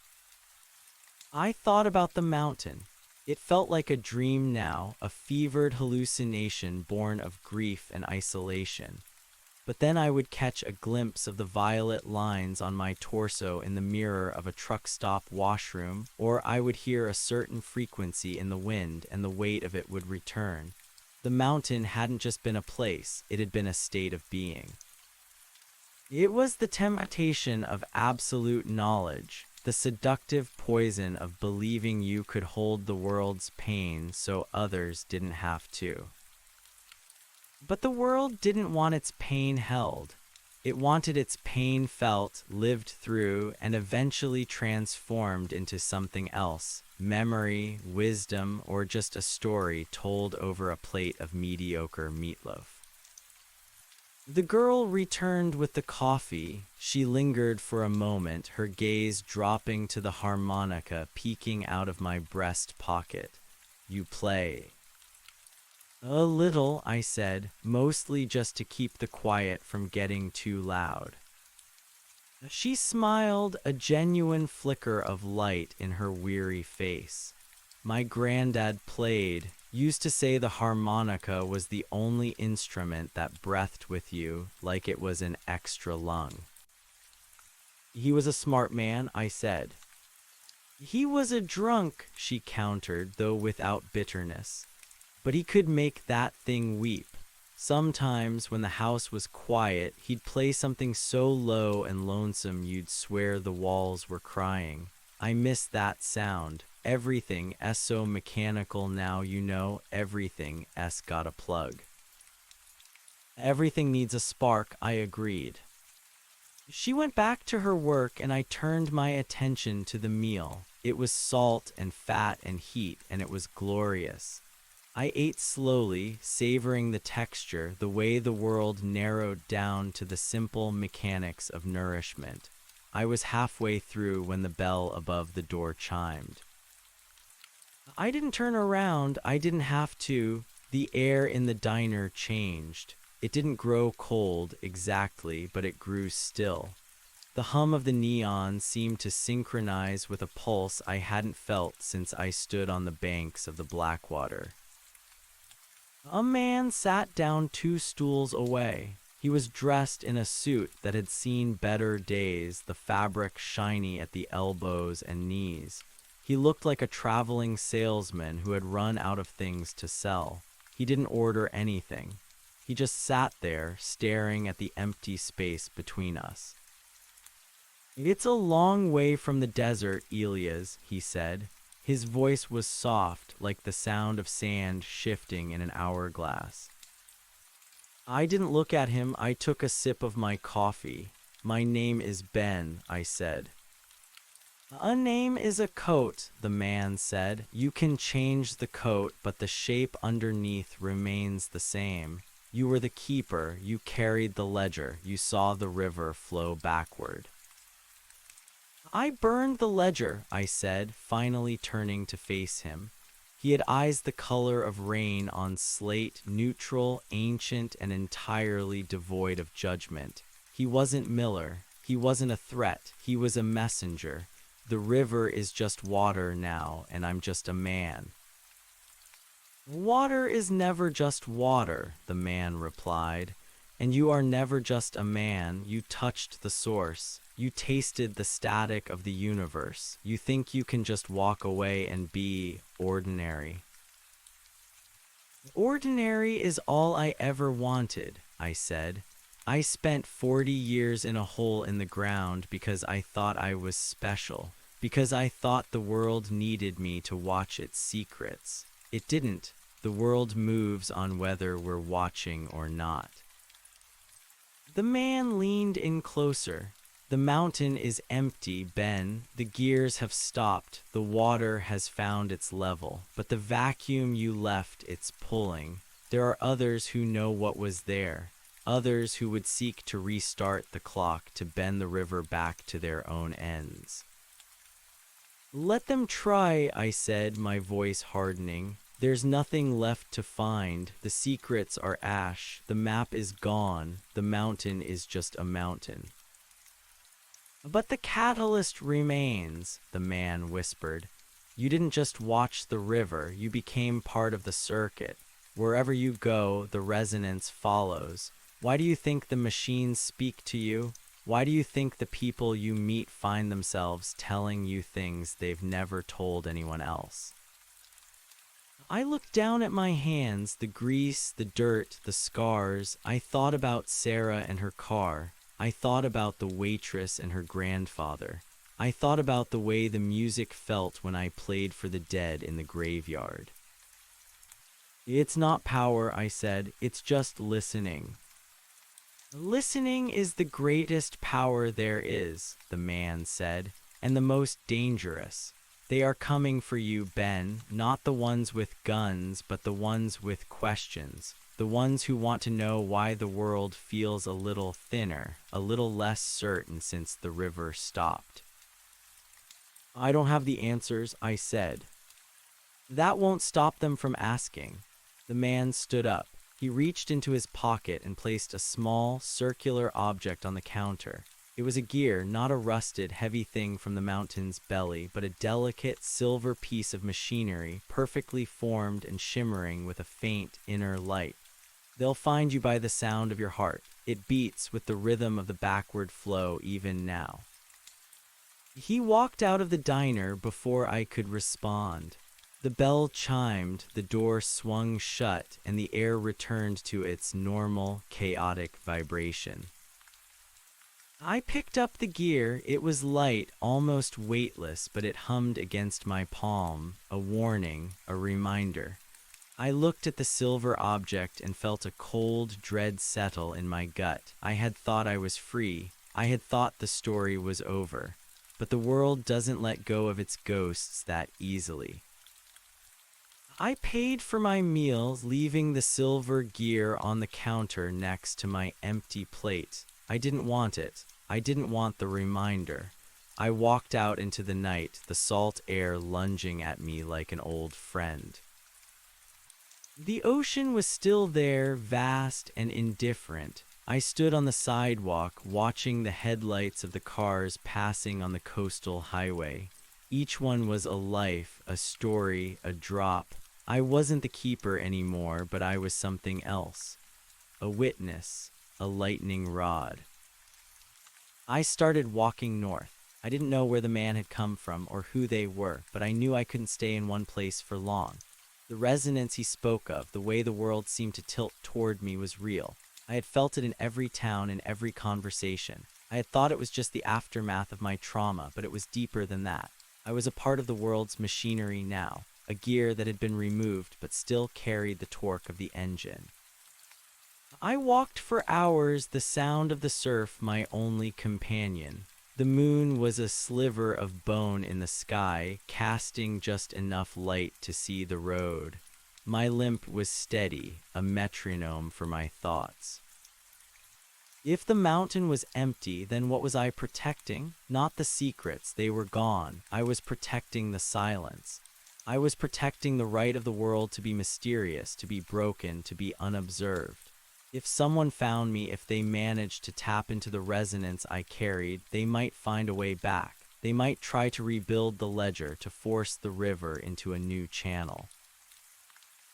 I thought about the mountain. It felt like a dream now, a fevered hallucination born of grief and isolation. But then I would catch a glimpse of the violet lines on my torso in the mirror of a truck stop washroom, or I would hear a certain frequency in the wind and the weight of it would return. The mountain hadn't just been a place, it had been a state of being. It was the temptation of absolute knowledge, the seductive poison of believing you could hold the world's pain so others didn't have to. But the world didn't want its pain held. It wanted its pain felt, lived through, and eventually transformed into something else, memory, wisdom, or just a story told over a plate of mediocre meatloaf. The girl returned with the coffee. She lingered for a moment, her gaze dropping to the harmonica peeking out of my breast pocket. You play? A little, I said, mostly just to keep the quiet from getting too loud. She smiled, a genuine flicker of light in her weary face. My granddad played, used to say the harmonica was the only instrument that breathed with you like it was an extra lung. He was a smart man, I said. He was a drunk, she countered, though without bitterness. But he could make that thing weep. Sometimes, when the house was quiet, he'd play something so low and lonesome you'd swear the walls were crying. I miss that sound. Everything S so mechanical now, you know, everything S got a plug. Everything needs a spark, I agreed. She went back to her work and I turned my attention to the meal. It was salt and fat and heat, and it was glorious. I ate slowly, savoring the texture, the way the world narrowed down to the simple mechanics of nourishment. I was halfway through when the bell above the door chimed. I didn't turn around, I didn't have to. The air in the diner changed. It didn't grow cold exactly, but it grew still. The hum of the neon seemed to synchronize with a pulse I hadn't felt since I stood on the banks of the Blackwater. A man sat down 2 stools away. He was dressed in a suit that had seen better days, the fabric shiny at the elbows and knees. He looked like a traveling salesman who had run out of things to sell. He didn't order anything. He just sat there, staring at the empty space between us. "It's a long way from the desert, Elias," he said. His voice was soft, like the sound of sand shifting in an hourglass. I didn't look at him. I took a sip of my coffee. "My name is Ben," I said. "A name is a coat," the man said. "You can change the coat, but the shape underneath remains the same. You were the keeper, you carried the ledger, you saw the river flow backward." "I burned the ledger," I said, finally turning to face him. He had eyes the color of rain on slate, neutral, ancient, and entirely devoid of judgment. He wasn't Miller. He wasn't a threat. He was a messenger. The river is just water now, and I'm just a man. "Water is never just water," the man replied. "And you are never just a man. You touched the source. You tasted the static of the universe. You think you can just walk away and be ordinary." "Ordinary is all I ever wanted," I said. "I spent 40 years in a hole in the ground because I thought I was special, because I thought the world needed me to watch its secrets. It didn't. The world moves on whether we're watching or not." The man leaned in closer. "The mountain is empty, Ben. The gears have stopped. The water has found its level. But the vacuum you left, it's pulling. There are others who know what was there. Others who would seek to restart the clock, to bend the river back to their own ends." "Let them try," I said, my voice hardening. "There's nothing left to find. The secrets are ash. The map is gone. The mountain is just a mountain." "But the catalyst remains," the man whispered. "You didn't just watch the river. You became part of the circuit. Wherever you go, the resonance follows. Why do you think the machines speak to you? Why do you think the people you meet find themselves telling you things they've never told anyone else?" I looked down at my hands, the grease, the dirt, the scars. I thought about Sarah and her car. I thought about the waitress and her grandfather. I thought about the way the music felt when I played for the dead in the graveyard. "It's not power," I said. "It's just listening." "Listening is the greatest power there is," the man said, "and the most dangerous. They are coming for you, Ben, not the ones with guns, but the ones with questions, the ones who want to know why the world feels a little thinner, a little less certain since the river stopped. I don't have the answers, I said. That won't stop them from asking. The man stood up. He reached into his pocket and placed a small, circular object on the counter. It was a gear, not a rusted, heavy thing from the mountain's belly, but a delicate, silver piece of machinery, perfectly formed and shimmering with a faint, inner light. They'll find you by the sound of your heart. It beats with the rhythm of the backward flow even now. He walked out of the diner before I could respond. The bell chimed, the door swung shut, and the air returned to its normal, chaotic vibration. I picked up the gear. It was light, almost weightless, but it hummed against my palm, a warning, a reminder. I looked at the silver object and felt a cold dread settle in my gut. I had thought I was free. I had thought the story was over. But the world doesn't let go of its ghosts that easily. I paid for my meal, leaving the silver gear on the counter next to my empty plate. I didn't want it. I didn't want the reminder. I walked out into the night, the salt air lunging at me like an old friend. The ocean was still there, vast and indifferent. I stood on the sidewalk, watching the headlights of the cars passing on the coastal highway. Each one was a life, a story, a drop. I wasn't the keeper anymore, but I was something else. A witness, a lightning rod. I started walking north. I didn't know where the man had come from or who they were, but I knew I couldn't stay in one place for long. The resonance he spoke of, the way the world seemed to tilt toward me, was real. I had felt it in every town, in every conversation. I had thought it was just the aftermath of my trauma, but it was deeper than that. I was a part of the world's machinery now, a gear that had been removed but still carried the torque of the engine. I walked for hours, the sound of the surf my only companion. The moon was a sliver of bone in the sky, casting just enough light to see the road. My limp was steady, a metronome for my thoughts. If the mountain was empty, then what was I protecting? Not the secrets, they were gone. I was protecting the silence. I was protecting the right of the world to be mysterious, to be broken, to be unobserved. If someone found me, if they managed to tap into the resonance I carried, they might find a way back. They might try to rebuild the ledger, to force the river into a new channel.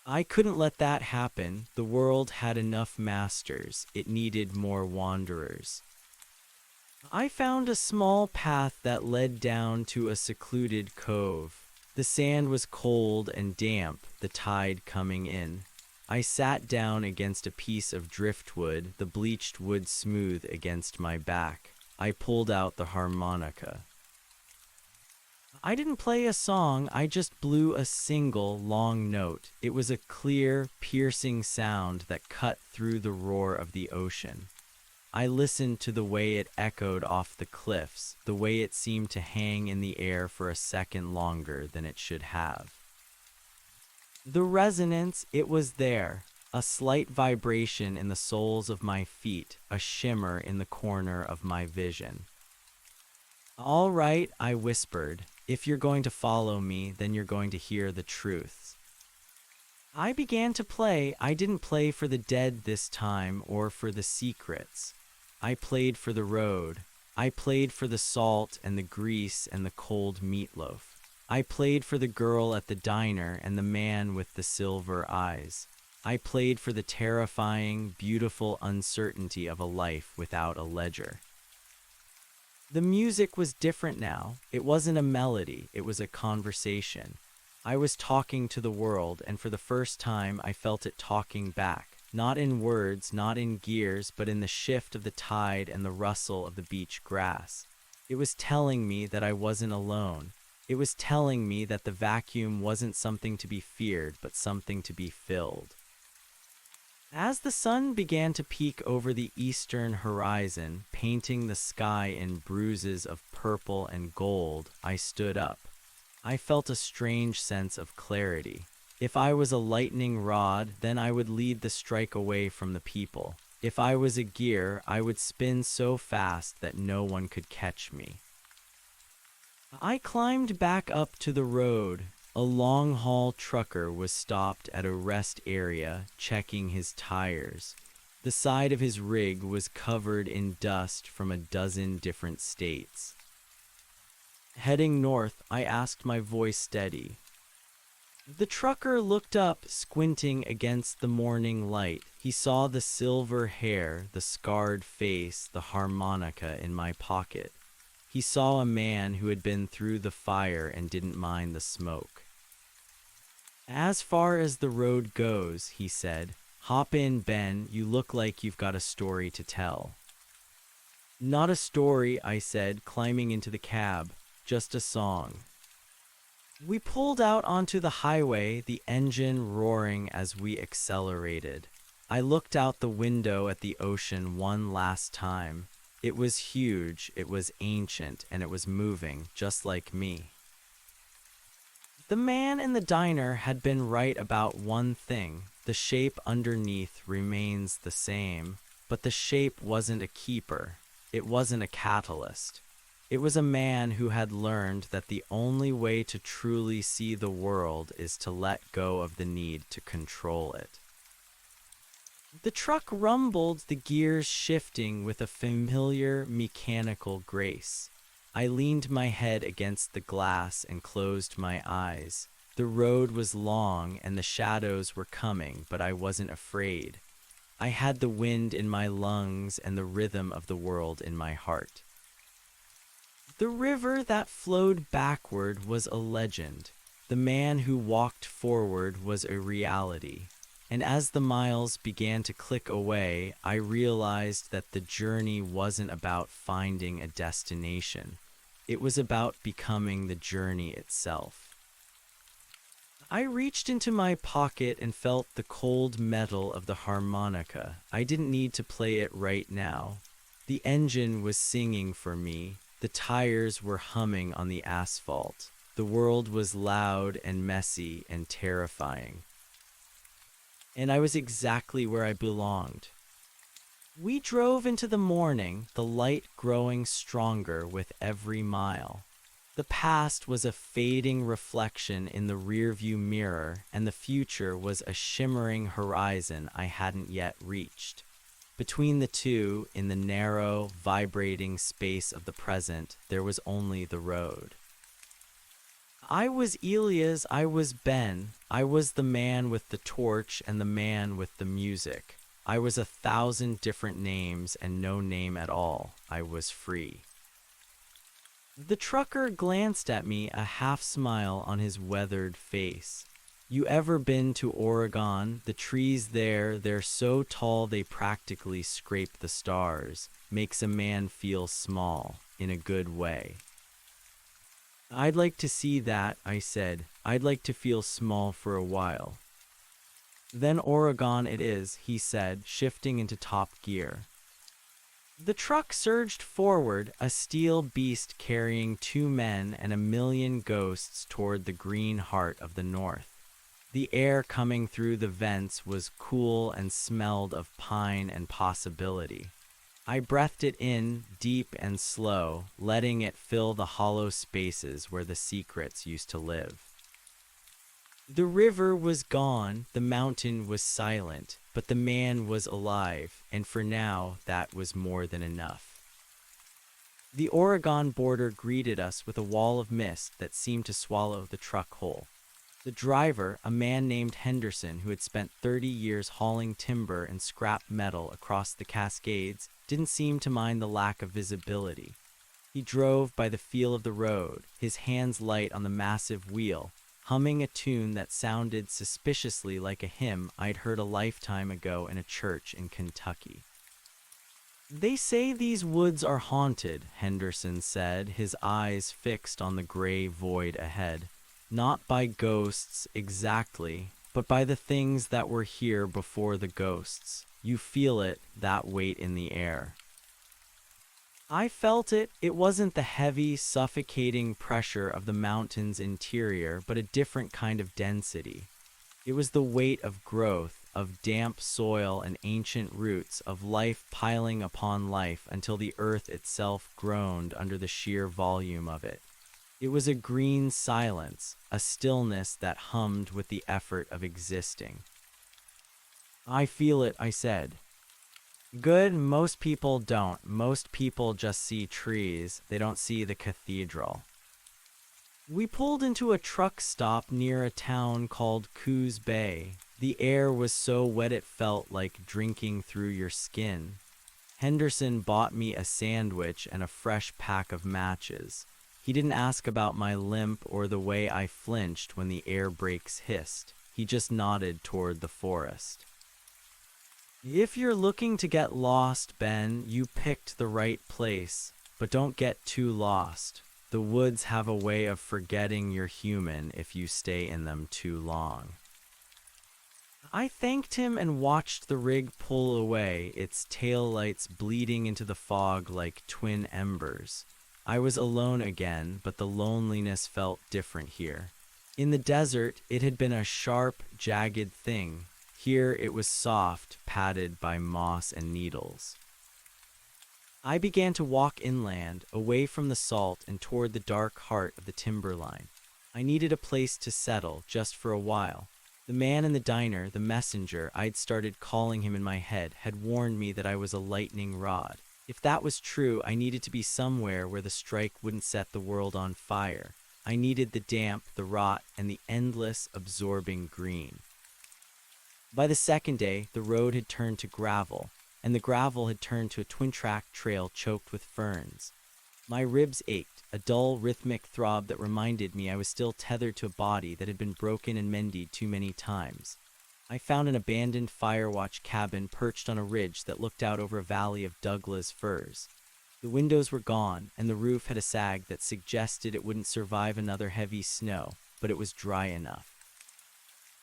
I couldn't let that happen. The world had enough masters. It needed more wanderers. I found a small path that led down to a secluded cove. The sand was cold and damp, the tide coming in. I sat down against a piece of driftwood, the bleached wood smooth against my back. I pulled out the harmonica. I didn't play a song, I just blew a single long note. It was a clear, piercing sound that cut through the roar of the ocean. I listened to the way it echoed off the cliffs, the way it seemed to hang in the air for a second longer than it should have. The resonance, it was there, a slight vibration in the soles of my feet, a shimmer in the corner of my vision. "All right," I whispered. "If you're going to follow me, then you're going to hear the truths." I began to play. I didn't play for the dead this time or for the secrets. I played for the road. I played for the salt and the grease and the cold meatloaf. I played for the girl at the diner and the man with the silver eyes. I played for the terrifying, beautiful uncertainty of a life without a ledger. The music was different now. It wasn't a melody, it was a conversation. I was talking to the world, and for the first time I felt it talking back. Not in words, not in gears, but in the shift of the tide and the rustle of the beach grass. It was telling me that I wasn't alone. It was telling me that the vacuum wasn't something to be feared, but something to be filled. As the sun began to peek over the eastern horizon, painting the sky in bruises of purple and gold, I stood up. I felt a strange sense of clarity. If I was a lightning rod, then I would lead the strike away from the people. If I was a gear, I would spin so fast that no one could catch me. I climbed back up to the road. A long-haul trucker was stopped at a rest area, checking his tires. The side of his rig was covered in dust from a dozen different states. Heading north, I asked, my voice steady. The trucker looked up, squinting against the morning light. He saw the silver hair, the scarred face, the harmonica in my pocket. He saw a man who had been through the fire and didn't mind the smoke. As far as the road goes, he said, hop in, Ben, you look like you've got a story to tell. Not a story, I said, climbing into the cab, just a song. We pulled out onto the highway, the engine roaring as we accelerated. I looked out the window at the ocean one last time. It was huge, it was ancient, and it was moving, just like me. The man in the diner had been right about one thing. The shape underneath remains the same, but the shape wasn't a keeper. It wasn't a catalyst. It was a man who had learned that the only way to truly see the world is to let go of the need to control it. The truck rumbled, the gears shifting with a familiar mechanical grace. I leaned my head against the glass and closed my eyes. The road was long and the shadows were coming, but I wasn't afraid. I had the wind in my lungs and the rhythm of the world in my heart. The river that flowed backward was a legend. The man who walked forward was a reality. And as the miles began to click away, I realized that the journey wasn't about finding a destination. It was about becoming the journey itself. I reached into my pocket and felt the cold metal of the harmonica. I didn't need to play it right now. The engine was singing for me. The tires were humming on the asphalt. The world was loud and messy and terrifying. And I was exactly where I belonged. We drove into the morning, the light growing stronger with every mile. The past was a fading reflection in the rearview mirror, and the future was a shimmering horizon I hadn't yet reached. Between the two, in the narrow, vibrating space of the present, there was only the road. I was Elias, I was Ben. I was the man with the torch and the man with the music. I was 1,000 different names and no name at all. I was free. The trucker glanced at me, a half smile on his weathered face. You ever been to Oregon? The trees there, they're so tall they practically scrape the stars. Makes a man feel small, in a good way. I'd like to see that, I said. I'd like to feel small for a while. Then Oregon it is, he said, shifting into top gear. The truck surged forward, a steel beast carrying 2 men and 1,000,000 ghosts toward the green heart of the north. The air coming through the vents was cool and smelled of pine and possibility. I breathed it in, deep and slow, letting it fill the hollow spaces where the secrets used to live. The river was gone, the mountain was silent, but the man was alive, and for now, that was more than enough. The Oregon border greeted us with a wall of mist that seemed to swallow the truck whole. The driver, a man named Henderson who had spent 30 years hauling timber and scrap metal across the Cascades, didn't seem to mind the lack of visibility. He drove by the feel of the road, his hands light on the massive wheel, humming a tune that sounded suspiciously like a hymn I'd heard a lifetime ago in a church in Kentucky. They say these woods are haunted, Henderson said, his eyes fixed on the gray void ahead. Not by ghosts exactly, but by the things that were here before the ghosts. You feel it, that weight in the air. I felt it. It wasn't the heavy, suffocating pressure of the mountain's interior, but a different kind of density. It was the weight of growth, of damp soil and ancient roots, of life piling upon life until the earth itself groaned under the sheer volume of it. It was a green silence, a stillness that hummed with the effort of existing. "I feel it," I said. "Good, most people don't. Most people just see trees. They don't see the cathedral." We pulled into a truck stop near a town called Coos Bay. The air was so wet it felt like drinking through your skin. Henderson bought me a sandwich and a fresh pack of matches. He didn't ask about my limp or the way I flinched when the air brakes hissed. He just nodded toward the forest. "If you're looking to get lost, Ben, you picked the right place. But don't get too lost. The woods have a way of forgetting you're human if you stay in them too long." I thanked him and watched the rig pull away, its taillights bleeding into the fog like twin embers. I was alone again, but the loneliness felt different here. In the desert, it had been a sharp, jagged thing. Here it was soft, padded by moss and needles. I began to walk inland, away from the salt and toward the dark heart of the timberline. I needed a place to settle, just for a while. The man in the diner, the messenger, I'd started calling him in my head, had warned me that I was a lightning rod. If that was true, I needed to be somewhere where the strike wouldn't set the world on fire. I needed the damp, the rot, and the endless, absorbing green. By the second day, the road had turned to gravel, and the gravel had turned to a twin-track trail choked with ferns. My ribs ached, a dull, rhythmic throb that reminded me I was still tethered to a body that had been broken and mended too many times. I found an abandoned firewatch cabin perched on a ridge that looked out over a valley of Douglas firs. The windows were gone, and the roof had a sag that suggested it wouldn't survive another heavy snow, but it was dry enough.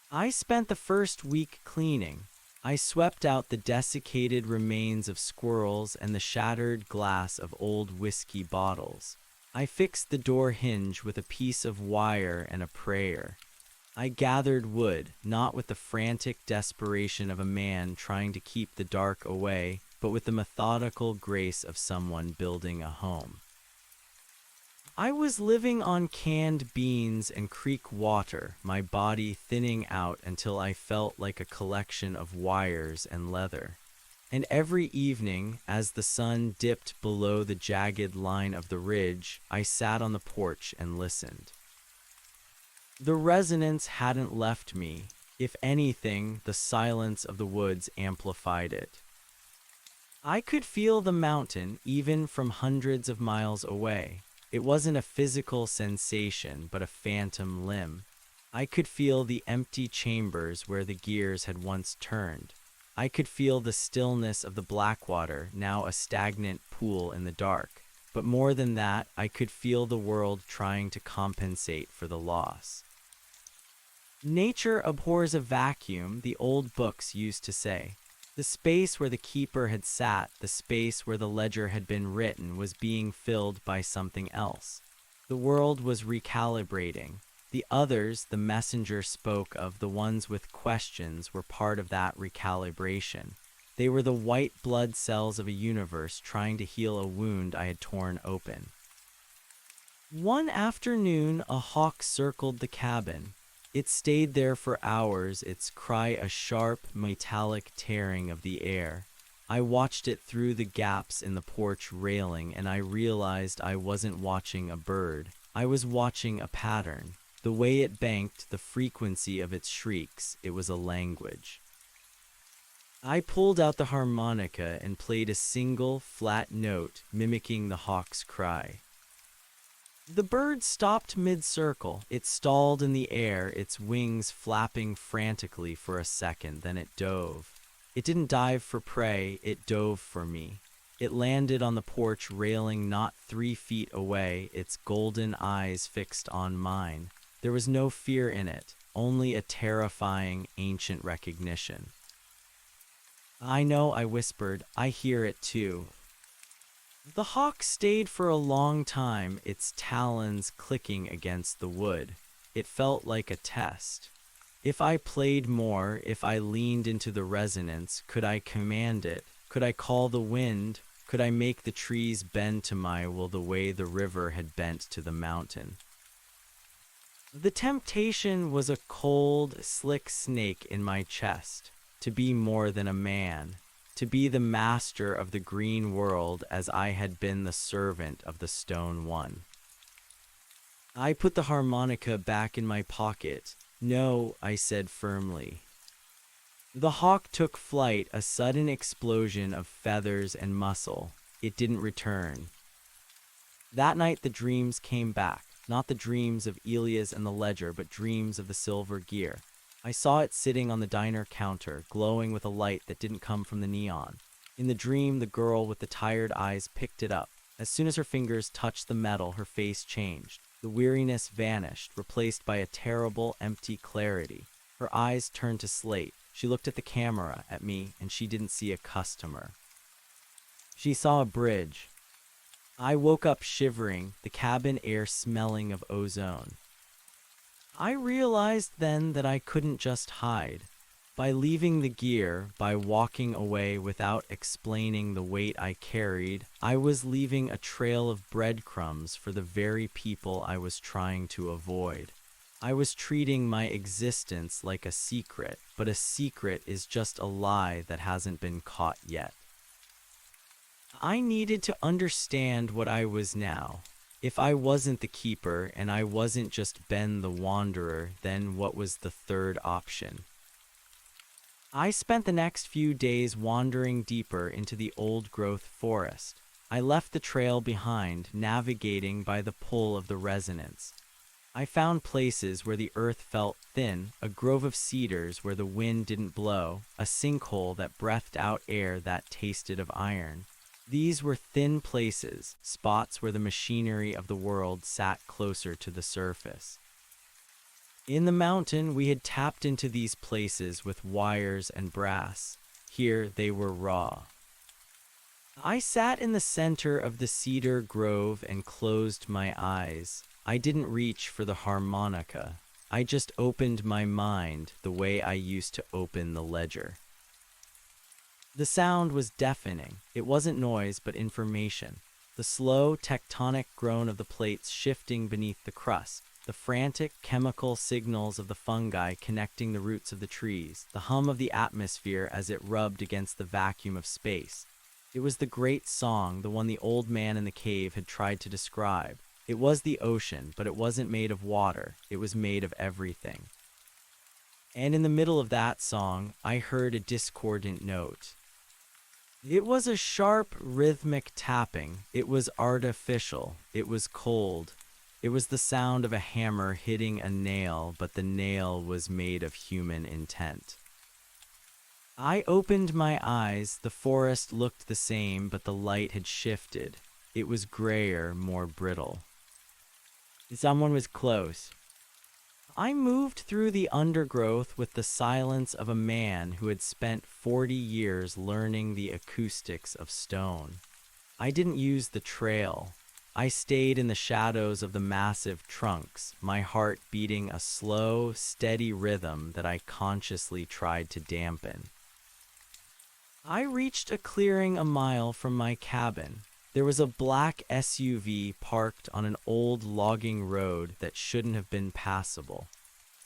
I spent the first week cleaning. I swept out the desiccated remains of squirrels and the shattered glass of old whiskey bottles. I fixed the door hinge with a piece of wire and a prayer. I gathered wood, not with the frantic desperation of a man trying to keep the dark away, but with the methodical grace of someone building a home. I was living on canned beans and creek water, my body thinning out until I felt like a collection of wires and leather. And every evening, as the sun dipped below the jagged line of the ridge, I sat on the porch and listened. The resonance hadn't left me. If anything, the silence of the woods amplified it. I could feel the mountain even from hundreds of miles away. It wasn't a physical sensation, but a phantom limb. I could feel the empty chambers where the gears had once turned. I could feel the stillness of the Blackwater, now a stagnant pool in the dark. But more than that, I could feel the world trying to compensate for the loss. Nature abhors a vacuum, the old books used to say. The space where the keeper had sat, the space where the ledger had been written, was being filled by something else. The world was recalibrating. The others the messenger spoke of, the ones with questions, were part of that recalibration. They were the white blood cells of a universe trying to heal a wound I had torn open. One afternoon, a hawk circled the cabin. It stayed there for hours, its cry a sharp, metallic tearing of the air. I watched it through the gaps in the porch railing, and I realized I wasn't watching a bird. I was watching a pattern. The way it banked, the frequency of its shrieks, it was a language. I pulled out the harmonica and played a single, flat note, mimicking the hawk's cry. The bird stopped mid-circle. It stalled in the air, its wings flapping frantically for a second, then it dove. It didn't dive for prey, it dove for me. It landed on the porch railing not 3 feet away, its golden eyes fixed on mine. There was no fear in it, only a terrifying, ancient recognition. "I know," I whispered. "I hear it too." The hawk stayed for a long time, its talons clicking against the wood. It felt like a test. If I played more, if I leaned into the resonance, could I command it? Could I call the wind? Could I make the trees bend to my will the way the river had bent to the mountain? The temptation was a cold, slick snake in my chest, to be more than a man, to be the master of the green world as I had been the servant of the stone one. I put the harmonica back in my pocket. No, I said firmly. The hawk took flight, a sudden explosion of feathers and muscle. It didn't return. That night the dreams came back, not the dreams of Elias and the ledger, but dreams of the silver gear. I saw it sitting on the diner counter, glowing with a light that didn't come from the neon. In the dream, the girl with the tired eyes picked it up. As soon as her fingers touched the metal, her face changed. The weariness vanished, replaced by a terrible, empty clarity. Her eyes turned to slate. She looked at the camera, at me, and she didn't see a customer. She saw a bridge. I woke up shivering, the cabin air smelling of ozone. I realized then that I couldn't just hide. By leaving the gear, by walking away without explaining the weight I carried, I was leaving a trail of breadcrumbs for the very people I was trying to avoid. I was treating my existence like a secret, but a secret is just a lie that hasn't been caught yet. I needed to understand what I was now. If I wasn't the keeper and I wasn't just Ben the Wanderer, then what was the third option? I spent the next few days wandering deeper into the old-growth forest. I left the trail behind, navigating by the pull of the resonance. I found places where the earth felt thin, a grove of cedars where the wind didn't blow, a sinkhole that breathed out air that tasted of iron. These were thin places, spots where the machinery of the world sat closer to the surface. In the mountain, we had tapped into these places with wires and brass. Here, they were raw. I sat in the center of the cedar grove and closed my eyes. I didn't reach for the harmonica. I just opened my mind the way I used to open the ledger. The sound was deafening. It wasn't noise, but information. The slow, tectonic groan of the plates shifting beneath the crust. The frantic chemical signals of the fungi connecting the roots of the trees. The hum of the atmosphere as it rubbed against the vacuum of space. It was the great song, the one the old man in the cave had tried to describe. It was the ocean, but it wasn't made of water. It was made of everything. And in the middle of that song, I heard a discordant note. It was a sharp, rhythmic tapping. It was artificial. It was cold. It was the sound of a hammer hitting a nail, but the nail was made of human intent. I opened my eyes. The forest looked the same, but the light had shifted. It was grayer, more brittle. Someone was close. I moved through the undergrowth with the silence of a man who had spent 40 years learning the acoustics of stone. I didn't use the trail. I stayed in the shadows of the massive trunks, my heart beating a slow, steady rhythm that I consciously tried to dampen. I reached a clearing a mile from my cabin. There was a black SUV parked on an old logging road that shouldn't have been passable.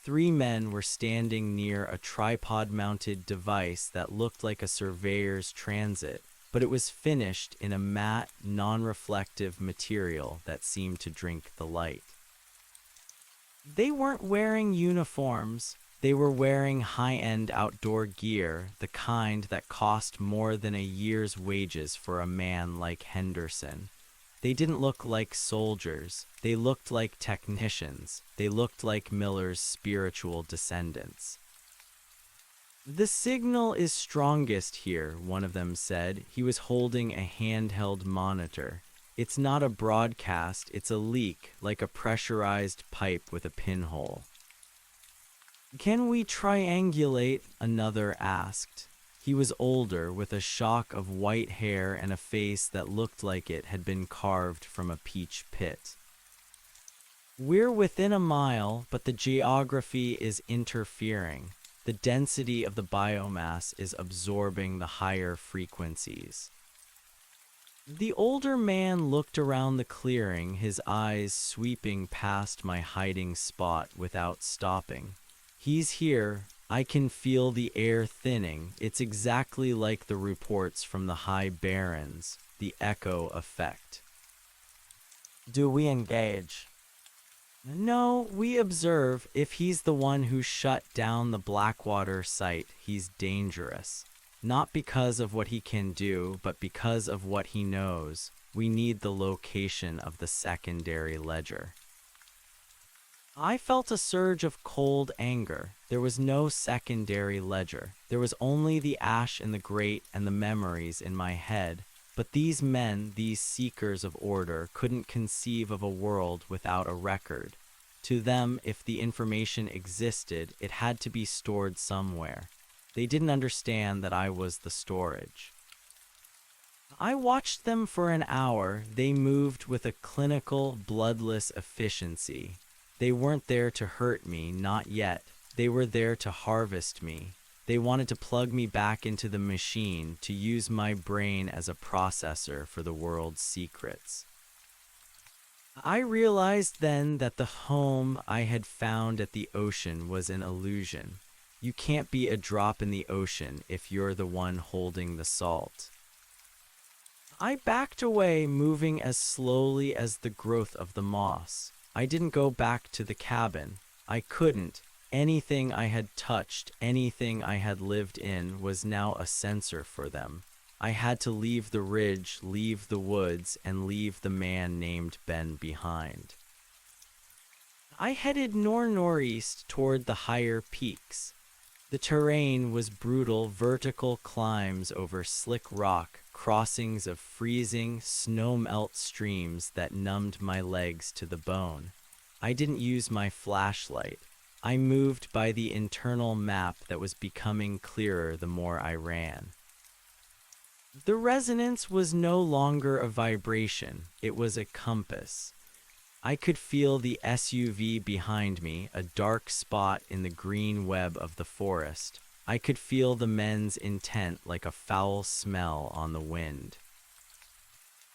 3 men were standing near a tripod-mounted device that looked like a surveyor's transit, but it was finished in a matte, non-reflective material that seemed to drink the light. They weren't wearing uniforms. They were wearing high-end outdoor gear, the kind that cost more than a year's wages for a man like Henderson. They didn't look like soldiers. They looked like technicians. They looked like Miller's spiritual descendants. "The signal is strongest here," one of them said. He was holding a handheld monitor. "It's not a broadcast, it's a leak, like a pressurized pipe with a pinhole." "Can we triangulate?" another asked. He was older, with a shock of white hair and a face that looked like it had been carved from a peach pit. We're within a mile, but the geography is interfering. The density of the biomass is absorbing the higher frequencies. The older man looked around the clearing, his eyes sweeping past my hiding spot without stopping. He's here. I can feel the air thinning. It's exactly like the reports from the High Barrens, the echo effect. Do we engage? No, we observe. If he's the one who shut down the Blackwater site, he's dangerous. Not because of what he can do, but because of what he knows. We need the location of the secondary ledger. I felt a surge of cold anger. There was no secondary ledger. There was only the ash in the grate and the memories in my head. But these men, these seekers of order, couldn't conceive of a world without a record. To them, if the information existed, it had to be stored somewhere. They didn't understand that I was the storage. I watched them for an hour. They moved with a clinical, bloodless efficiency. They weren't there to hurt me, not yet. They were there to harvest me. They wanted to plug me back into the machine, to use my brain as a processor for the world's secrets. I realized then that the home I had found at the ocean was an illusion. You can't be a drop in the ocean if you're the one holding the salt. I backed away, moving as slowly as the growth of the moss. I didn't go back to the cabin. I couldn't. Anything I had touched, anything I had lived in, was now a sensor for them. I had to leave the ridge, leave the woods, and leave the man named Ben behind. I headed northeast toward the higher peaks. The terrain was brutal, vertical climbs over slick rock, crossings of freezing, snow-melt streams that numbed my legs to the bone. I didn't use my flashlight. I moved by the internal map that was becoming clearer the more I ran. The resonance was no longer a vibration, it was a compass. I could feel the SUV behind me, a dark spot in the green web of the forest. I could feel the men's intent like a foul smell on the wind.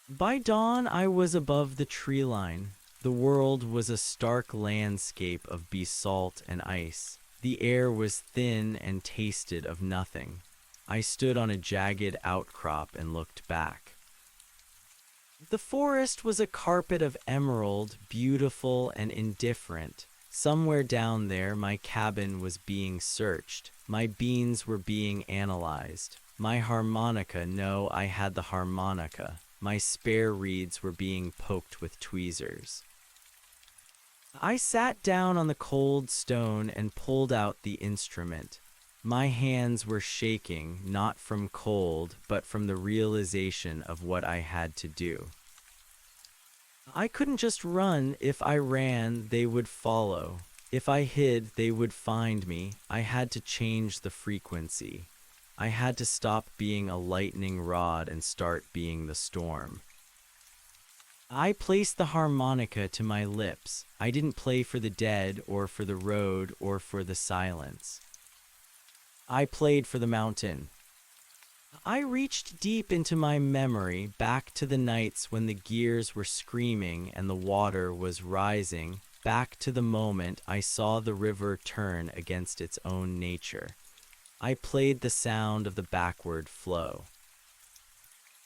By dawn, I was above the tree line. The world was a stark landscape of basalt and ice. The air was thin and tasted of nothing. I stood on a jagged outcrop and looked back. The forest was a carpet of emerald, beautiful and indifferent. Somewhere down there, my cabin was being searched. My beans were being analyzed. My harmonica, no, I had the harmonica. My spare reeds were being poked with tweezers. I sat down on the cold stone and pulled out the instrument. My hands were shaking, not from cold, but from the realization of what I had to do. I couldn't just run. If I ran, they would follow. If I hid, they would find me. I had to change the frequency. I had to stop being a lightning rod and start being the storm. I placed the harmonica to my lips. I didn't play for the dead or for the road or for the silence. I played for the mountain. I reached deep into my memory, back to the nights when the gears were screaming and the water was rising, back to the moment I saw the river turn against its own nature. I played the sound of the backward flow.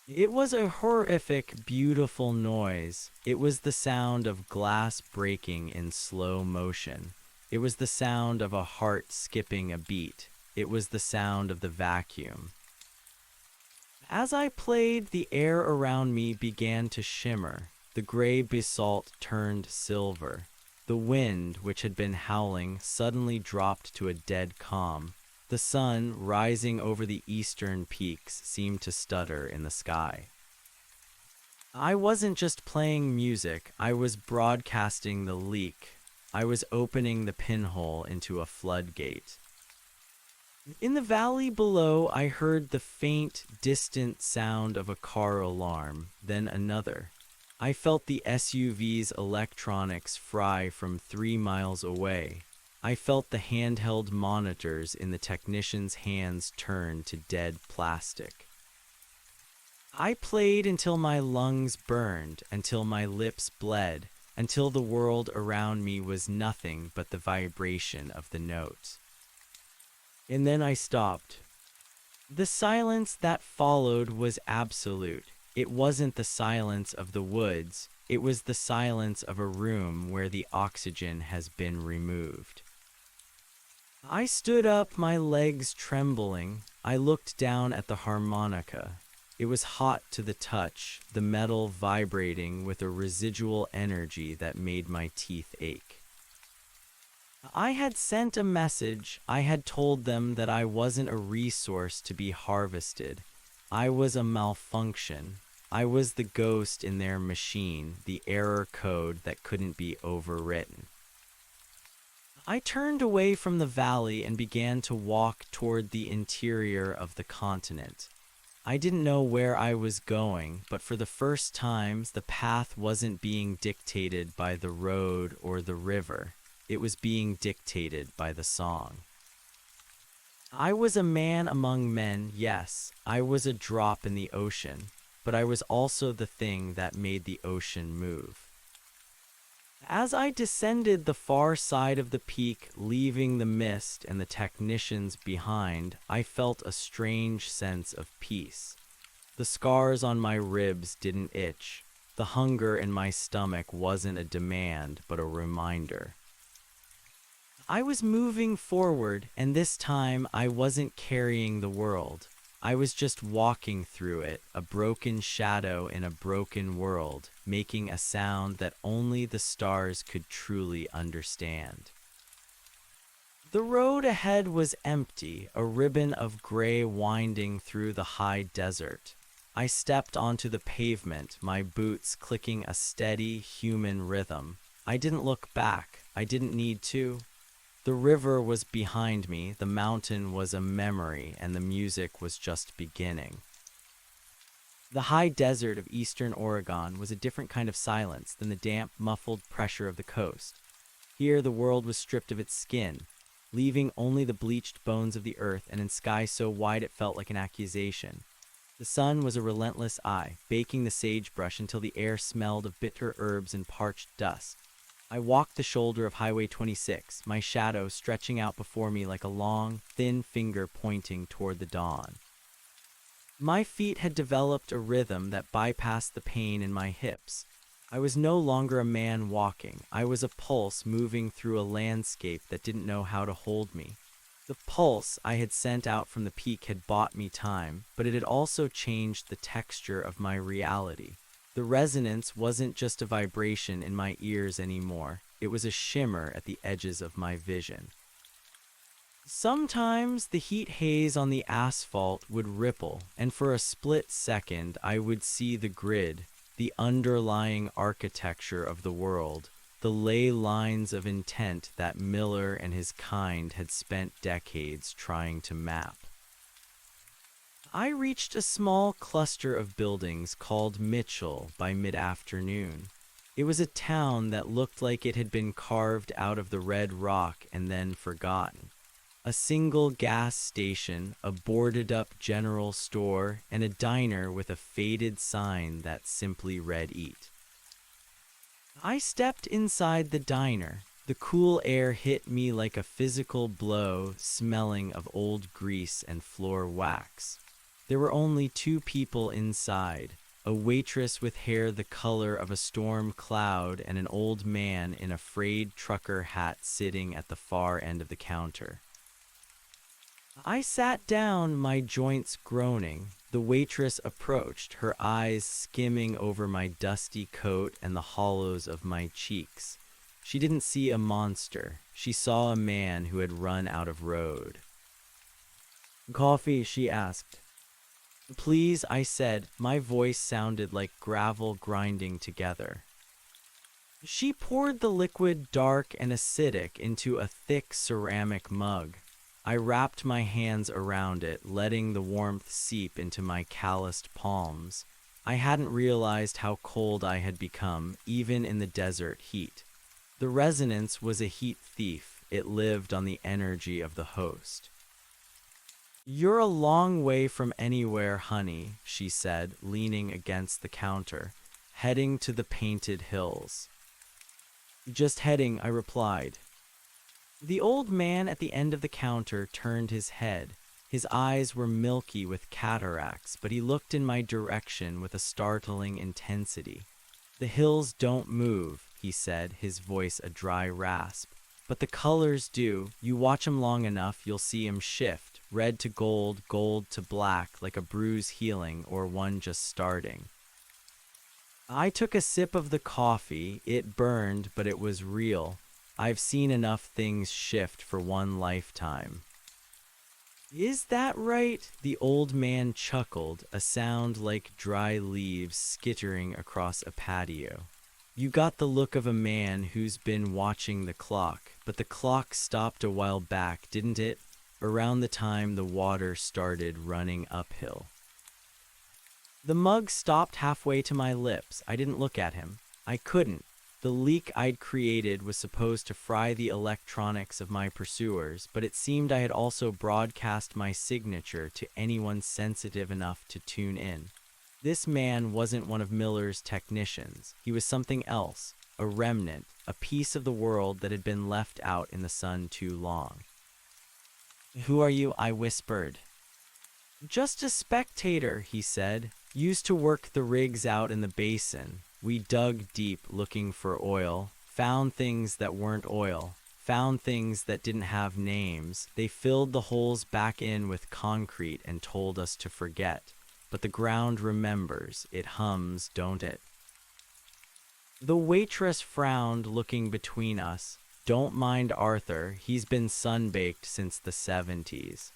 It was a horrific, beautiful noise. It was the sound of glass breaking in slow motion. It was the sound of a heart skipping a beat. It was the sound of the vacuum. As I played, the air around me began to shimmer. The gray basalt turned silver. The wind, which had been howling, suddenly dropped to a dead calm. The sun, rising over the eastern peaks, seemed to stutter in the sky. I wasn't just playing music, I was broadcasting the leak. I was opening the pinhole into a floodgate. In the valley below, I heard the faint, distant sound of a car alarm, then another. I felt the SUV's electronics fry from 3 miles away. I felt the handheld monitors in the technician's hands turn to dead plastic. I played until my lungs burned, until my lips bled, until the world around me was nothing but the vibration of the notes. And then I stopped. The silence that followed was absolute. It wasn't the silence of the woods, it was the silence of a room where the oxygen has been removed. I stood up, my legs trembling. I looked down at the harmonica. It was hot to the touch, the metal vibrating with a residual energy that made my teeth ache. I had sent a message. I had told them that I wasn't a resource to be harvested. I was a malfunction. I was the ghost in their machine, the error code that couldn't be overwritten. I turned away from the valley and began to walk toward the interior of the continent. I didn't know where I was going, but for the first time, the path wasn't being dictated by the road or the river. It was being dictated by the song. I was a man among men, yes. I was a drop in the ocean, but I was also the thing that made the ocean move. As I descended the far side of the peak, leaving the mist and the technicians behind, I felt a strange sense of peace. The scars on my ribs didn't itch. The hunger in my stomach wasn't a demand, but a reminder. I was moving forward, and this time I wasn't carrying the world. I was just walking through it, a broken shadow in a broken world, making a sound that only the stars could truly understand. The road ahead was empty, a ribbon of gray winding through the high desert. I stepped onto the pavement, my boots clicking a steady, human rhythm. I didn't look back. I didn't need to. The river was behind me, the mountain was a memory, and the music was just beginning. The high desert of eastern Oregon was a different kind of silence than the damp, muffled pressure of the coast. Here the world was stripped of its skin, leaving only the bleached bones of the earth, and in sky so wide it felt like an accusation. The sun was a relentless eye, baking the sagebrush until the air smelled of bitter herbs and parched dust. I walked the shoulder of Highway 26, my shadow stretching out before me like a long, thin finger pointing toward the dawn. My feet had developed a rhythm that bypassed the pain in my hips. I was no longer a man walking. I was a pulse moving through a landscape that didn't know how to hold me. The pulse I had sent out from the peak had bought me time, but it had also changed the texture of my reality. The resonance wasn't just a vibration in my ears anymore. It was a shimmer at the edges of my vision. Sometimes the heat haze on the asphalt would ripple, and for a split second I would see the grid, the underlying architecture of the world, the ley lines of intent that Miller and his kind had spent decades trying to map. I reached a small cluster of buildings called Mitchell by mid-afternoon. It was a town that looked like it had been carved out of the red rock and then forgotten. A single gas station, a boarded-up general store, and a diner with a faded sign that simply read "Eat." I stepped inside the diner. The cool air hit me like a physical blow, smelling of old grease and floor wax. There were only two people inside, a waitress with hair the color of a storm cloud and an old man in a frayed trucker hat sitting at the far end of the counter. I sat down, my joints groaning. The waitress approached, her eyes skimming over my dusty coat and the hollows of my cheeks. She didn't see a monster. She saw a man who had run out of road. "Coffee?" she asked. "Please," I said. My voice sounded like gravel grinding together. She poured the liquid, dark and acidic, into a thick ceramic mug. I wrapped my hands around it, letting the warmth seep into my calloused palms. I hadn't realized how cold I had become, even in the desert heat. The resonance was a heat thief. It lived on the energy of the host. "You're a long way from anywhere, honey," she said, leaning against the counter. "Heading to the Painted Hills." "Just heading," I replied. The old man at the end of the counter turned his head. His eyes were milky with cataracts, but he looked in my direction with a startling intensity. "The hills don't move," he said, his voice a dry rasp. "But the colors do. You watch 'em long enough, you'll see 'em shift. Red to gold, gold to black, like a bruise healing or one just starting." I took a sip of the coffee. It burned, but it was real. I've seen enough things shift for one lifetime. "Is that right?" The old man chuckled, a sound like dry leaves skittering across a patio. "You got the look of a man who's been watching the clock, but the clock stopped a while back, didn't it? Around the time the water started running uphill." The mug stopped halfway to my lips. I didn't look at him. I couldn't. The leak I'd created was supposed to fry the electronics of my pursuers, but it seemed I had also broadcast my signature to anyone sensitive enough to tune in. This man wasn't one of Miller's technicians. He was something else, a remnant, a piece of the world that had been left out in the sun too long. "Who are you?" I whispered. "Just a spectator," he said. "Used to work the rigs out in the basin. We dug deep looking for oil, found things that weren't oil, found things that didn't have names. They filled the holes back in with concrete and told us to forget. But the ground remembers. It hums, don't it?" The waitress frowned, looking between us. "Don't mind Arthur. He's been sunbaked since the 70s.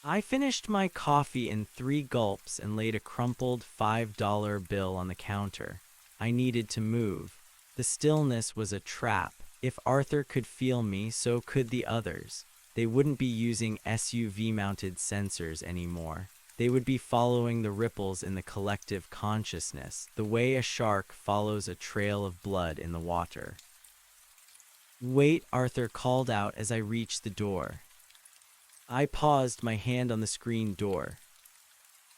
I finished my coffee in 3 gulps and laid a crumpled $5 bill on the counter. I needed to move. The stillness was a trap. If Arthur could feel me, so could the others. They wouldn't be using SUV-mounted sensors anymore. They would be following the ripples in the collective consciousness, the way a shark follows a trail of blood in the water. "Wait," Arthur called out as I reached the door. I paused, my hand on the screen door.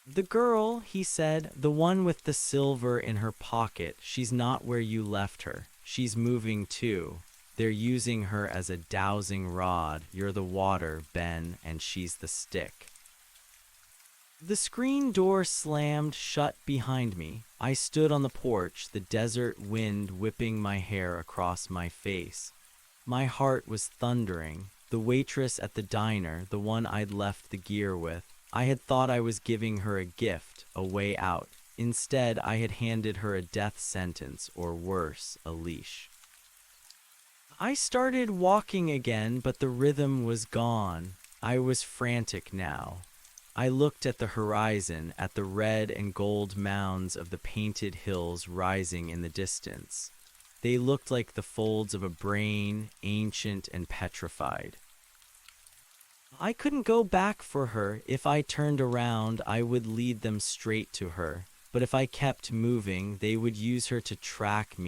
"The girl," he said, "the one with the silver in her pocket, she's not where you left her. She's moving too. They're using her as a dowsing rod. You're the water, Ben, and she's the stick." The screen door slammed shut behind me. I stood on the porch, the desert wind whipping my hair across my face. My heart was thundering. The waitress at the diner, the one I'd left the gear with, I had thought I was giving her a gift, a way out. Instead, I had handed her a death sentence, or worse, a leash. I started walking again, but the rhythm was gone. I was frantic now. I looked at the horizon, at the red and gold mounds of the Painted Hills rising in the distance. They looked like the folds of a brain, ancient and petrified. I couldn't go back for her. If I turned around, I would lead them straight to her. But if I kept moving, they would use her to track me.